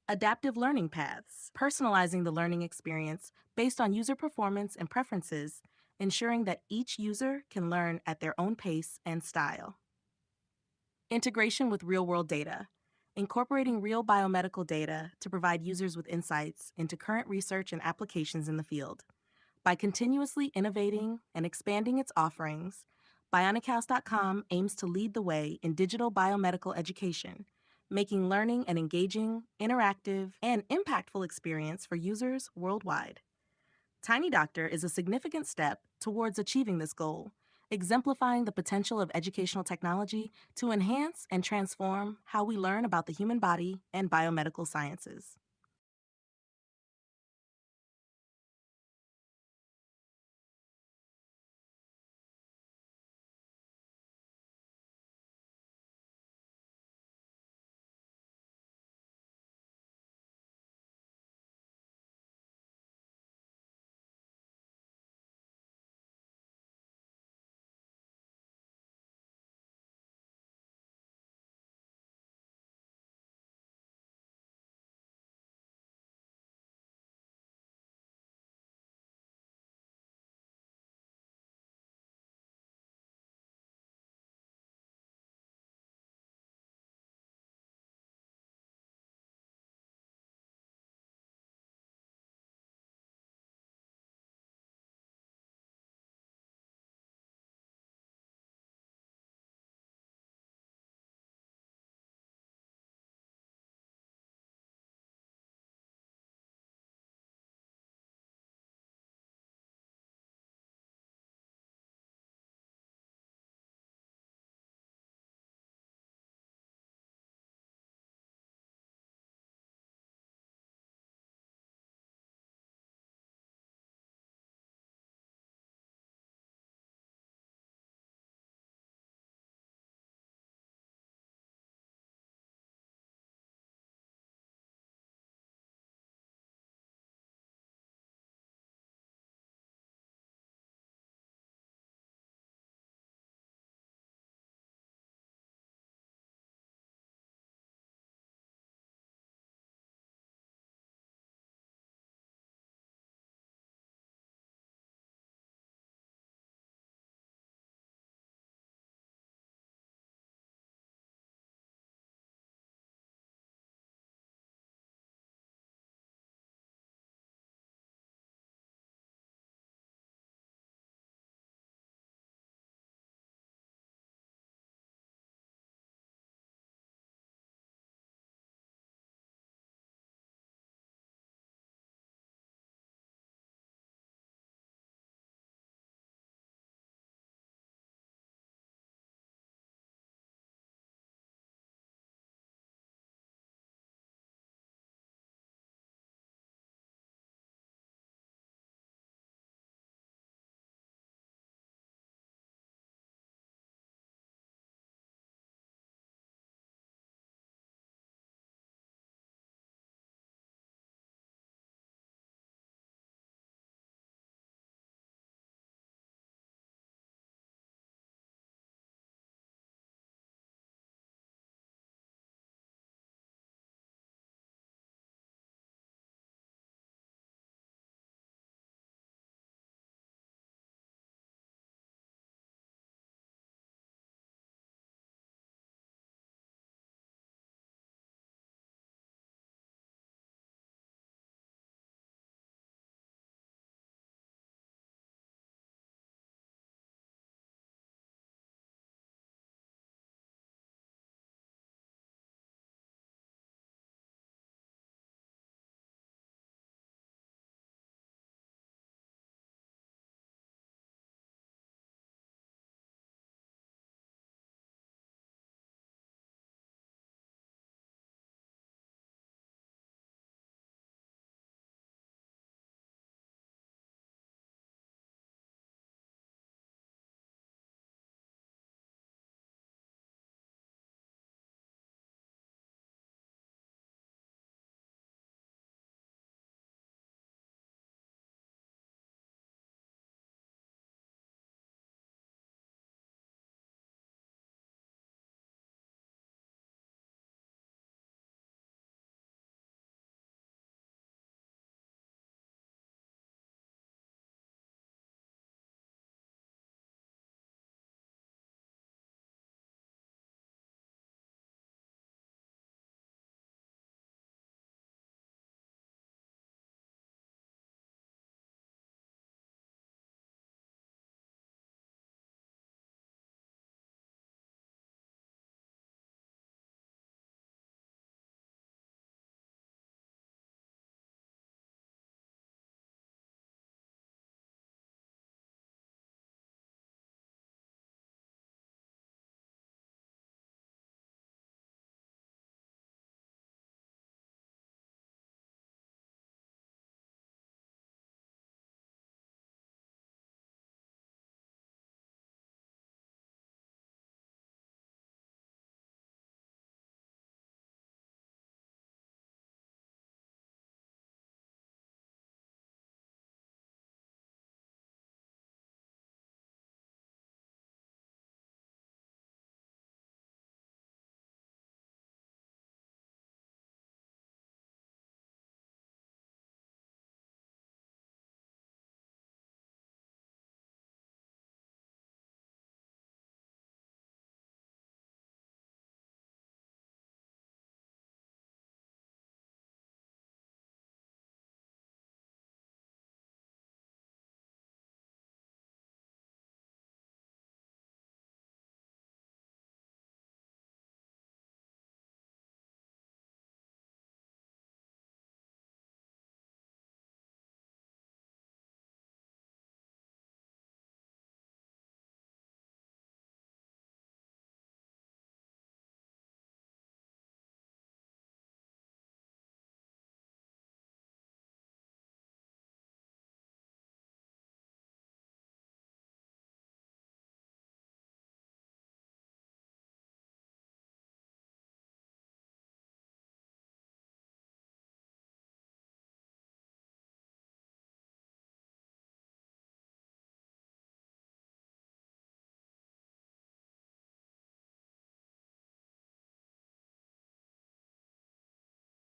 Adaptive learning paths, personalizing the learning experience based on user performance and preferences, ensuring that each user can learn at their own pace and style. Integration with real-world data, incorporating real biomedical data to provide users with insights into current research and applications in the field. By continuously innovating and expanding its offerings, biomedical.com aims to lead the way in digital biomedical education, making learning an engaging, interactive, and impactful experience for users worldwide. Tiny Doctor is a significant step towards achieving this goal, exemplifying the potential of educational technology to enhance and transform how we learn about the human body and biomedical sciences.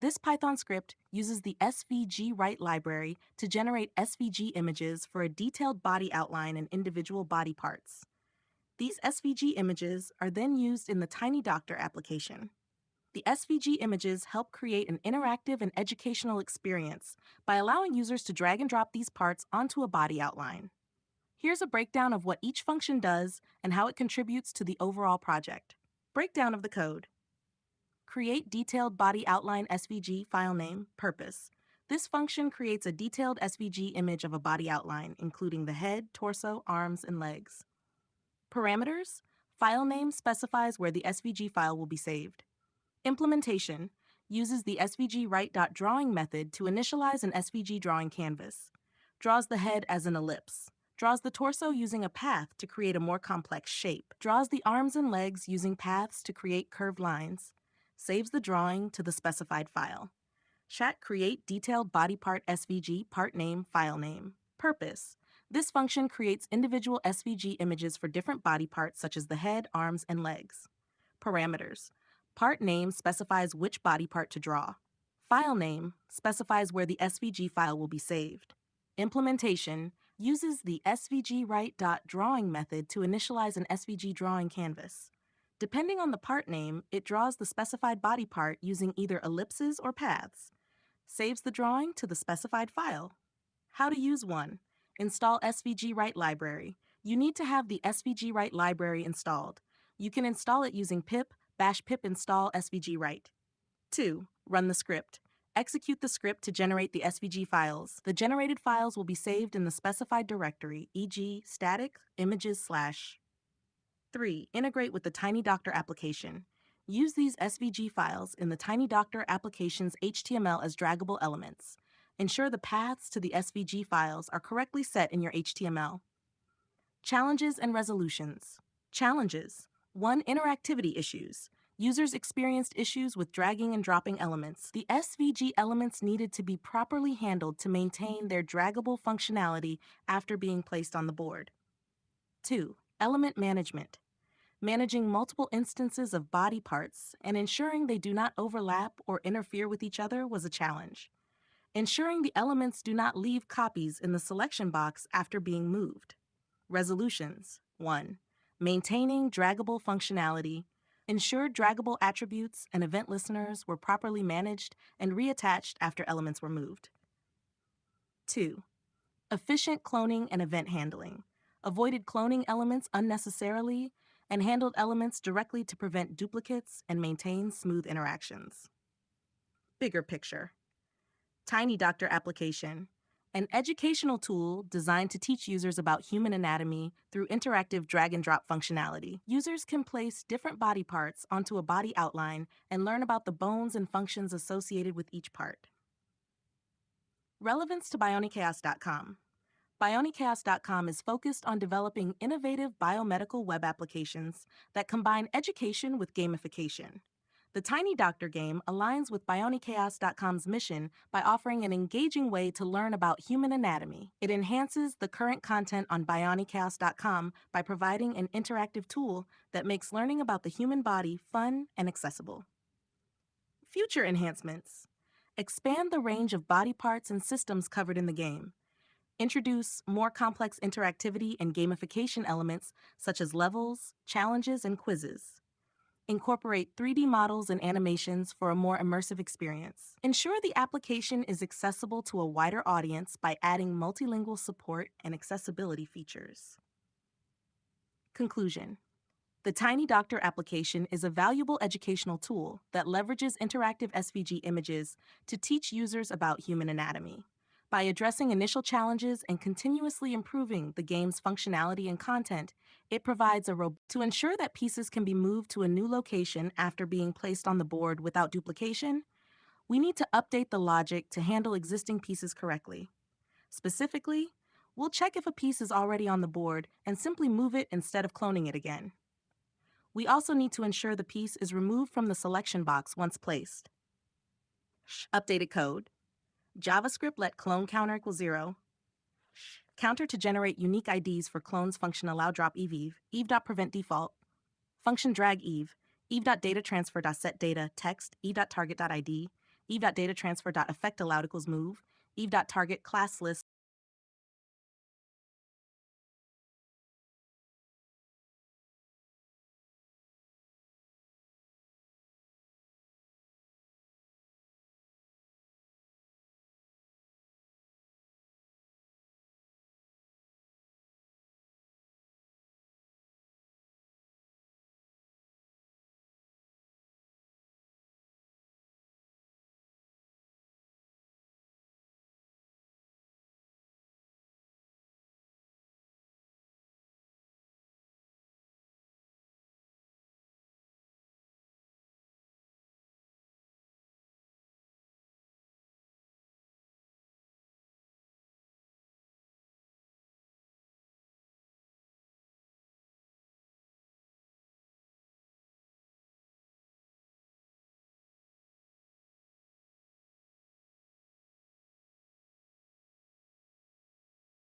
This Python script uses the SVG-write library to generate SVG images for a detailed body outline and individual body parts. These SVG images are then used in the Tiny Doctor application. The SVG images help create an interactive and educational experience by allowing users to drag and drop these parts onto a body outline. Here's a breakdown of what each function does and how it contributes to the overall project. Breakdown of the code. Create detailed body outline SVG file name, purpose. This function creates a detailed SVG image of a body outline, including the head, torso, arms, and legs. Parameters. File name specifies where the SVG file will be saved. Implementation uses the svg-write.drawing method to initialize an SVG drawing canvas. Draws the head as an ellipse. Draws the torso using a path to create a more complex shape. Draws the arms and legs using paths to create curved lines. Saves the drawing to the specified file. Chat create detailed body part SVG part name file name. Purpose. This function creates individual SVG images for different body parts such as the head, arms, and legs. Parameters. Part name specifies which body part to draw. File name specifies where the SVG file will be saved. Implementation uses the svg-write.drawing method to initialize an SVG drawing canvas. Depending on the part name, it draws the specified body part using either ellipses or paths. Saves the drawing to the specified file. How to use one. Install SVG-write library. You need to have the SVG-write library installed. You can install it using pip bash pip install svg-write. 2. Run the script. Execute the script to generate the SVG files. The generated files will be saved in the specified directory, e.g. static images /. 3. Integrate with the Tiny Doctor application. Use these SVG files in the Tiny Doctor application's HTML as draggable elements. Ensure the paths to the SVG files are correctly set in your HTML. Challenges and resolutions. Challenges. 1. Interactivity issues. Users experienced issues with dragging and dropping elements. The SVG elements needed to be properly handled to maintain their draggable functionality after being placed on the board. 2. Element management. Managing multiple instances of body parts and ensuring they do not overlap or interfere with each other was a challenge. Ensuring the elements do not leave copies in the selection box after being moved. Resolutions. 1. Maintaining draggable functionality. Ensure draggable attributes and event listeners were properly managed and reattached after elements were moved. 2. Efficient cloning and event handling. Avoided cloning elements unnecessarily and handled elements directly to prevent duplicates and maintain smooth interactions. Bigger picture. Tiny Doctor application. An educational tool designed to teach users about human anatomy through interactive drag and drop functionality. Users can place different body parts onto a body outline and learn about the bones and functions associated with each part. Relevance to bionichaos.com. bionichaos.com is focused on developing innovative biomedical web applications that combine education with gamification. The Tiny Doctor game aligns with bionichaos.com's mission by offering an engaging way to learn about human anatomy. It enhances the current content on bionichaos.com by providing an interactive tool that makes learning about the human body fun and accessible. Future enhancements. Expand the range of body parts and systems covered in the game. Introduce more complex interactivity and gamification elements such as levels, challenges, and quizzes. Incorporate 3D models and animations for a more immersive experience. Ensure the application is accessible to a wider audience by adding multilingual support and accessibility features. Conclusion. The Tiny Doctor application is a valuable educational tool that leverages interactive SVG images to teach users about human anatomy. By addressing initial challenges and continuously improving the game's functionality and content, it provides to ensure that pieces can be moved to a new location after being placed on the board without duplication. We need to update the logic to handle existing pieces correctly. Specifically, we'll check if a piece is already on the board and simply move it instead of cloning it again. We also need to ensure the piece is removed from the selection box once placed. Updated code. JavaScript let clone counter equal 0. Counter to generate unique IDs for clones function allow drop eve, eve.prevent default. Function drag eve, eve.datatransfer.setData text, e.target.id, eve.datatransfer.effect_allowed equals move, eve.target class list.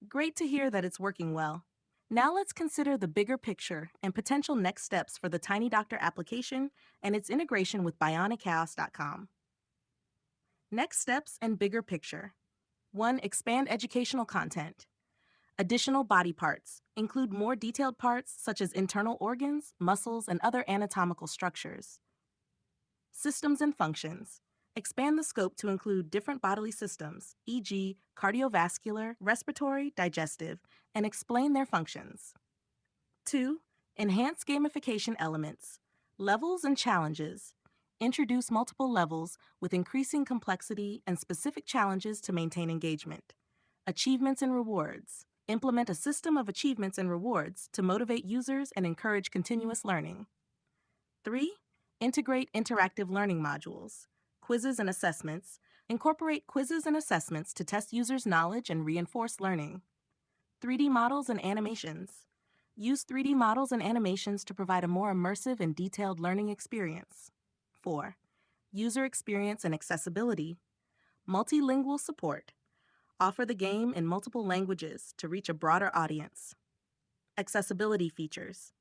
Great to hear that it's working well. Now let's consider the bigger picture and potential next steps for the Tiny Doctor application and its integration with biomedical.com. Next steps and bigger picture. 1. Expand educational content. Additional body parts include more detailed parts such as internal organs, muscles, and other anatomical structures. Systems and functions. Expand the scope to include different bodily systems, e.g., cardiovascular, respiratory, digestive, and explain their functions. 2. Enhance gamification elements. Levels and challenges. Introduce multiple levels with increasing complexity and specific challenges to maintain engagement. Achievements and rewards. Implement a system of achievements and rewards to motivate users and encourage continuous learning. 3. Integrate interactive learning modules. Quizzes and assessments. Incorporate quizzes and assessments to test users' knowledge and reinforce learning. 3D models and animations. Use 3D models and animations to provide a more immersive and detailed learning experience. 4. User experience and accessibility. Multilingual support. Offer the game in multiple languages to reach a broader audience. Accessibility features.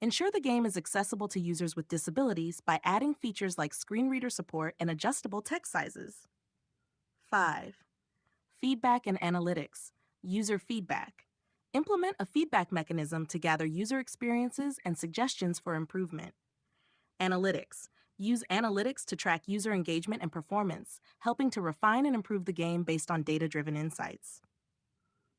Ensure the game is accessible to users with disabilities by adding features like screen reader support and adjustable text sizes. 5. Feedback and analytics. User feedback. Implement a feedback mechanism to gather user experiences and suggestions for improvement. Analytics. Use analytics to track user engagement and performance, helping to refine and improve the game based on data-driven insights.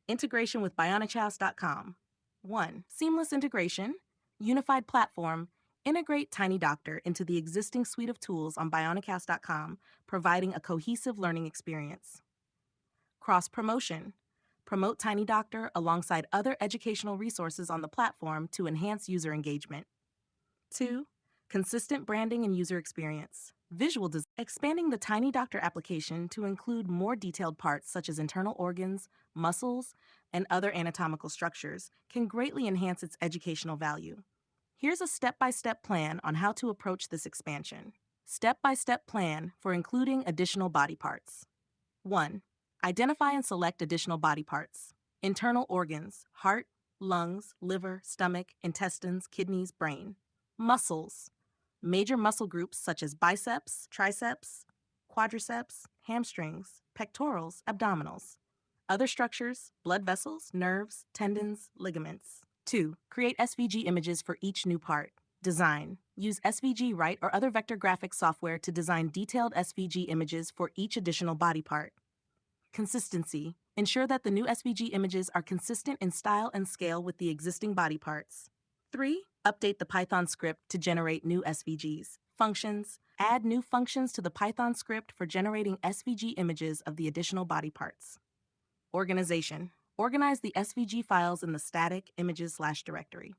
Integration with biomedical.com. 1. Seamless integration. Unified platform. Integrate Tiny Doctor into the existing suite of tools on biomedical.com, providing a cohesive learning experience. Cross-promotion. Promote Tiny Doctor alongside other educational resources on the platform to enhance user engagement. 2. Consistent branding and user experience. Visual design. Expanding the Tiny Doctor application to include more detailed parts such as internal organs, muscles, and other anatomical structures can greatly enhance its educational value. Here's a step-by-step plan on how to approach this expansion. Step-by-step plan for including additional body parts. 1. Identify and select additional body parts. Internal organs: heart, lungs, liver, stomach, intestines, kidneys, brain. Muscles: major muscle groups such as biceps, triceps, quadriceps, hamstrings, pectorals, abdominals. Other structures: blood vessels, nerves, tendons, ligaments. 2. Create SVG images for each new part. Design. Use SVG Write or other vector graphics software to design detailed SVG images for each additional body part. Consistency. Ensure that the new SVG images are consistent in style and scale with the existing body parts. 3. Update the Python script to generate new SVGs. Functions. Add new functions to the Python script for generating SVG images of the additional body parts. Organization. Organize the SVG files in the static images/directory.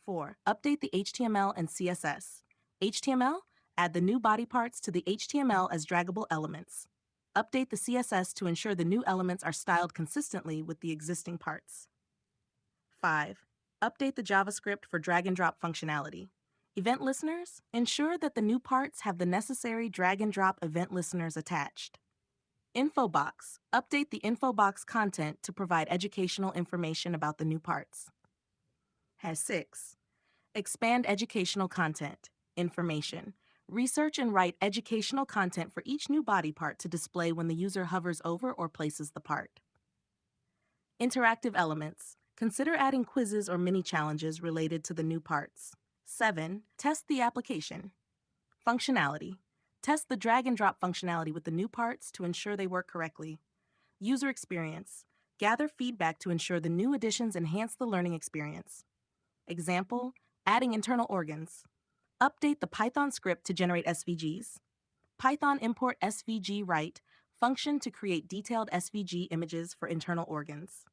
4. Update the HTML and CSS. HTML. Add the new body parts to the HTML as draggable elements. Update the CSS to ensure the new elements are styled consistently with the existing parts. 5. Update the JavaScript for drag-and-drop functionality. Event listeners. Ensure that the new parts have the necessary drag-and-drop event listeners attached. Info box. Update the info box content to provide educational information about the new parts. 6. Expand educational content. Information. Research and write educational content for each new body part to display when the user hovers over or places the part. Interactive elements. Consider adding quizzes or mini challenges related to the new parts. 7. Test the application. Functionality. Test the drag and drop functionality with the new parts to ensure they work correctly. User experience. Gather feedback to ensure the new additions enhance the learning experience. Example, adding internal organs. Update the Python script to generate SVGs. Python import SVG write function to create detailed SVG images for internal organs.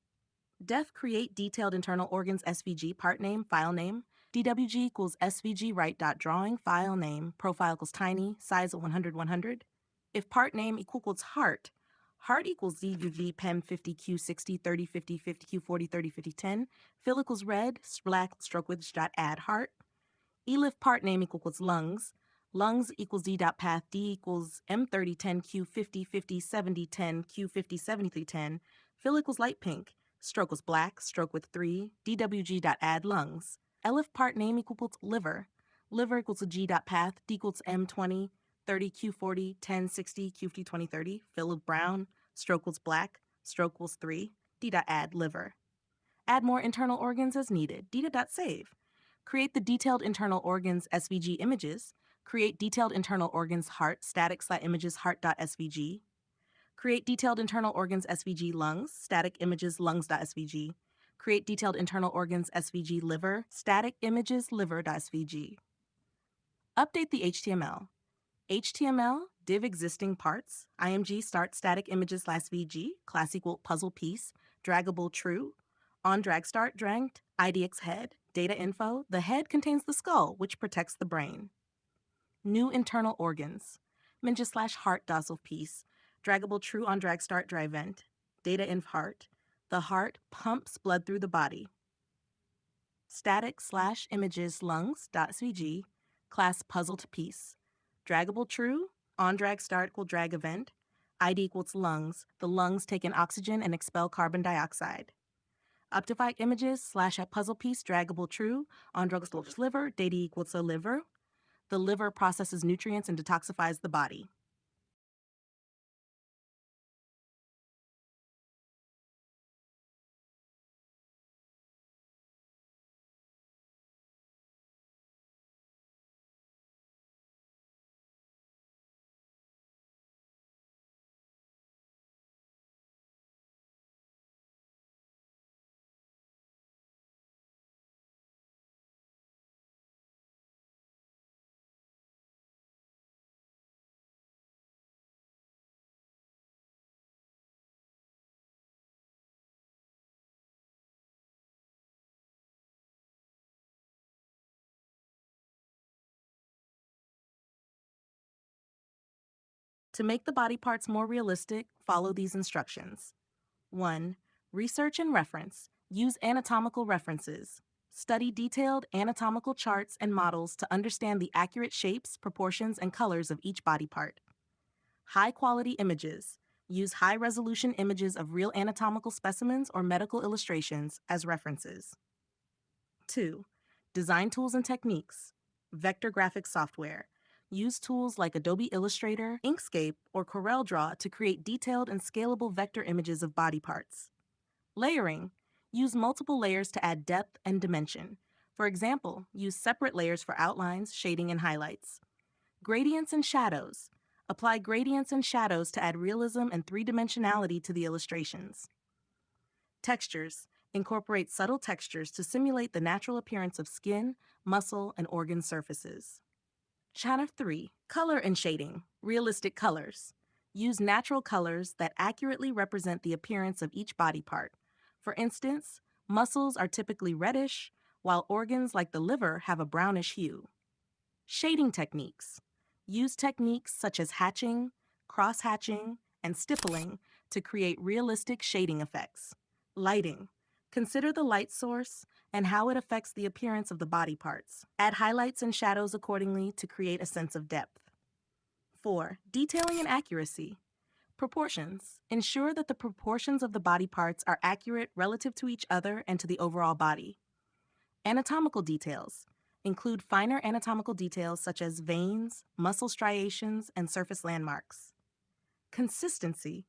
Def create detailed internal organs SVG part name, file name. DWG equals SVG write.drawing, file name, profile equals tiny, size of 100. If part name equals heart, heart equals DUV PEM 50 Q60 30 50 50 Q40 30 50 10, fill equals red, black, stroke width dot add heart. Elif part name equals lungs, lungs equals d.path, d equals M30 10 Q50 50 70 10 Q50 73 10, fill equals light pink, stroke was black, stroke with 3, dwg.add lungs. Elif part name equals liver, liver equals g.path, d equals M20 30 Q40 10 60 Q50 20 30, fill of brown, stroke was black, stroke was 3, d.add liver. Add more internal organs as needed, d.save. Create the detailed internal organs SVG images. Create detailed internal organs heart static/images heart.svg. Create detailed internal organs SVG lungs static images lungs.svg. Create detailed internal organs SVG liver static images liver.svg. Update the HTML. HTML div existing parts img start static images /vg class equal puzzle piece draggable true on drag start dragged idx head data info. The head contains the skull, which protects the brain. New internal organs minja /heart docile piece draggable true on drag start dry vent data inf heart. The heart pumps blood through the body. Static/images lungs.svg class puzzled piece draggable true on drag start equal drag event id equals lungs. The lungs take in oxygen and expel carbon dioxide. Optify images / puzzle piece draggable true on drug liver data equals a liver. The liver processes nutrients and detoxifies the body. To make the body parts more realistic, follow these instructions. 1. Research and reference. Use anatomical references. Study detailed anatomical charts and models to understand the accurate shapes, proportions, and colors of each body part. High-quality images. Use high-resolution images of real anatomical specimens or medical illustrations as references. 2. Design tools and techniques. Vector graphics software. Use tools like Adobe Illustrator, Inkscape, or CorelDRAW to create detailed and scalable vector images of body parts. Layering. Use multiple layers to add depth and dimension. For example, use separate layers for outlines, shading, and highlights. Gradients and shadows. Apply gradients and shadows to add realism and three-dimensionality to the illustrations. Textures. Incorporate subtle textures to simulate the natural appearance of skin, muscle, and organ surfaces. Chapter 3. Color and shading. Realistic colors. Use natural colors that accurately represent the appearance of each body part. For instance, muscles are typically reddish, while organs like the liver have a brownish hue. Shading techniques. Use techniques such as hatching, cross-hatching, and stippling to create realistic shading effects. Lighting. Consider the light source and how it affects the appearance of the body parts. Add highlights and shadows accordingly to create a sense of depth. 4. Detailing and accuracy. Proportions. Ensure that the proportions of the body parts are accurate relative to each other and to the overall body. Anatomical details. Include finer anatomical details such as veins, muscle striations, and surface landmarks. Consistency.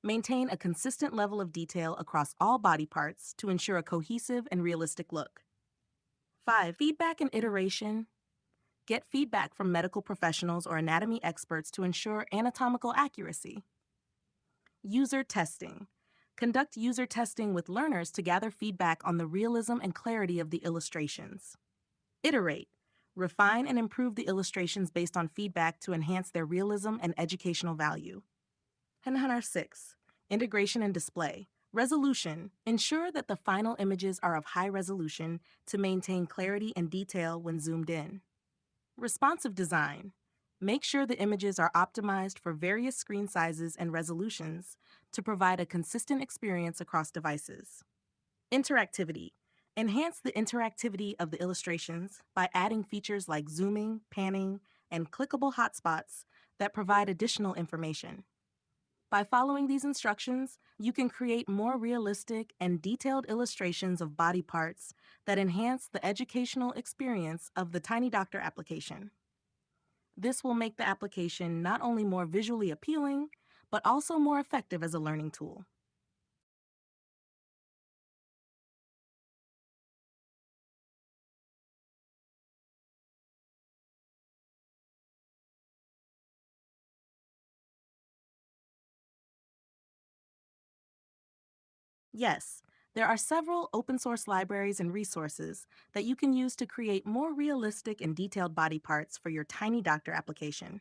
Maintain a consistent level of detail across all body parts to ensure a cohesive and realistic look. 5. Feedback and iteration. Get feedback from medical professionals or anatomy experts to ensure anatomical accuracy. User testing. Conduct user testing with learners to gather feedback on the realism and clarity of the illustrations. Iterate. Refine and improve the illustrations based on feedback to enhance their realism and educational value. And 6. Integration and display. Resolution. Ensure that the final images are of high resolution to maintain clarity and detail when zoomed in. Responsive design. Make sure the images are optimized for various screen sizes and resolutions to provide a consistent experience across devices. Interactivity. Enhance the interactivity of the illustrations by adding features like zooming, panning, and clickable hotspots that provide additional information. By following these instructions, you can create more realistic and detailed illustrations of body parts that enhance the educational experience of the Tiny Doctor application. This will make the application not only more visually appealing, but also more effective as a learning tool. Yes, there are several open source libraries and resources that you can use to create more realistic and detailed body parts for your Tiny Doctor application.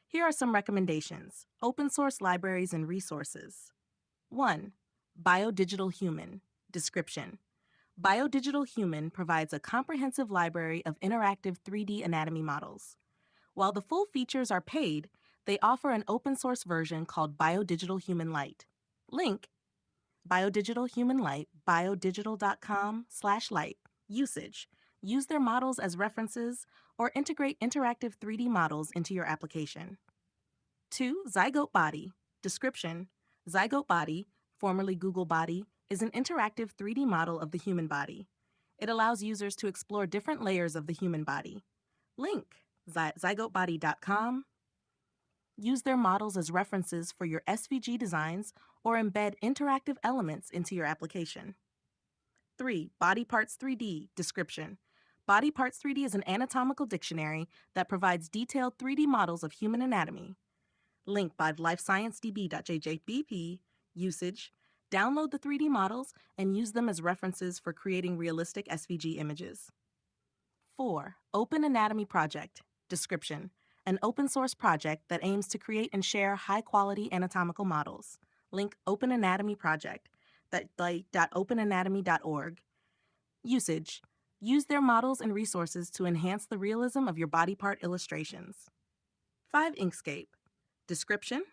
Here are some recommendations. Open source libraries and resources. 1. Biodigital Human. Description. Biodigital Human provides a comprehensive library of interactive 3D anatomy models. While the full features are paid, they offer an open source version called Biodigital Human Lite. Link: Biodigital Human Lite, biodigital.com/lite. Usage: use their models as references or integrate interactive 3D models into your application. 2. Zygote Body. Description: Zygote Body, formerly Google Body, is an interactive 3D model of the human body. It allows users to explore different layers of the human body. Link: zygotebody.com. Use their models as references for your SVG designs or embed interactive elements into your application. 3. Body Parts 3D. Description: Body Parts 3D is an anatomical dictionary that provides detailed 3D models of human anatomy. Link by lifesciencedb.jjbp. Usage: download the 3D models and use them as references for creating realistic SVG images. 4. Open Anatomy Project. Description: an open source project that aims to create and share high-quality anatomical models. Link: Open Anatomy Project, .openanatomy.org. Usage: use their models and resources to enhance the realism of your body part illustrations. 5. Inkscape. Description: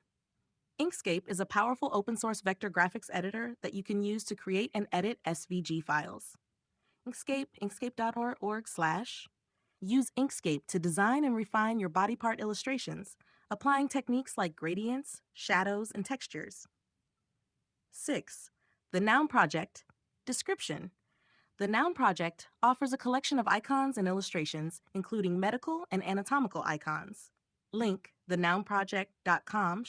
Inkscape is a powerful open source vector graphics editor that you can use to create and edit SVG files. Inkscape, inkscape.org/. Use Inkscape to design and refine your body part illustrations, applying techniques like gradients, shadows, and textures. 6. The Noun Project. Description: the Noun Project offers a collection of icons and illustrations, including medical and anatomical icons. Link: thenounproject.com.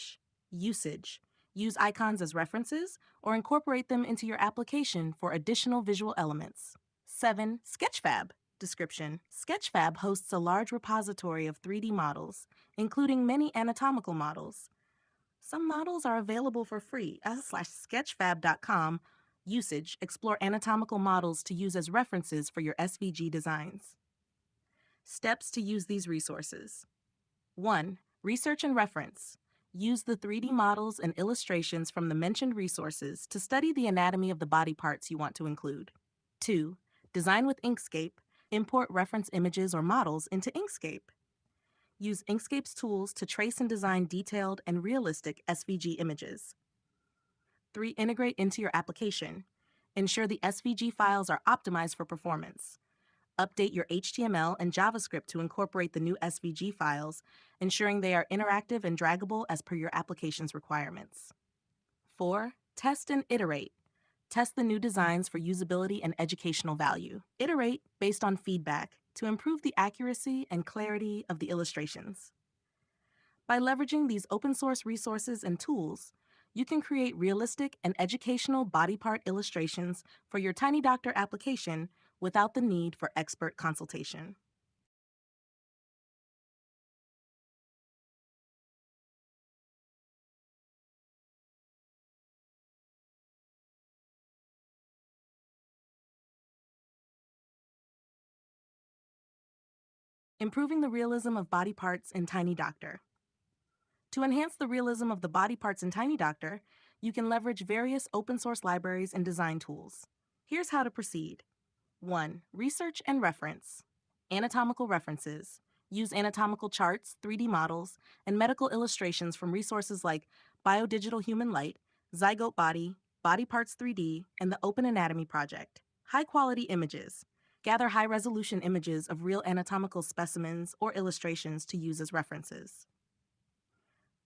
Usage: use icons as references or incorporate them into your application for additional visual elements. 7. Sketchfab. Description: Sketchfab hosts a large repository of 3D models, including many anatomical models. Some models are available for free /sketchfab.com. Usage: explore anatomical models to use as references for your SVG designs. Steps to use these resources. 1. Research and reference. Use the 3D models and illustrations from the mentioned resources to study the anatomy of the body parts you want to include. 2. Design with Inkscape. Import reference images or models into Inkscape. Use Inkscape's tools to trace and design detailed and realistic SVG images. 3. Integrate into your application. Ensure the SVG files are optimized for performance. Update your HTML and JavaScript to incorporate the new SVG files, ensuring they are interactive and draggable as per your application's requirements. 4. Test and iterate. Test the new designs for usability and educational value. Iterate based on feedback to improve the accuracy and clarity of the illustrations. By leveraging these open source resources and tools, you can create realistic and educational body part illustrations for your Tiny Doctor application without the need for expert consultation. Improving the realism of body parts in Tiny Doctor. To enhance the realism of the body parts in Tiny Doctor, you can leverage various open source libraries and design tools. Here's how to proceed. 1. Research and reference. Anatomical references. Use anatomical charts, 3D models, and medical illustrations from resources like Biodigital Human Light, Zygote Body, Body Parts 3D, and the Open Anatomy Project. High-quality images. Gather high-resolution images of real anatomical specimens or illustrations to use as references.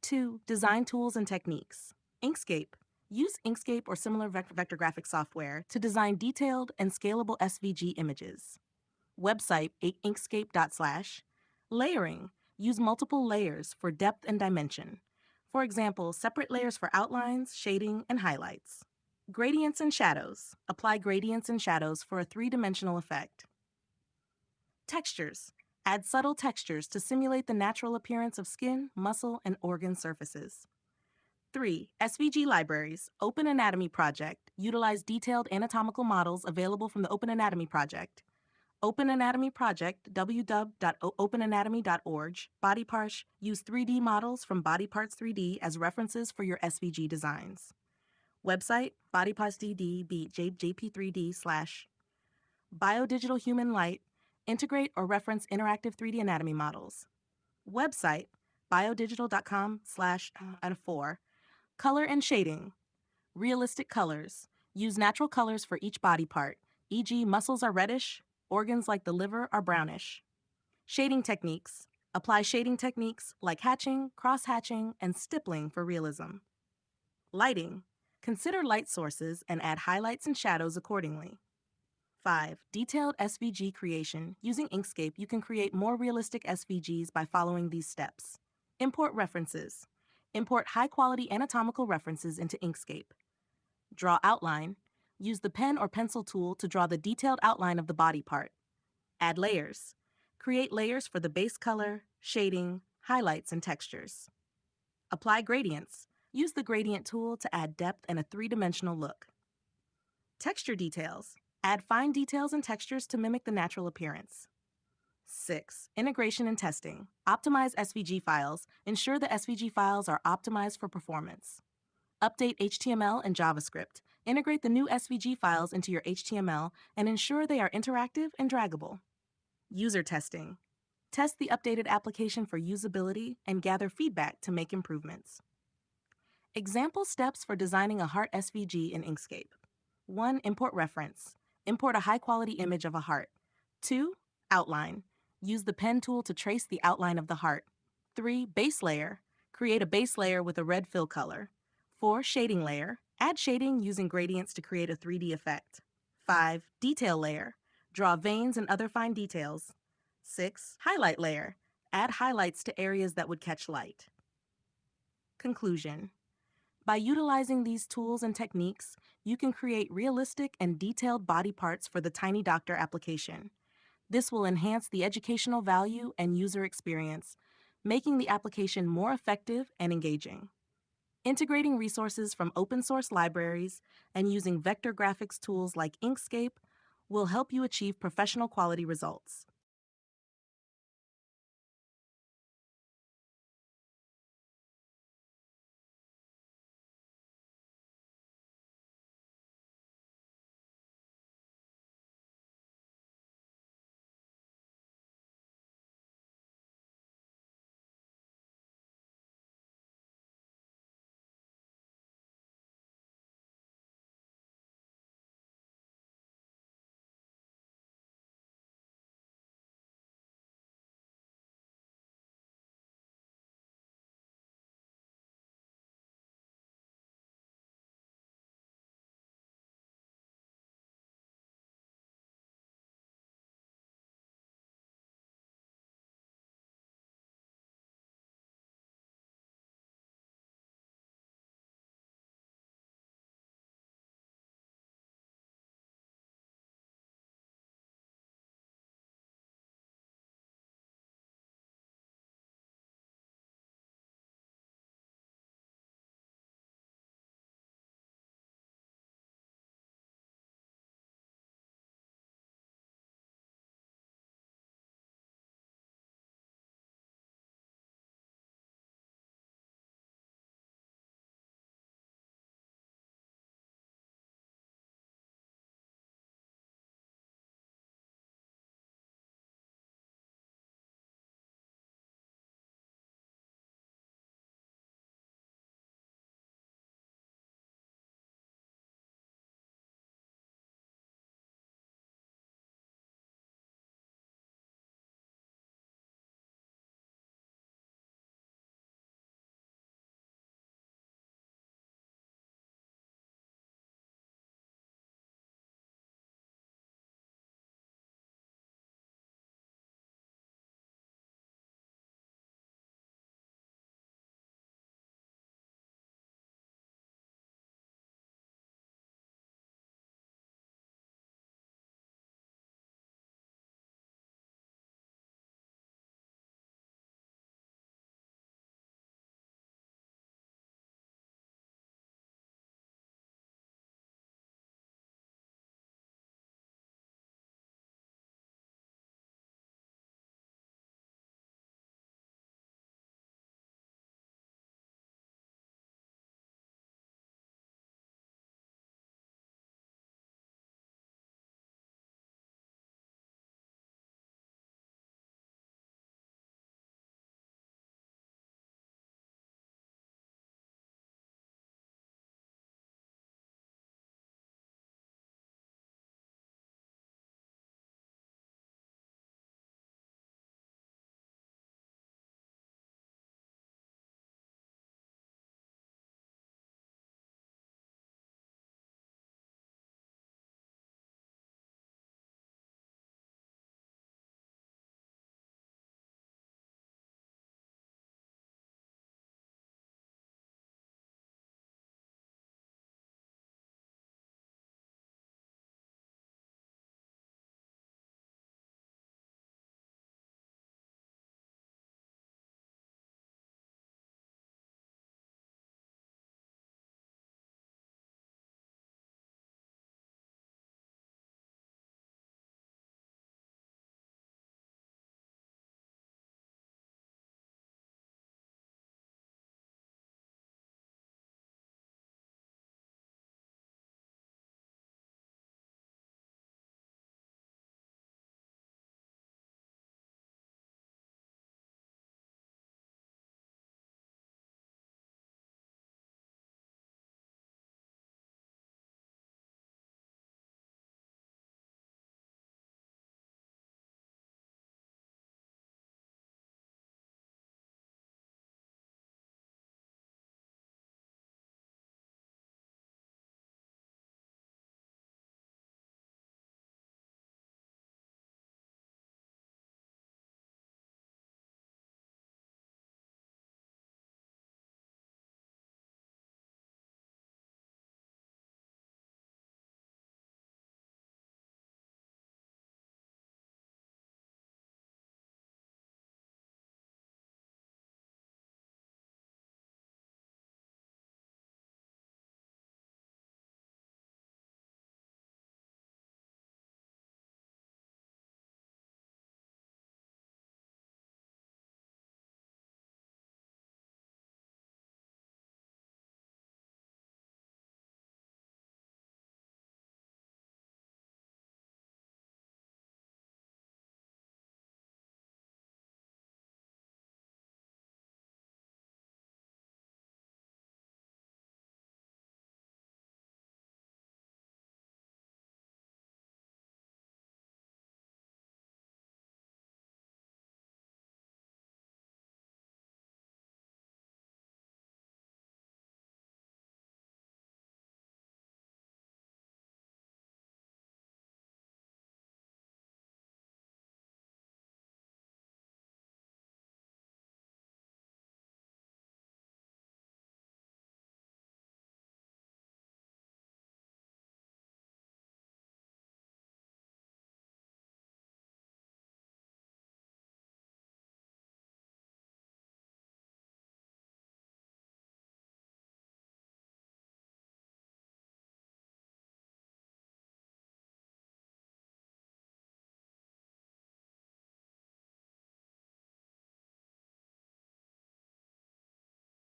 2. Design tools and techniques. Inkscape. Use Inkscape or similar vector graphic software to design detailed and scalable SVG images. Website inkscape.slash. Layering. Use multiple layers for depth and dimension. For example, separate layers for outlines, shading, and highlights. Gradients and shadows. Apply gradients and shadows for a three-dimensional effect. Textures. Add subtle textures to simulate the natural appearance of skin, muscle, and organ surfaces. 3. SVG libraries. Open Anatomy Project. Utilize detailed anatomical models available from the Open Anatomy Project. Open Anatomy Project, www.openanatomy.org. Body parts. Use 3D models from Body Parts 3D as references for your SVG designs. Website, bodyparts.dd, jp3d slash. Biodigital Human Light. Integrate or reference interactive 3D anatomy models. Website, biodigital.com/4. Color and shading. Realistic colors. Use natural colors for each body part, e.g., muscles are reddish, organs like the liver are brownish. Shading techniques. Apply shading techniques like hatching, cross-hatching, and stippling for realism. Lighting. Consider light sources and add highlights and shadows accordingly. 5. Detailed SVG creation. Using Inkscape, you can create more realistic SVGs by following these steps. Import references. Import high-quality anatomical references into Inkscape. Draw outline. Use the pen or pencil tool to draw the detailed outline of the body part. Add layers. Create layers for the base color, shading, highlights, and textures. Apply gradients. Use the gradient tool to add depth and a three-dimensional look. Texture details. Add fine details and textures to mimic the natural appearance. 6. Integration and testing. Optimize SVG files. Ensure the SVG files are optimized for performance. Update HTML and JavaScript. Integrate the new SVG files into your HTML and ensure they are interactive and draggable. User testing. Test the updated application for usability and gather feedback to make improvements. Example steps for designing a heart SVG in Inkscape. 1. Import reference. Import a high-quality image of a heart. 2. Outline. Use the pen tool to trace the outline of the heart. 3. Base layer. Create a base layer with a red fill color. 4. Shading layer. Add shading using gradients to create a 3D effect. 5. Detail layer. Draw veins and other fine details. 6. Highlight layer. Add highlights to areas that would catch light. Conclusion. By utilizing these tools and techniques, you can create realistic and detailed body parts for the Tiny Doctor application. This will enhance the educational value and user experience, making the application more effective and engaging. Integrating resources from open source libraries and using vector graphics tools like Inkscape will help you achieve professional quality results.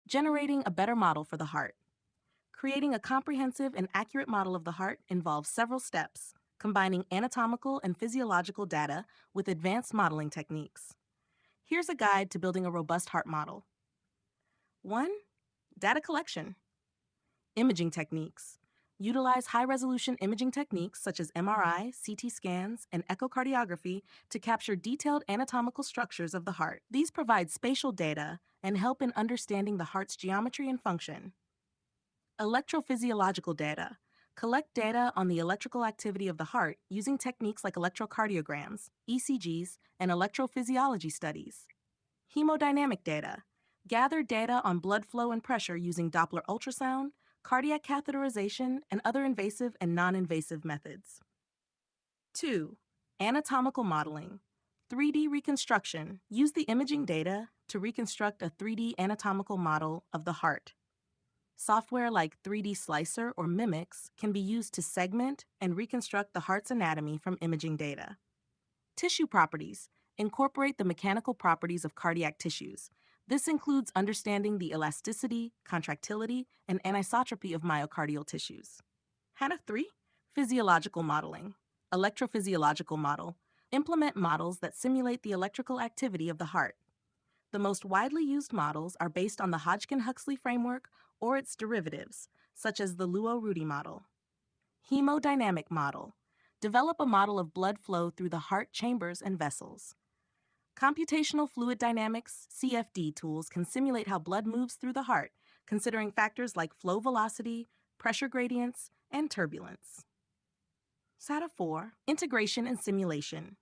Generating a better model for the heart. Creating a comprehensive and accurate model of the heart involves several steps, combining anatomical and physiological data with advanced modeling techniques. Here's a guide to building a robust heart model. 1. Data collection. Imaging techniques. Utilize high-resolution imaging techniques such as MRI, CT scans, and echocardiography to capture detailed anatomical structures of the heart. These provide spatial data and help in understanding the heart's geometry and function. Electrophysiological data. Collect data on the electrical activity of the heart using techniques like electrocardiograms, ECGs, and electrophysiology studies. Hemodynamic data. Gather data on blood flow and pressure using Doppler ultrasound, cardiac catheterization, and other invasive and non-invasive methods. 2. Anatomical modeling. 3D reconstruction. Use the imaging data to reconstruct a 3D anatomical model of the heart. Software like 3D Slicer or Mimics can be used to segment and reconstruct the heart's anatomy from imaging data. Tissue properties. Incorporate the mechanical properties of cardiac tissues. This includes understanding the elasticity, contractility, and anisotropy of myocardial tissues. HANA 3. Physiological modeling. Electrophysiological model. Implement models that simulate the electrical activity of the heart. The most widely used models are based on the Hodgkin-Huxley framework or its derivatives, such as the Luo-Rudy model. Hemodynamic model. Develop a model of blood flow through the heart chambers and vessels. Computational fluid dynamics (CFD) tools can simulate how blood moves through the heart, considering factors like flow velocity, pressure gradients, and turbulence. SATA 4. Integration and simulation.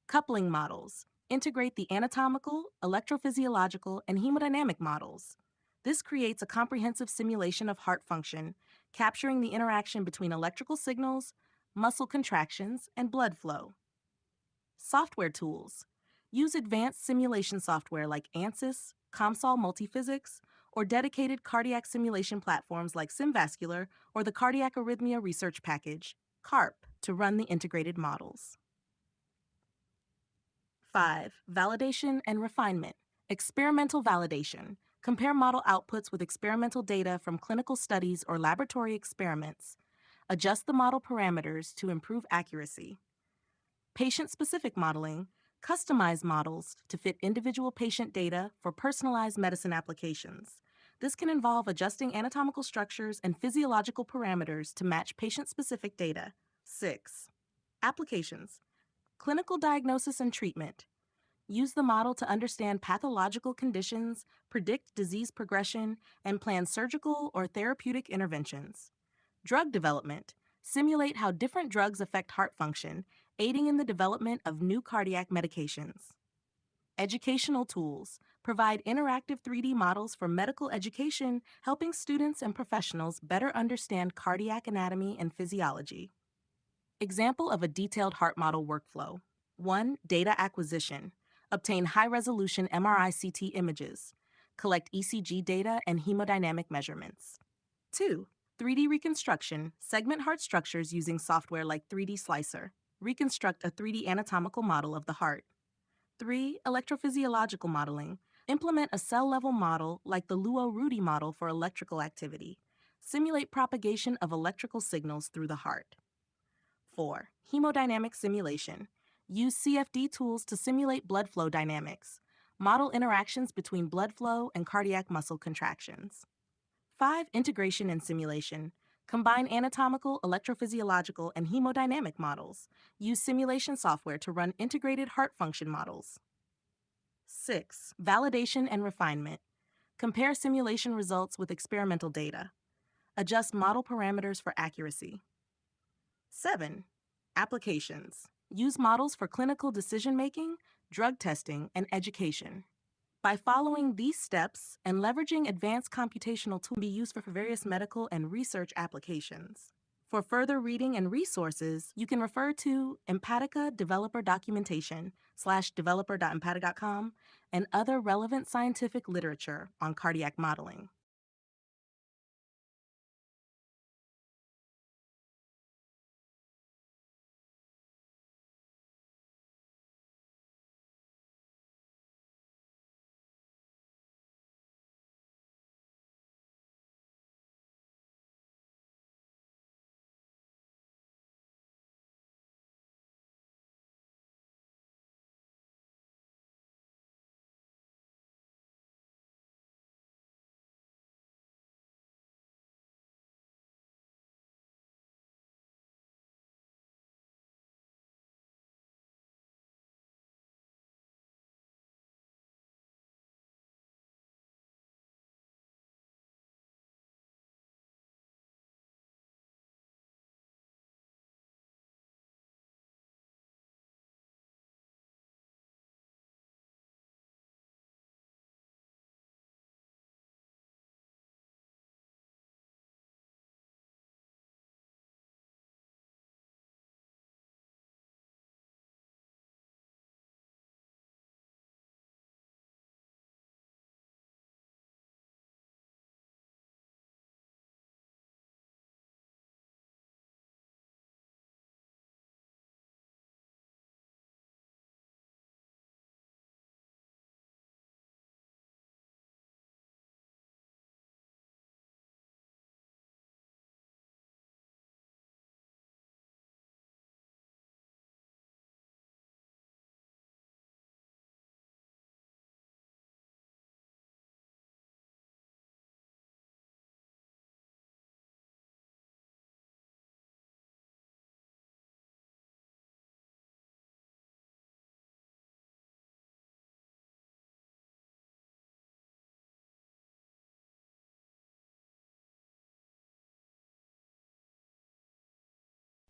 Coupling models. Integrate the anatomical, electrophysiological, and hemodynamic models. This creates a comprehensive simulation of heart function, capturing the interaction between electrical signals, muscle contractions, and blood flow. Software tools. Use advanced simulation software like ANSYS, COMSOL Multiphysics, or dedicated cardiac simulation platforms like SimVascular or the Cardiac Arrhythmia Research Package, CARP, to run the integrated models. 5. Validation and refinement. Experimental validation. Compare model outputs with experimental data from clinical studies or laboratory experiments. Adjust the model parameters to improve accuracy. Patient-specific modeling. Customize models to fit individual patient data for personalized medicine applications. This can involve adjusting anatomical structures and physiological parameters to match patient-specific data. 6. Applications. Clinical diagnosis and treatment. Use the model to understand pathological conditions, predict disease progression, and plan surgical or therapeutic interventions. Drug development. Simulate how different drugs affect heart function, aiding in the development of new cardiac medications. Educational tools. Provide interactive 3D models for medical education, helping students and professionals better understand cardiac anatomy and physiology. Example of a detailed heart model workflow. 1. Data acquisition. Obtain high-resolution MRI CT images. Collect ECG data and hemodynamic measurements. 2. 3D reconstruction. Segment heart structures using software like 3D Slicer. Reconstruct a 3D anatomical model of the heart. 3. Electrophysiological modeling. Implement a cell-level model like the Luo-Rudy model for electrical activity. Simulate propagation of electrical signals through the heart. 4. Hemodynamic simulation. Use CFD tools to simulate blood flow dynamics. Model interactions between blood flow and cardiac muscle contractions. 5. Integration and simulation. Combine anatomical, electrophysiological, and hemodynamic models. Use simulation software to run integrated heart function models. 6. Validation and refinement. Compare simulation results with experimental data. Adjust model parameters for accuracy. 7. Applications. Use models for clinical decision-making, drug testing, and education. By following these steps and leveraging advanced computational tools can be used for various medical and research applications. For further reading and resources, you can refer to Empatica developer documentation /developer.empatica.com and other relevant scientific literature on cardiac modeling.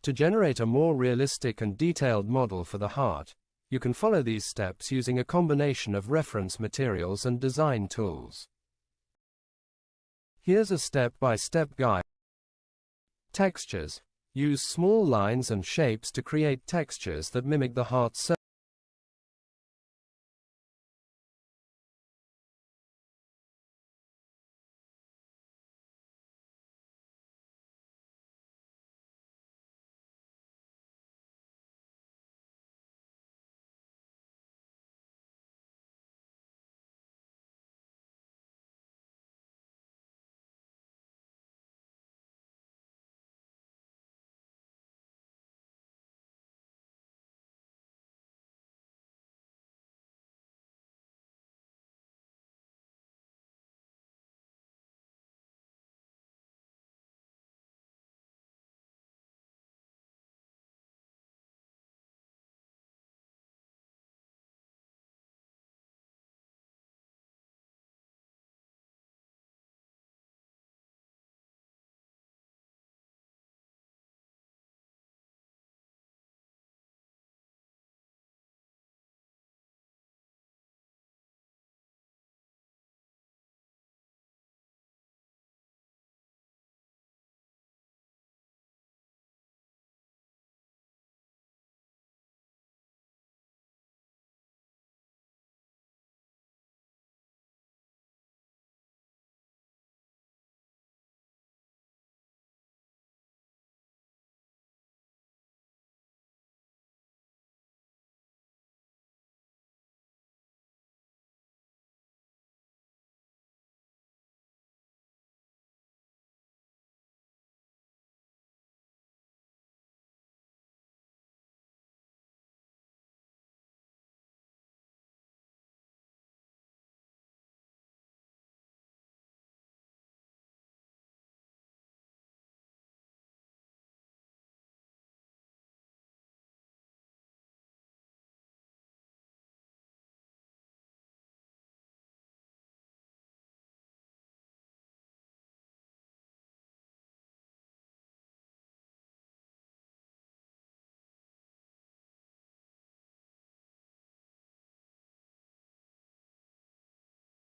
To generate a more realistic and detailed model for the heart, you can follow these steps using a combination of reference materials and design tools. Here's a step-by-step guide. Textures. Use small lines and shapes to create textures that mimic the heart's surface.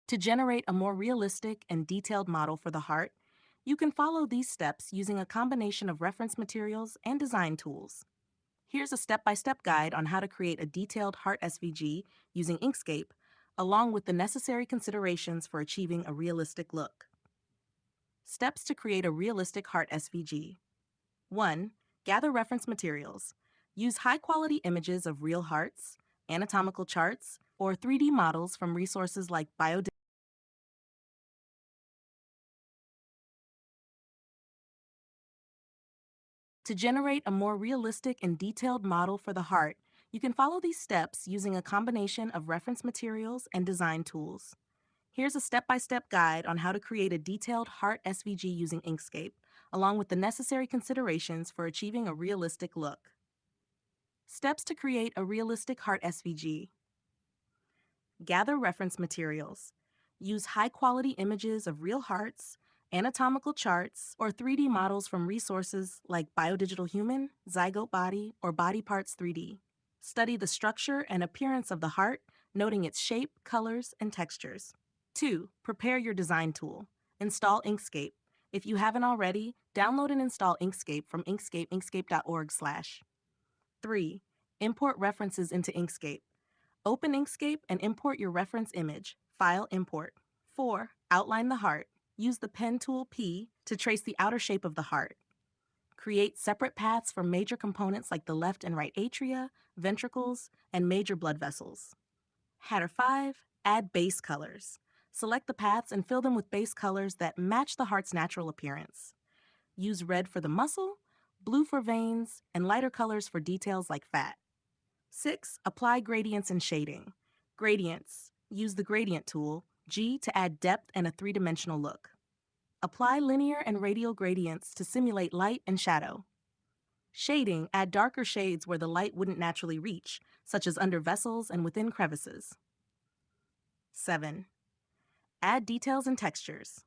To generate a more realistic and detailed model for the heart, you can follow these steps using a combination of reference materials and design tools. Here's a step-by-step guide on how to create a detailed heart SVG using Inkscape, along with the necessary considerations for achieving a realistic look. Steps to create a realistic heart SVG. 1. Gather reference materials. Use high-quality images of real hearts, anatomical charts, or 3D models from resources like biomedical. To generate a more realistic and detailed model for the heart, you can follow these steps using a combination of reference materials and design tools. Here's a step-by-step guide on how to create a detailed heart SVG using Inkscape, along with the necessary considerations for achieving a realistic look. Steps to create a realistic heart SVG. Gather reference materials. Use high-quality images of real hearts, anatomical charts, or 3D models from resources like Biodigital Human, Zygote Body, or Body Parts 3D. Study the structure and appearance of the heart, noting its shape, colors, and textures. 2. Prepare your design tool. Install Inkscape. If you haven't already, download and install Inkscape from inkscape.org/. 3. Import references into Inkscape. Open Inkscape and import your reference image. File import. 4. Outline the heart. Use the pen tool P to trace the outer shape of the heart. Create separate paths for major components like the left and right atria, ventricles, and major blood vessels. Header 5. Add base colors. Select the paths and fill them with base colors that match the heart's natural appearance. Use red for the muscle, blue for veins, and lighter colors for details like fat. 6. Apply gradients and shading. Gradients. Use the gradient tool, G, to add depth and a three-dimensional look. Apply linear and radial gradients to simulate light and shadow. Shading. Add darker shades where the light wouldn't naturally reach, such as under vessels and within crevices. 7. Add details and textures.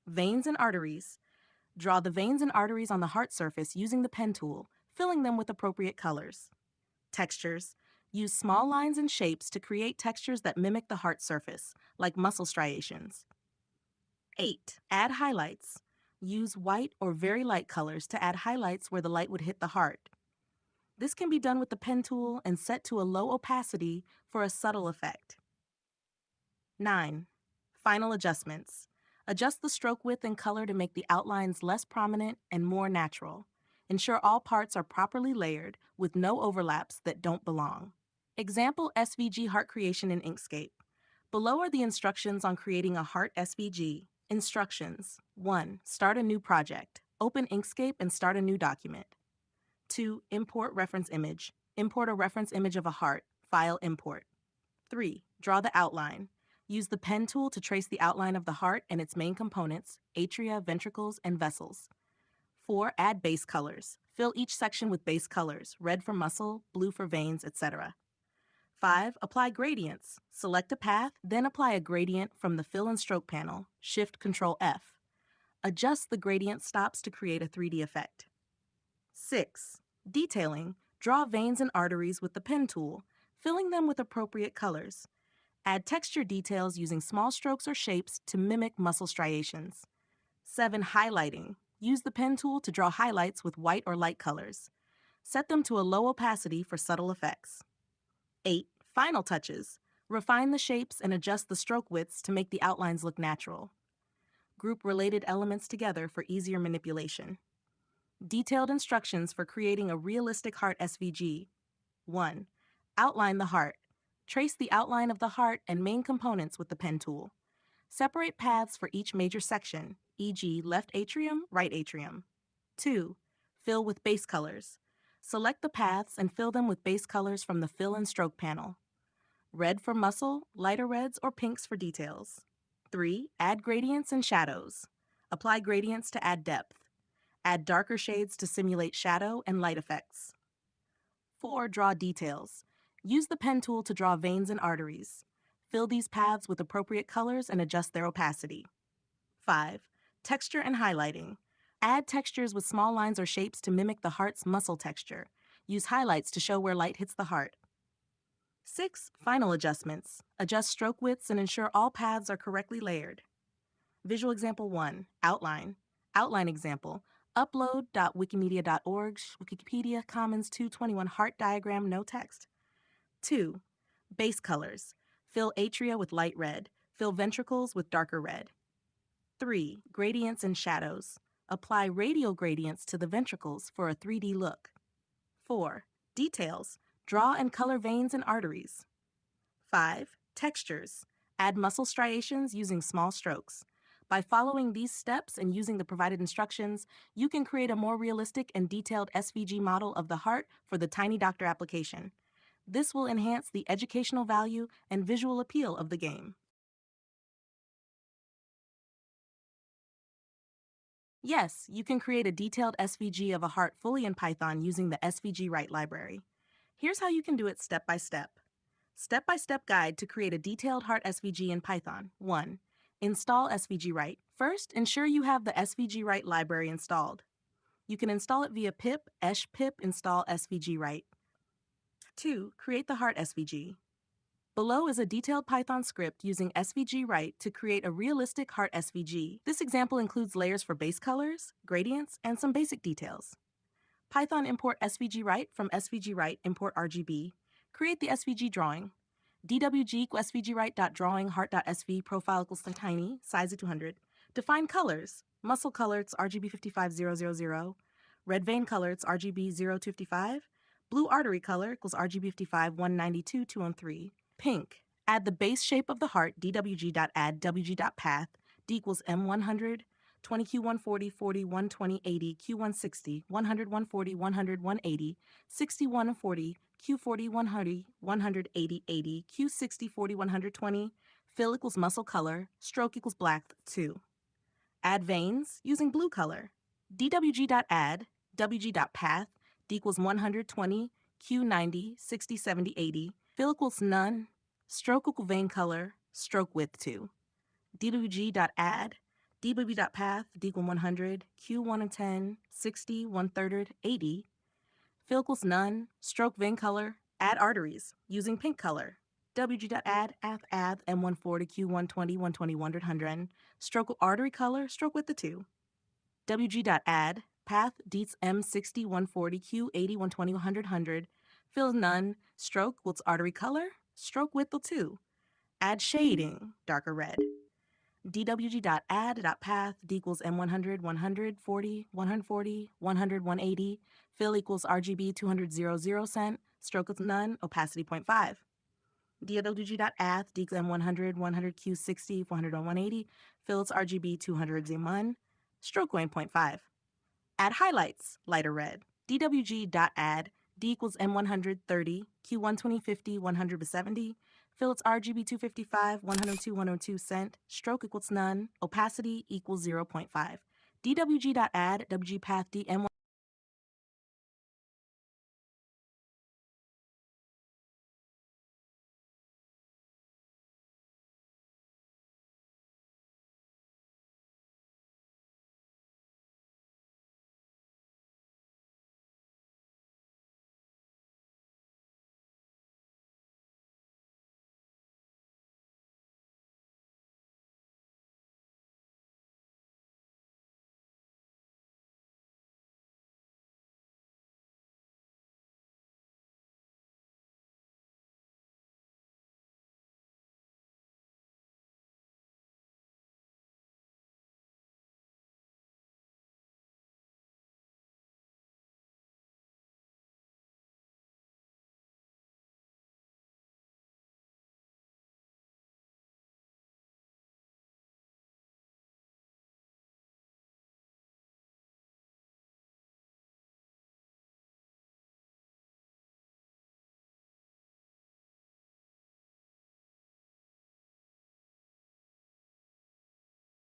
Veins and arteries. Draw the veins and arteries on the heart surface using the pen tool, filling them with appropriate colors. Textures. Use small lines and shapes to create textures that mimic the heart surface, like muscle striations. 8. Add highlights. Use white or very light colors to add highlights where the light would hit the heart. This can be done with the pen tool and set to a low opacity for a subtle effect. 9. Final adjustments. Adjust the stroke width and color to make the outlines less prominent and more natural. Ensure all parts are properly layered with no overlaps that don't belong. Example SVG heart creation in Inkscape. Below are the instructions on creating a heart SVG. Instructions. 1. Start a new project. Open Inkscape and start a new document. 2. Import reference image. Import a reference image of a heart. File import. 3. Draw the outline. Use the pen tool to trace the outline of the heart and its main components, atria, ventricles, and vessels. 4. Add base colors. Fill each section with base colors, red for muscle, blue for veins, etc. 5. Apply gradients. Select a path, then apply a gradient from the Fill and Stroke panel, Shift-Control-F. Adjust the gradient stops to create a 3D effect. 6. Detailing. Draw veins and arteries with the pen tool, filling them with appropriate colors. Add texture details using small strokes or shapes to mimic muscle striations. 7. Highlighting. Use the pen tool to draw highlights with white or light colors. Set them to a low opacity for subtle effects. 8. Final touches. Refine the shapes and adjust the stroke widths to make the outlines look natural. Group related elements together for easier manipulation. Detailed instructions for creating a realistic heart SVG. 1. Outline the heart. Trace the outline of the heart and main components with the pen tool. Separate paths for each major section, e.g. left atrium, right atrium. 2. Fill with base colors. Select the paths and fill them with base colors from the Fill and Stroke panel. Red for muscle, lighter reds or pinks for details. 3. Add gradients and shadows. Apply gradients to add depth. Add darker shades to simulate shadow and light effects. 4. Draw details. Use the pen tool to draw veins and arteries. Fill these paths with appropriate colors and adjust their opacity. 5. Texture and highlighting. Add textures with small lines or shapes to mimic the heart's muscle texture. Use highlights to show where light hits the heart. 6. Final adjustments. Adjust stroke widths and ensure all paths are correctly layered. Visual example 1. Outline. Outline example. Upload.wikimedia.org, Wikipedia Commons 221 heart diagram, no text. 2. Base colors. Fill atria with light red. Fill ventricles with darker red. 3. Gradients and shadows. Apply radial gradients to the ventricles for a 3D look. 4. Details. Draw and color veins and arteries. 5. Textures. Add muscle striations using small strokes. By following these steps and using the provided instructions, you can create a more realistic and detailed SVG model of the heart for the Tiny Doctor application. This will enhance the educational value and visual appeal of the game. Yes, you can create a detailed SVG of a heart fully in Python using the SVG Write library. Here's how you can do it step by step. Step-by-step guide to create a detailed heart SVG in Python. 1. Install SVG Write. First, ensure you have the SVG Write library installed. You can install it via pip pip install SVG Write. 2. Create the heart SVG. Below is a detailed Python script using SVG Write to create a realistic heart SVG. This example includes layers for base colors, gradients, and some basic details. Python import SVG Write from SVG Write import RGB. Create the SVG drawing. DWG svgwrite.drawing heart.sv profile equals tiny, size of 200. Define colors. Muscle color, it's RGB 55000. Red vein color, it's RGB 0255. Blue artery color equals RGB 55 192 213. Pink. Add the base shape of the heart, dwg.add wg.path, d equals m100, 20 q140 40 120 80 q160 100 140 100 180 60 140 q40 100 180 80 q60 40 120. Fill equals muscle color, stroke equals black 2. Add veins using blue color. dwg.add wg.path, d equals 120 q90 60 70 80. Fill equals none, stroke equal vein color, stroke width 2. dwg.add dwg.path, d equal 100 q1 and 10 60 1/3 80. Fill equals none. Stroke vein color. Add arteries using pink color. WG.add add M140 Q120 120 100 stroke artery color stroke width to 2. WG.add path deets M60 140 Q80 120 100 fill none stroke what's artery color stroke width to 2. Add shading darker red. DWG.add.path d equals M100 140 140 100 180 fill equals RGB 200 00 cent stroke with none opacity 0.5. DWG.add d equals M100 100 Q60 400 180 fill its RGB 200 1 stroke weight 0.5. Add highlights lighter red. DWG.add d equals M100 30 Q120 50 100 70 fill its RGB 255 102 102 cent stroke equals none opacity equals 0.5. DWG.add WG path D M1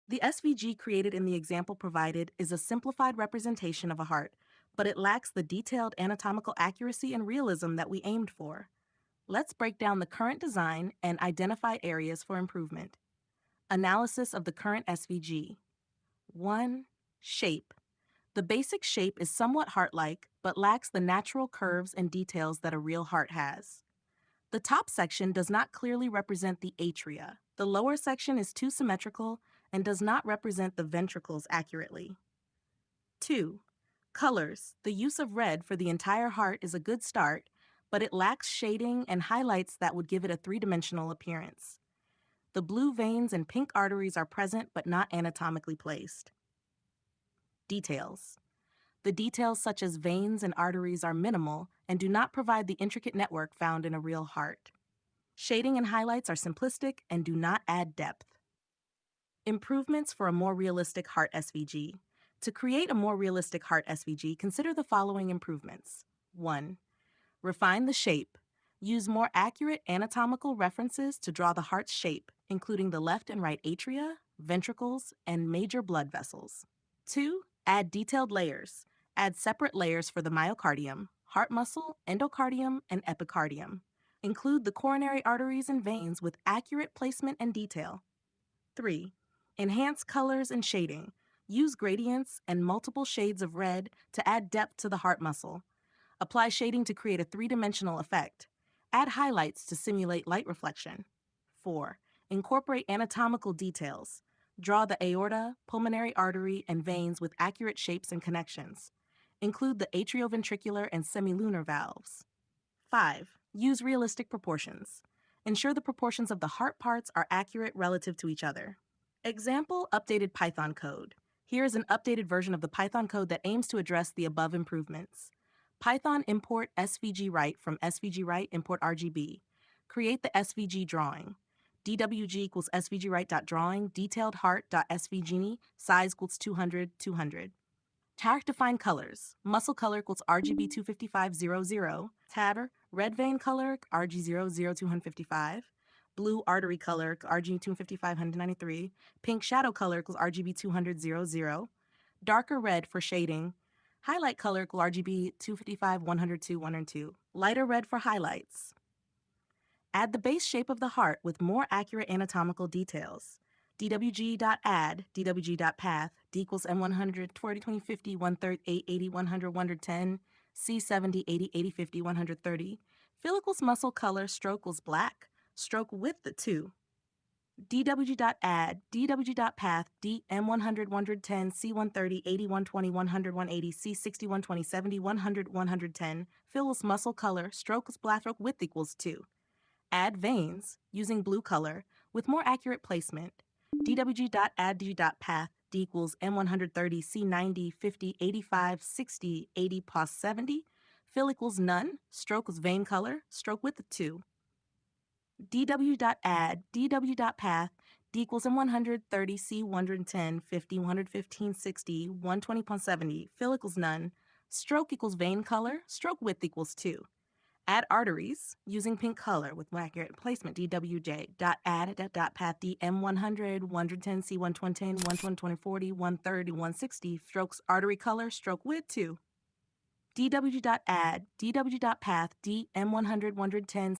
The SVG created in the example provided is a simplified representation of a heart, but it lacks the detailed anatomical accuracy and realism that we aimed for. Let's break down the current design and identify areas for improvement. Analysis of the current SVG. 1. Shape. The basic shape is somewhat heart-like, but lacks the natural curves and details that a real heart has. The top section does not clearly represent the atria. The lower section is too symmetrical and does not represent the ventricles accurately. 2. Colors. The use of red for the entire heart is a good start, but it lacks shading and highlights that would give it a three-dimensional appearance. The blue veins and pink arteries are present but not anatomically placed. Details. The details such as veins and arteries are minimal and do not provide the intricate network found in a real heart. Shading and highlights are simplistic and do not add depth. Improvements for a more realistic heart SVG. To create a more realistic heart SVG, consider the following improvements. 1. Refine the shape. Use more accurate anatomical references to draw the heart's shape, including the left and right atria, ventricles, and major blood vessels. 2. Add detailed layers. Add separate layers for the myocardium, heart muscle, endocardium, and epicardium. Include the coronary arteries and veins with accurate placement and detail. 3. Enhance colors and shading. Use gradients and multiple shades of red to add depth to the heart muscle. Apply shading to create a three-dimensional effect. Add highlights to simulate light reflection. 4. Incorporate anatomical details. Draw the aorta, pulmonary artery, and veins with accurate shapes and connections. Include the atrioventricular and semilunar valves. 5. Use realistic proportions. Ensure the proportions of the heart parts are accurate relative to each other. Example updated Python code. Here is an updated version of the Python code that aims to address the above improvements. Python import SVG write from SVG write import RGB. Create the SVG drawing. DWG equals SVG write.drawing detailed heart.svg size equals 200 200. Tag define colors. Muscle color equals RGB 25500. Tatter red vein color RG00 255. Blue artery color RG 255 193. Pink shadow color equals RGB 200 00. Darker red for shading. Highlight color equals RGB 255 102 102. Lighter red for highlights. Add the base shape of the heart with more accurate anatomical details. DWG.add, DWG.path, D equals M100, 40, 20, 50, 1/3, 8, 80, 100, 110, C70, 80, 80, 50, 130. Filicle's muscle color stroke was black, stroke width 2. DWG.add, DWG.path, DM100, 110, C130, 80, 120, 100, 180, C60, 120, 70, 100, 110. Filicle's muscle color stroke was black, stroke width equals 2. Add veins using blue color with more accurate placement. DWG.add, DWG.path, D equals M130, C90, 50, 85, 60, 80, pos 70. Fill equals none, stroke was vein color, stroke width 2. DW.add, DW.path, D equals M130, C110, 50, 115, 60, 120.70, fill equals none, stroke equals vein color, stroke width equals 2. Add arteries using pink color with more accurate placement. DWJ.add.path DM100, 110, C120, 120, 40, 130, 160. Strokes artery color, stroke width 2. DWJ.add, DWJ.path DM100, 110.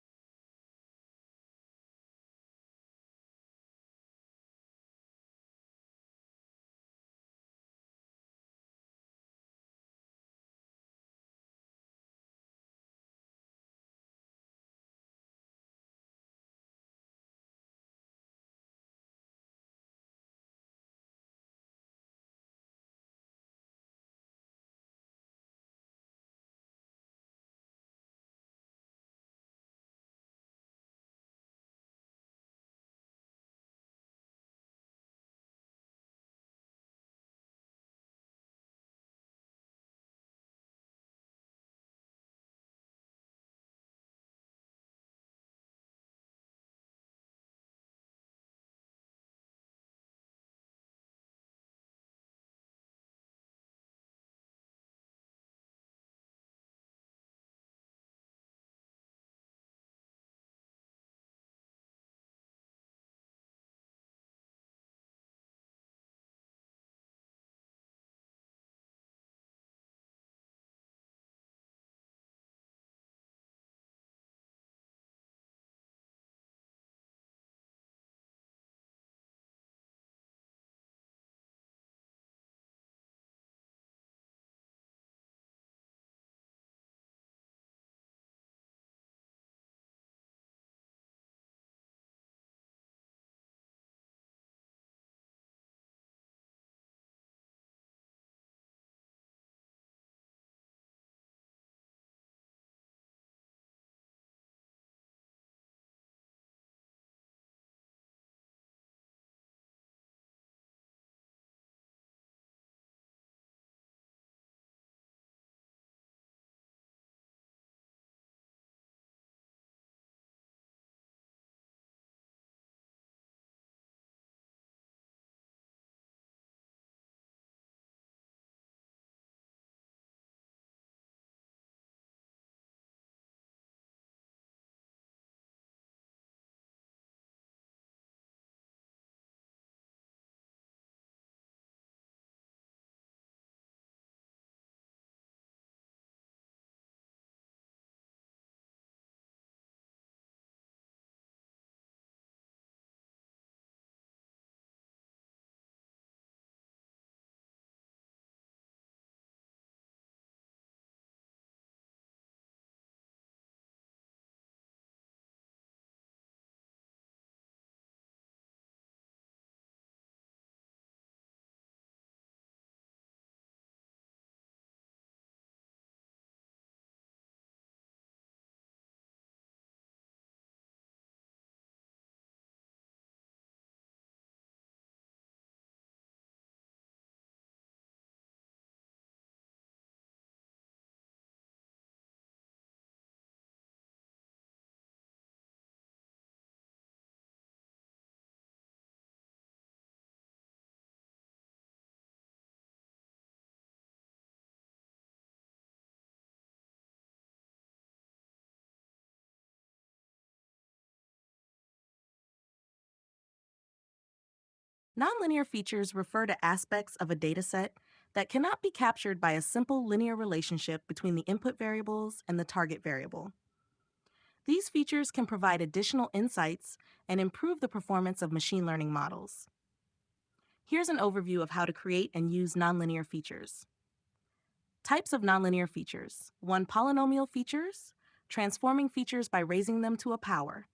Nonlinear features refer to aspects of a dataset that cannot be captured by a simple linear relationship between the input variables and the target variable. These features can provide additional insights and improve the performance of machine learning models. Here's an overview of how to create and use nonlinear features. Types of nonlinear features. 1. Polynomial features, transforming features by raising them to a power.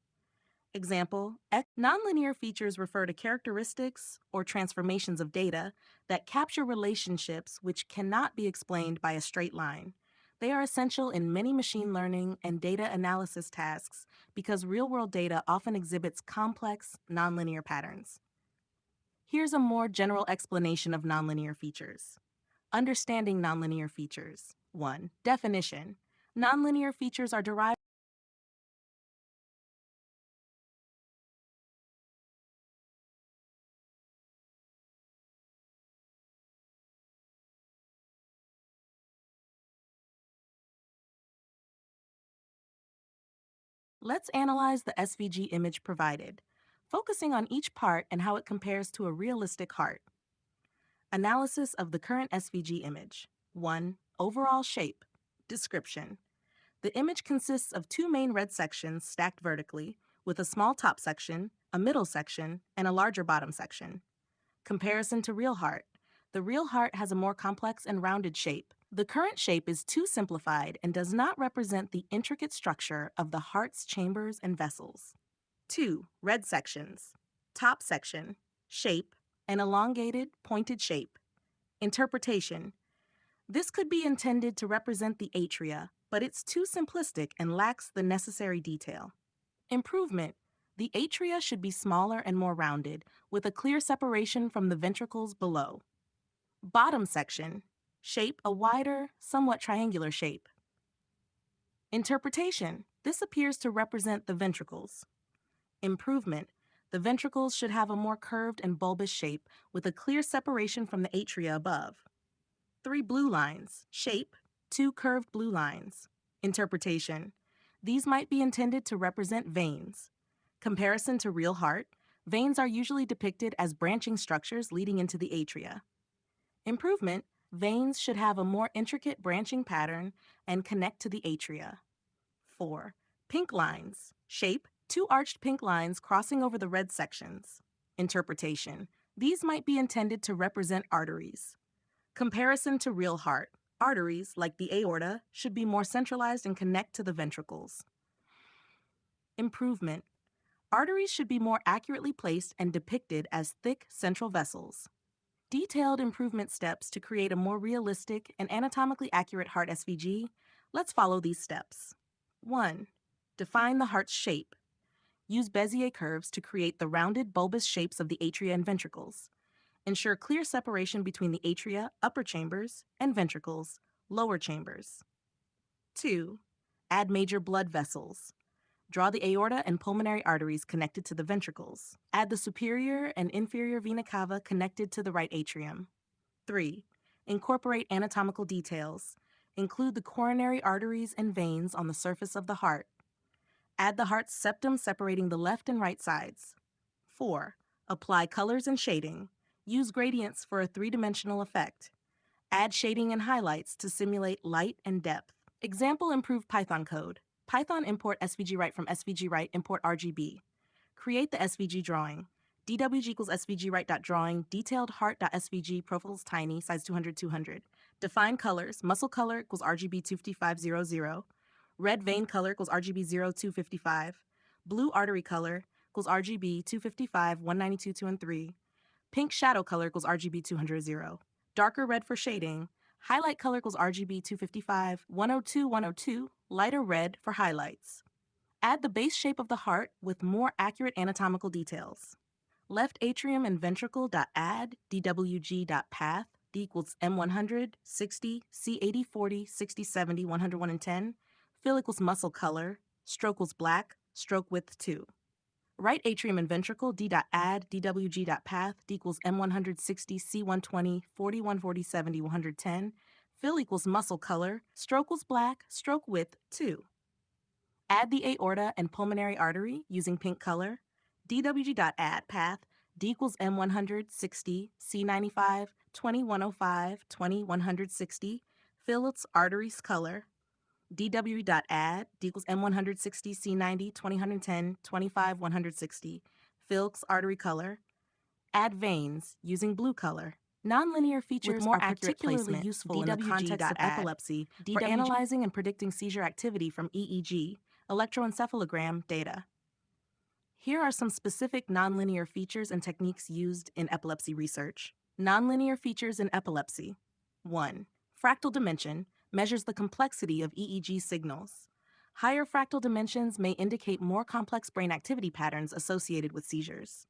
Example, nonlinear features refer to characteristics or transformations of data that capture relationships which cannot be explained by a straight line. They are essential in many machine learning and data analysis tasks because real-world data often exhibits complex, nonlinear patterns. Here's a more general explanation of nonlinear features. Understanding nonlinear features. 1. Definition. Nonlinear features are derived. Let's analyze the SVG image provided, focusing on each part and how it compares to a realistic heart. Analysis of the current SVG image. 1. Overall shape. Description. The image consists of two main red sections stacked vertically, with a small top section, a middle section, and a larger bottom section. Comparison to real heart. The real heart has a more complex and rounded shape. The current shape is too simplified and does not represent the intricate structure of the heart's chambers and vessels. 2. Red sections. Top section, shape, an elongated, pointed shape. Interpretation. This could be intended to represent the atria, but it's too simplistic and lacks the necessary detail. Improvement. The atria should be smaller and more rounded, with a clear separation from the ventricles below. Bottom section. Shape a wider, somewhat triangular shape. Interpretation. This appears to represent the ventricles. Improvement. The ventricles should have a more curved and bulbous shape with a clear separation from the atria above. 3 blue lines. Shape, 2 curved blue lines. Interpretation. These might be intended to represent veins. Comparison to real heart. Veins are usually depicted as branching structures leading into the atria. Improvement. Veins should have a more intricate branching pattern and connect to the atria. 4. Pink lines. Shape, 2 arched pink lines crossing over the red sections. Interpretation. These might be intended to represent arteries. Comparison to real heart. Arteries, like the aorta, should be more centralized and connect to the ventricles. Improvement. Arteries should be more accurately placed and depicted as thick central vessels. Detailed improvement steps to create a more realistic and anatomically accurate heart SVG. Let's follow these steps. 1. Define the heart's shape. Use Bezier curves to create the rounded bulbous shapes of the atria and ventricles. Ensure clear separation between the atria, upper chambers, and ventricles, lower chambers. 2. Add major blood vessels. Draw the aorta and pulmonary arteries connected to the ventricles. Add the superior and inferior vena cava connected to the right atrium. 3. Incorporate anatomical details. Include the coronary arteries and veins on the surface of the heart. Add the heart's septum separating the left and right sides. 4. Apply colors and shading. Use gradients for a 3-dimensional effect. Add shading and highlights to simulate light and depth. Example improved Python code. Python import SVG write from SVG write import RGB. Create the SVG drawing. DWG equals SVG write.drawing, detailed heart.svg, profiles tiny, size 200, 200. Define colors. Muscle color equals RGB 25500. Red vein color equals RGB 0255. Blue artery color equals RGB 255, 192, 2 and 3. Pink shadow color equals RGB 200, 0. Darker red for shading. Highlight color equals RGB 255, 102, 102. Lighter red for highlights. Add the base shape of the heart with more accurate anatomical details. Left atrium and ventricle.add dwg.path d equals m100, 60, c80, 40, 60, 70, 100, 1 and 10. Fill equals muscle color. Stroke equals black. Stroke width 2. Right atrium and ventricle d.add dwg.path d equals m100, 60, c120, 40, 140, 70, 110. Fill equals muscle color. Stroke equals black. Stroke width 2. Add the aorta and pulmonary artery using pink color. dwg.add path d equals m100, 60, c95, 20, 105, 20, 160. Fill its arteries color. dw.add d equals m160, c90, 20, 110, 25, 160. Fill its artery color. Add veins using blue color. Nonlinear features are particularly useful in the context of epilepsy for analyzing and predicting seizure activity from EEG, electroencephalogram data. Here are some specific nonlinear features and techniques used in epilepsy research. Nonlinear features in epilepsy. 1. Fractal dimension measures the complexity of EEG signals. Higher fractal dimensions may indicate more complex brain activity patterns associated with seizures.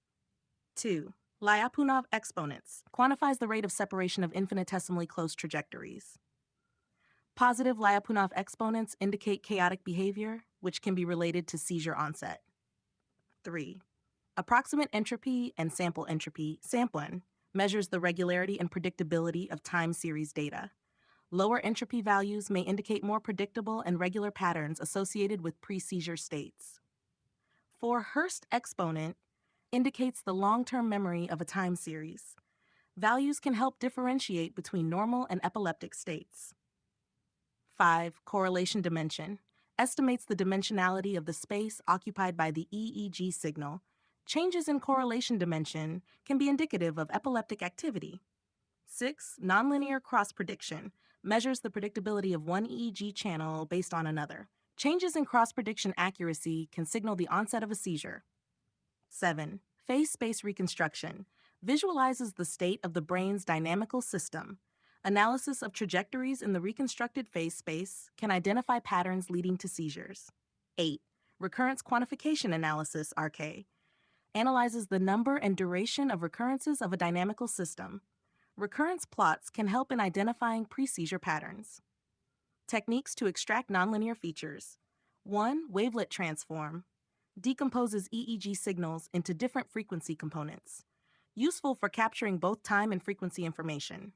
2. Lyapunov exponents quantifies the rate of separation of infinitesimally close trajectories. Positive Lyapunov exponents indicate chaotic behavior, which can be related to seizure onset. 3. Approximate entropy and sample entropy, SAMP1, measures the regularity and predictability of time series data. Lower entropy values may indicate more predictable and regular patterns associated with pre-seizure states. 4. Hurst exponent indicates the long-term memory of a time series. Values can help differentiate between normal and epileptic states. 5. Correlation dimension estimates the dimensionality of the space occupied by the EEG signal. Changes in correlation dimension can be indicative of epileptic activity. 6. Nonlinear cross-prediction measures the predictability of one EEG channel based on another. Changes in cross-prediction accuracy can signal the onset of a seizure. 7. Phase space reconstruction visualizes the state of the brain's dynamical system. Analysis of trajectories in the reconstructed phase space can identify patterns leading to seizures. 8. Recurrence quantification analysis, RK, analyzes the number and duration of recurrences of a dynamical system. Recurrence plots can help in identifying pre-seizure patterns. Techniques to extract nonlinear features. 1. Wavelet transform decomposes EEG signals into different frequency components, useful for capturing both time and frequency information.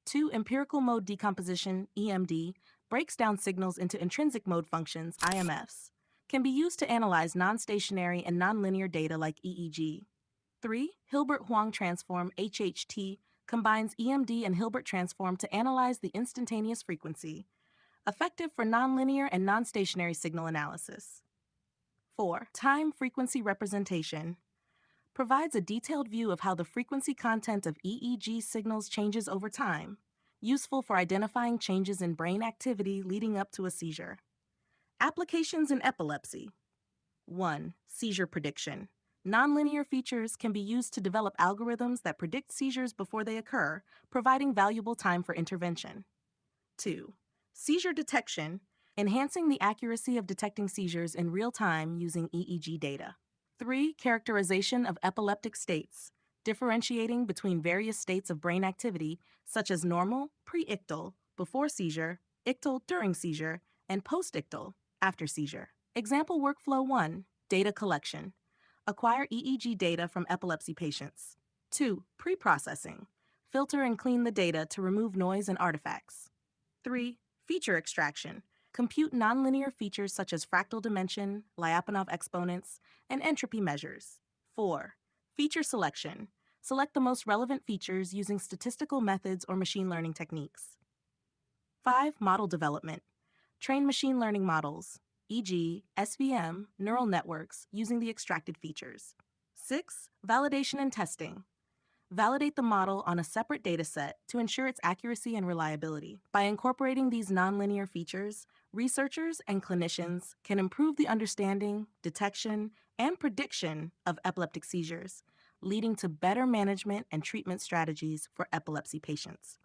2. Empirical mode decomposition, EMD, breaks down signals into intrinsic mode functions, IMFs, can be used to analyze non-stationary and nonlinear data like EEG. 3. Hilbert-Huang transform, HHT, combines EMD and Hilbert transform to analyze the instantaneous frequency, effective for nonlinear and non-stationary signal analysis. 4. Time frequency representation provides a detailed view of how the frequency content of EEG signals changes over time, useful for identifying changes in brain activity leading up to a seizure. Applications in epilepsy. 1. Seizure prediction. Nonlinear features can be used to develop algorithms that predict seizures before they occur, providing valuable time for intervention. 2. Seizure detection, enhancing the accuracy of detecting seizures in real time using EEG data. 3. Characterization of epileptic states, differentiating between various states of brain activity, such as normal, pre-ictal, before seizure, ictal during seizure, and post-ictal, after seizure. Example workflow 1. Data collection. Acquire EEG data from epilepsy patients. 2. Pre-processing. Filter and clean the data to remove noise and artifacts. 3. Feature extraction. Compute nonlinear features such as fractal dimension, Lyapunov exponents, and entropy measures. 4. Feature selection. Select the most relevant features using statistical methods or machine learning techniques. 5. Model development. Train machine learning models, e.g., SVM, neural networks, using the extracted features. 6. Validation and testing. Validate the model on a separate dataset to ensure its accuracy and reliability. By incorporating these nonlinear features, researchers and clinicians can improve the understanding, detection, and prediction of epileptic seizures, leading to better management and treatment strategies for epilepsy patients.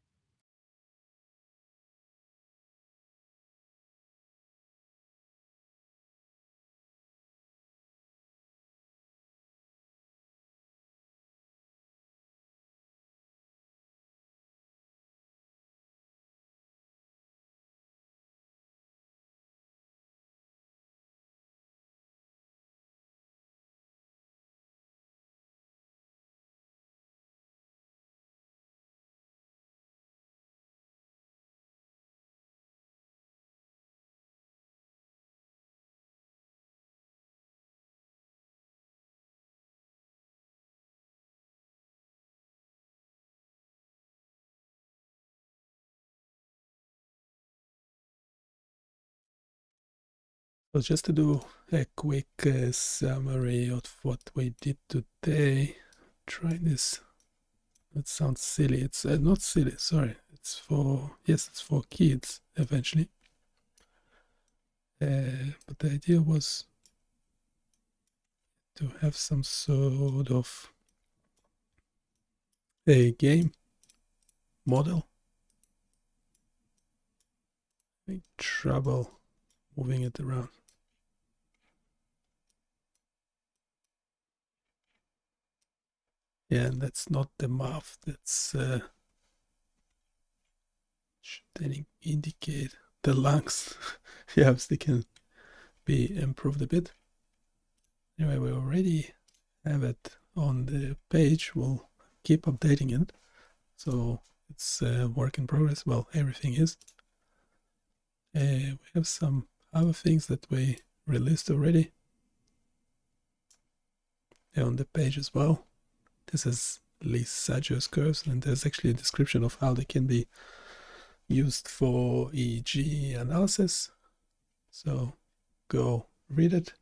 So just to do a quick summary of what we did today, try this It sounds silly. It's not silly, sorry. It's for, yes, it's for kids eventually. But the idea was to have some sort of a game model. Having trouble moving it around. Yeah, and that's not the mouth. That's should then indicate the lungs. Yes, they can be improved a bit. Anyway, we already have it on the page. We'll keep updating it. So it's a work in progress. Well, everything is. We have some other things that we released already on the page as well. This is Lee Sadger's curves, and there's actually a description of how they can be used for EEG analysis. So go read it.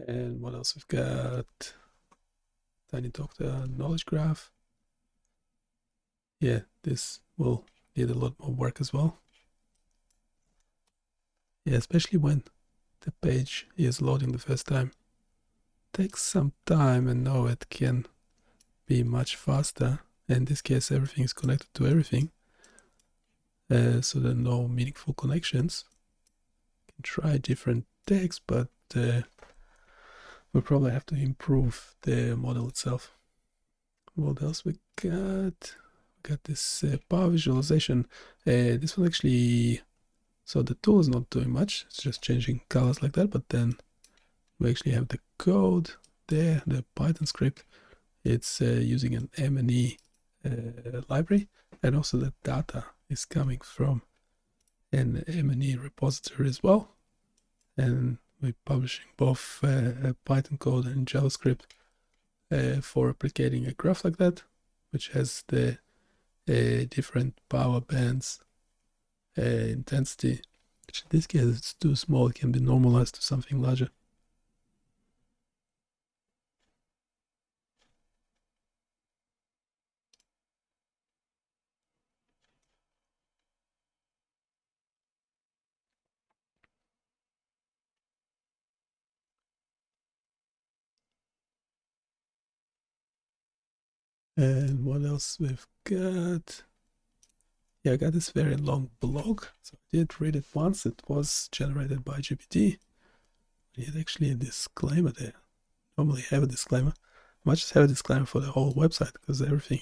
And what else we've got? Tiny Doctor knowledge graph. Yeah, this will need a lot more work as well. Yeah, especially when the page is loading the first time. Takes some time, and now it can be much faster. In this case, everything is connected to everything. So there are no meaningful connections. You can try different text, but we'll probably have to improve the model itself. What else we got? We got this power visualization. This one actually, so the tool is not doing much. It's just changing colors like that, but then we actually have the code there, the Python script. It's using an M&E library, and also the data is coming from an M&E repository as well. And we're publishing both Python code and JavaScript for replicating a graph like that, which has the different power bands, intensity, which in this case it's too small. It can be normalized to something larger. And what else we've got? Yeah, I got this very long blog, so I did read it once. It was generated by GPT. We had actually a disclaimer there. Normally have a disclaimer. I might just have a disclaimer for the whole website, because everything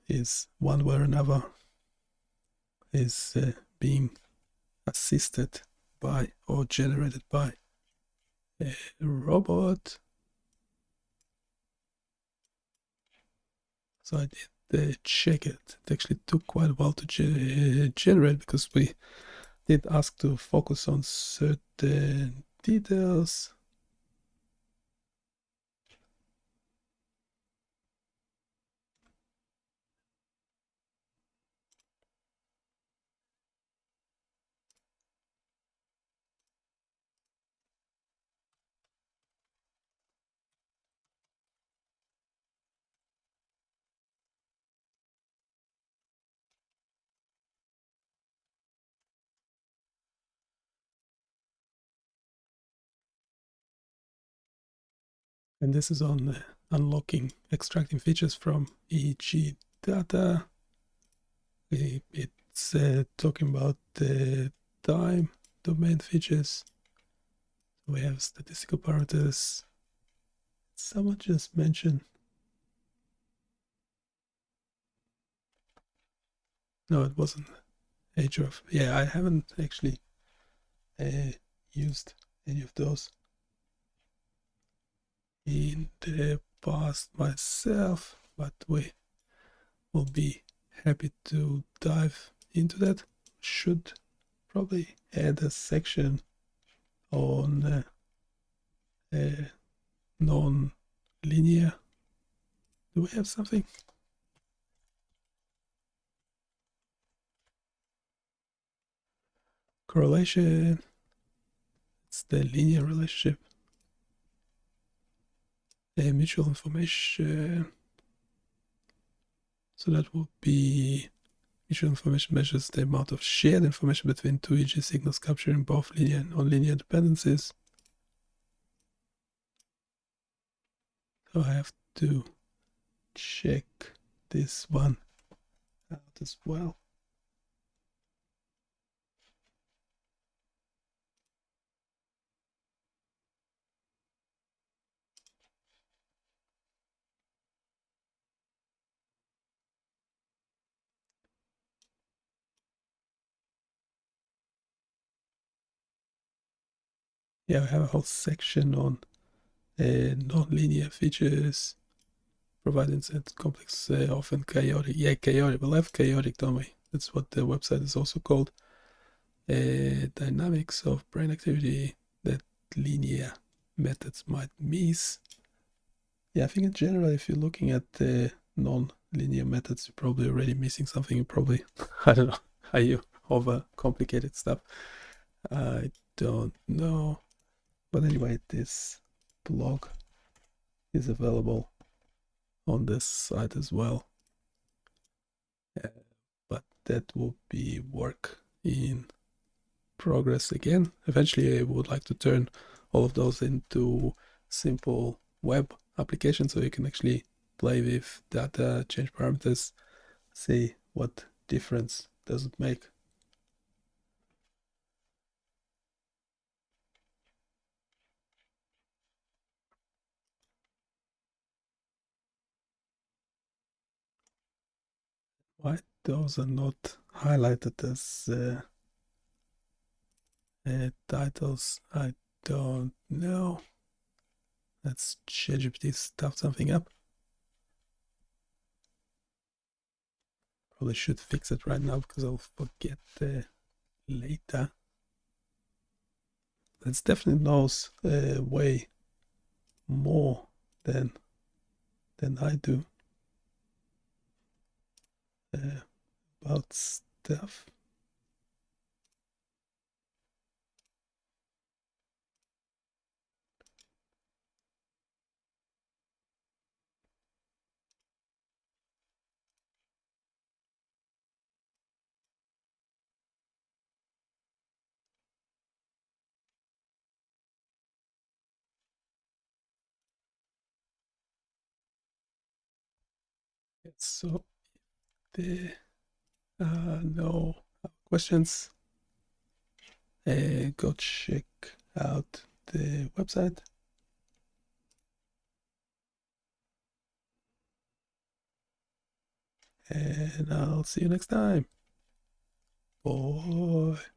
is one way or another is being assisted by or generated by a robot. So I did check it. It actually took quite a while to generate, because we did ask to focus on certain details. And this is on unlocking, extracting features from EEG data. It's talking about the time domain features. We have statistical parameters. Someone just mentioned. No, it wasn't href. Yeah, I haven't actually used any of those in the past myself, but we will be happy to dive into that. Should probably add a section on non-linear. Do we have something? Correlation. It's the linear relationship. Mutual information. So that will be mutual information measures the amount of shared information between two EEG signals capturing both linear and nonlinear dependencies. So I have to check this one out as well. Yeah, we have a whole section on non-linear features, providing set complex, often chaotic. Yeah, chaotic. We love chaotic, don't we? That's what the website is also called. Dynamics of brain activity that linear methods might miss. Yeah, I think in general, if you're looking at the non-linear methods, you're probably already missing something. You probably, I don't know, are you over complicated stuff? I don't know. But anyway, this blog is available on this site as well. But that will be work in progress again. Eventually, I would like to turn all of those into simple web applications so you can actually play with data, change parameters, see what difference does it make. Why those are not highlighted as titles, I don't know. Let's ChatGPT stuff something up. Probably should fix it right now because I'll forget later. It definitely knows way more than I do about stuff. So there are no questions. Go check out the website. And I'll see you next time. Bye.